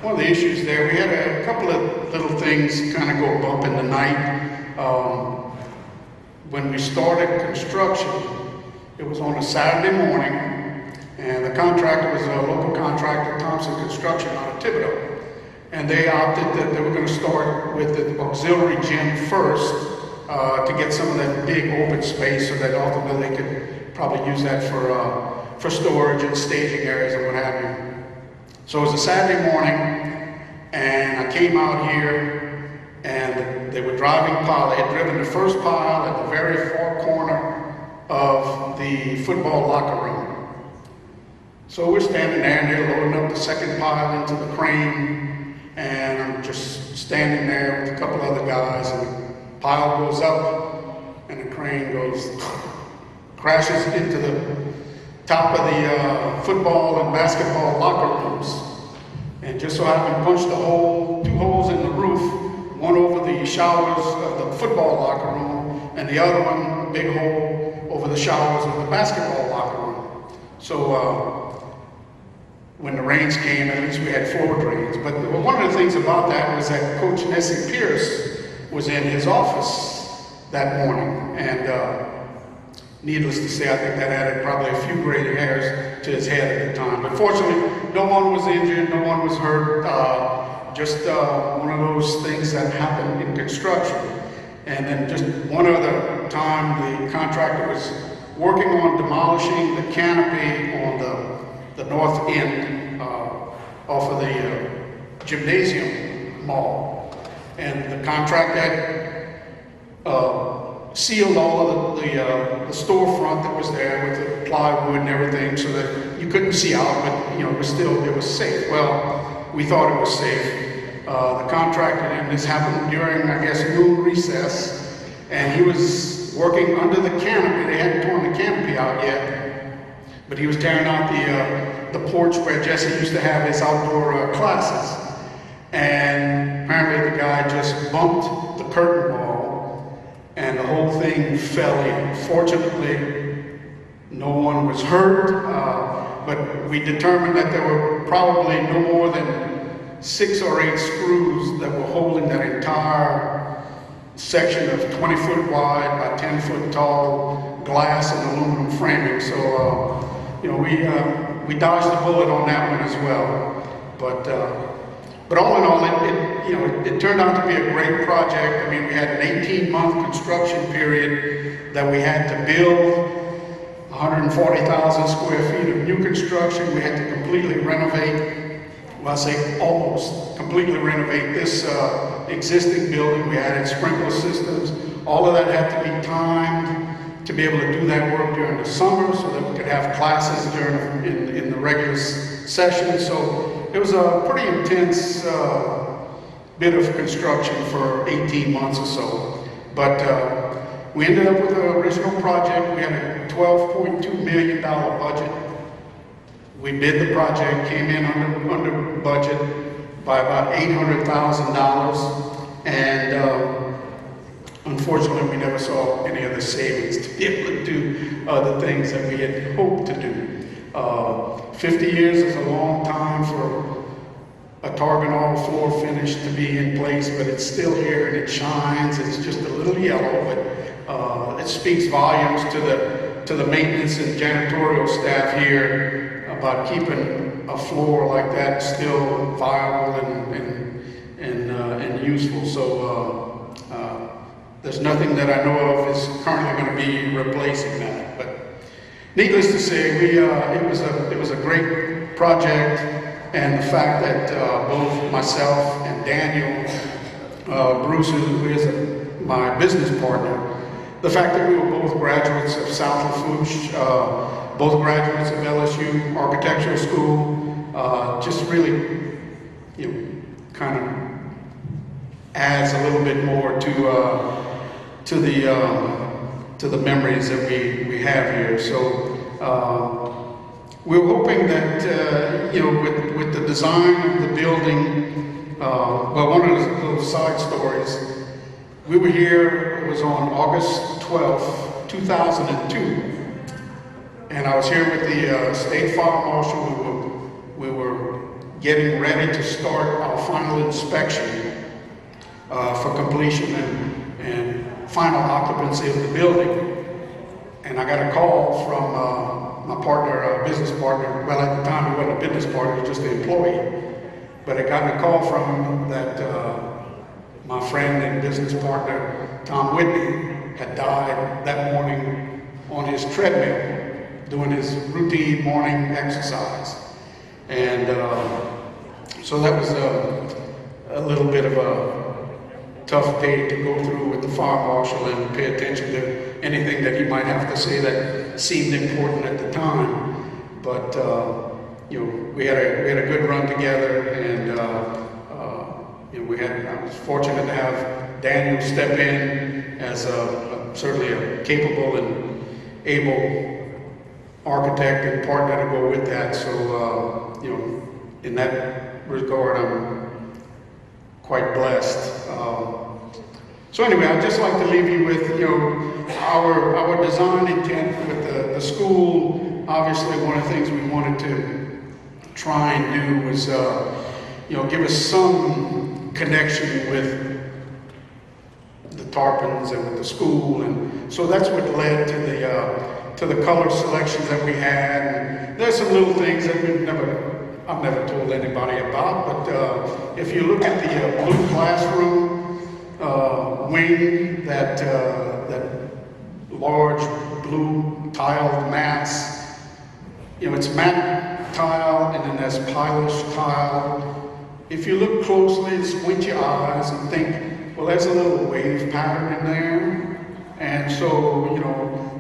One of the issues there, we had a couple of little things kind of go bump in the night. When we started construction, it was on a Saturday morning, and the contractor was a local contractor, Thompson Construction, out of Thibodeau. And they opted that they were going to start with the auxiliary gym first to get some of that big open space, so that ultimately they could probably use that for storage and staging areas and what have you. So it was a Saturday morning, and I came out here, and they were driving pile. They had driven the first pile at the very far corner of the football locker room. So we're standing there, and they're loading up the second pile into the crane, and I'm just standing there with a couple other guys, and the pile goes up, and the crane crashes into the top of the football and basketball locker rooms. And just so happened, punched two holes in the roof, one over the showers of the football locker room, and the other one, a big hole over the showers of the basketball locker room. So when the rains came, at least we had floor drains. But one of the things about that was that Coach Nessie Pierce was in his office that morning, and needless to say, I think that added probably a few gray hairs to his head at the time. But fortunately, no one was injured, no one was hurt, just one of those things that happen in construction. And then just one other time, the contractor was working on demolishing the canopy on the north end off of the gymnasium mall. And the contractor had sealed all of the storefront that was there with the plywood and everything, so that you couldn't see out, but it was safe. Well, we thought it was safe. The contractor, and this happened during, I guess, noon recess, and he was working under the canopy. They hadn't torn the canopy out yet, but he was tearing out the porch where Jesse used to have his outdoor classes. And apparently the guy just bumped the curtain wall, and the whole thing fell in. Fortunately, no one was hurt, but we determined that there were probably no more than 6 or 8 screws that were holding that entire section of 20-foot wide by 10-foot tall glass and aluminum framing. So, we dodged the bullet on that one as well. But all in all, it turned out to be a great project. I mean, we had an 18-month construction period that we had to build. 140,000 square feet of new construction. We had to completely renovate, well, I say almost completely renovate this existing building. We added sprinkler systems. All of that had to be timed to be able to do that work during the summer so that we could have classes in the regular session. So it was a pretty intense bit of construction for 18 months or so. But we ended up with the original project. We had a $12.2 million budget. We bid the project, came in under budget by about $800,000, and unfortunately we never saw any of the savings to be able to do the things that we had hoped to do. 50 years is a long time for a Targanol floor finish to be in place, but it's still here and it shines. It's just a little yellow, but it speaks volumes to the maintenance and janitorial staff here about keeping a floor like that still viable and useful. So there's nothing that I know of is currently going to be replacing that. But needless to say, it was a great project, and the fact that both myself and Daniel Bruce, who is my business partner, the fact that we were both graduates of South Lafourche, both graduates of LSU Architectural School, just really, kind of adds a little bit more to the memories that we have here. So we're hoping that with the design of the building, well, one of those little side stories. We were here, it was on August 12th, 2002, and I was here with the State Fire Marshal. We were getting ready to start our final inspection for completion and final occupancy of the building. And I got a call from my partner, business partner. Well, at the time he wasn't a business partner, he was just an employee. But I got a call from him that my friend and business partner, Tom Whitney, had died that morning on his treadmill, doing his routine morning exercise. And so that was a little bit of a tough day to go through with the fire marshal and pay attention to anything that he might have to say that seemed important at the time. But we had a good run together, and I was fortunate to have Daniel step in as certainly a capable and able architect and partner to go with that. So in that regard, I'm quite blessed. So anyway, I'd just like to leave you with our design intent with the school. Obviously, one of the things we wanted to try and do was give us some connection with the Tarpons and with the school, and so that's what led to the color selections that we had. And there's some little things that I've never told anybody about, but if you look at the blue classroom wing, that large blue tiled mats, it's matte tile and then there's polished tile. If you look closely, squint your eyes and think, well, there's a little wave pattern in there. And so,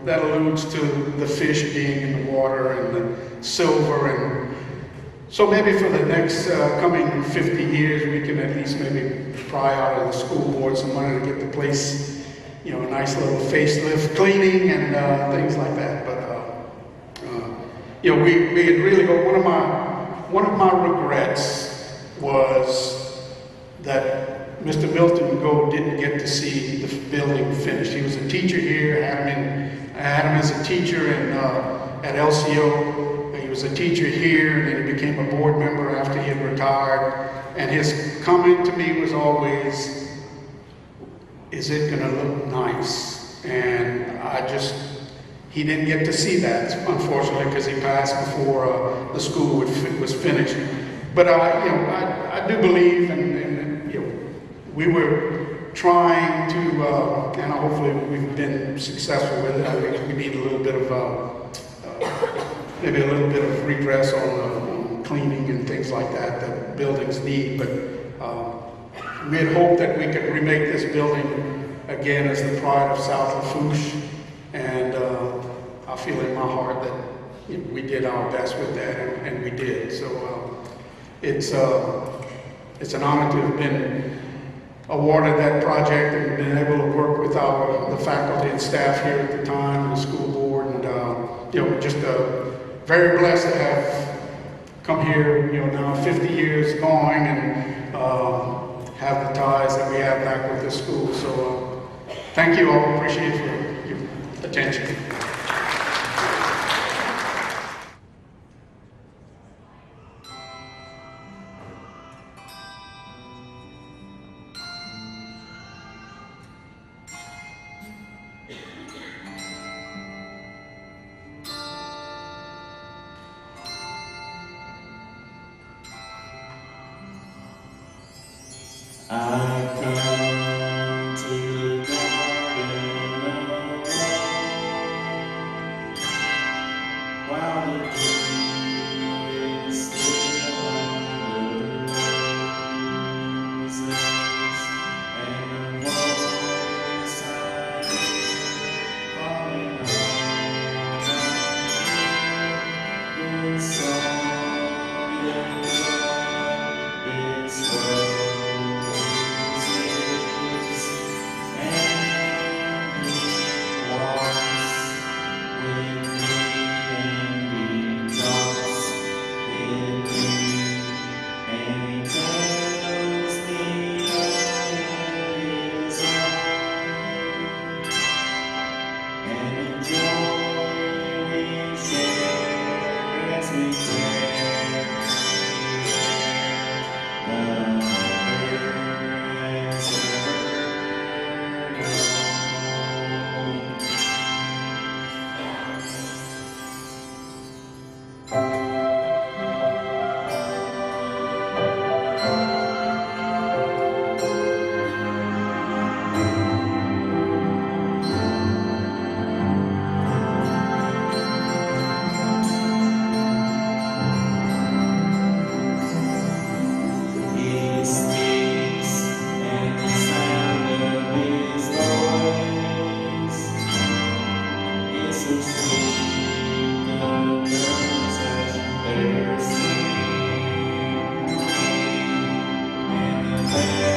that alludes to the fish being in the water and the silver. And So maybe for the next coming 50 years, we can at least maybe pry out of the school board some money to get the place, you know, a nice little facelift, cleaning and things like that. But you know, we had really got one of my regrets was that Mr. Milton Gold didn't get to see the building finished. He was a teacher here. I had him as a teacher at LCO. He was a teacher here, and then he became a board member after he had retired. And his comment to me was always, "Is it going to look nice?" And he didn't get to see that, unfortunately, because he passed before the school was finished. But I do believe, and you know, we were trying to, and hopefully we've been successful with it. I think we need a little bit of, maybe a little bit of redress on cleaning and things like that buildings need. But we had hoped that we could remake this building again as the pride of South Lafourche, and I feel in my heart that we did our best with that, and we did. So it's an honor to have been awarded that project and been able to work with the faculty and staff here at the time and the school board, and you know, just very blessed to have come here, you know, now 50 years going, and have the ties that we have back with the school. So thank you all. Appreciate your attention. I come to the garden alone, while the dew is still on the roses, and the voice I hear calling out this song is slow. They're singing in the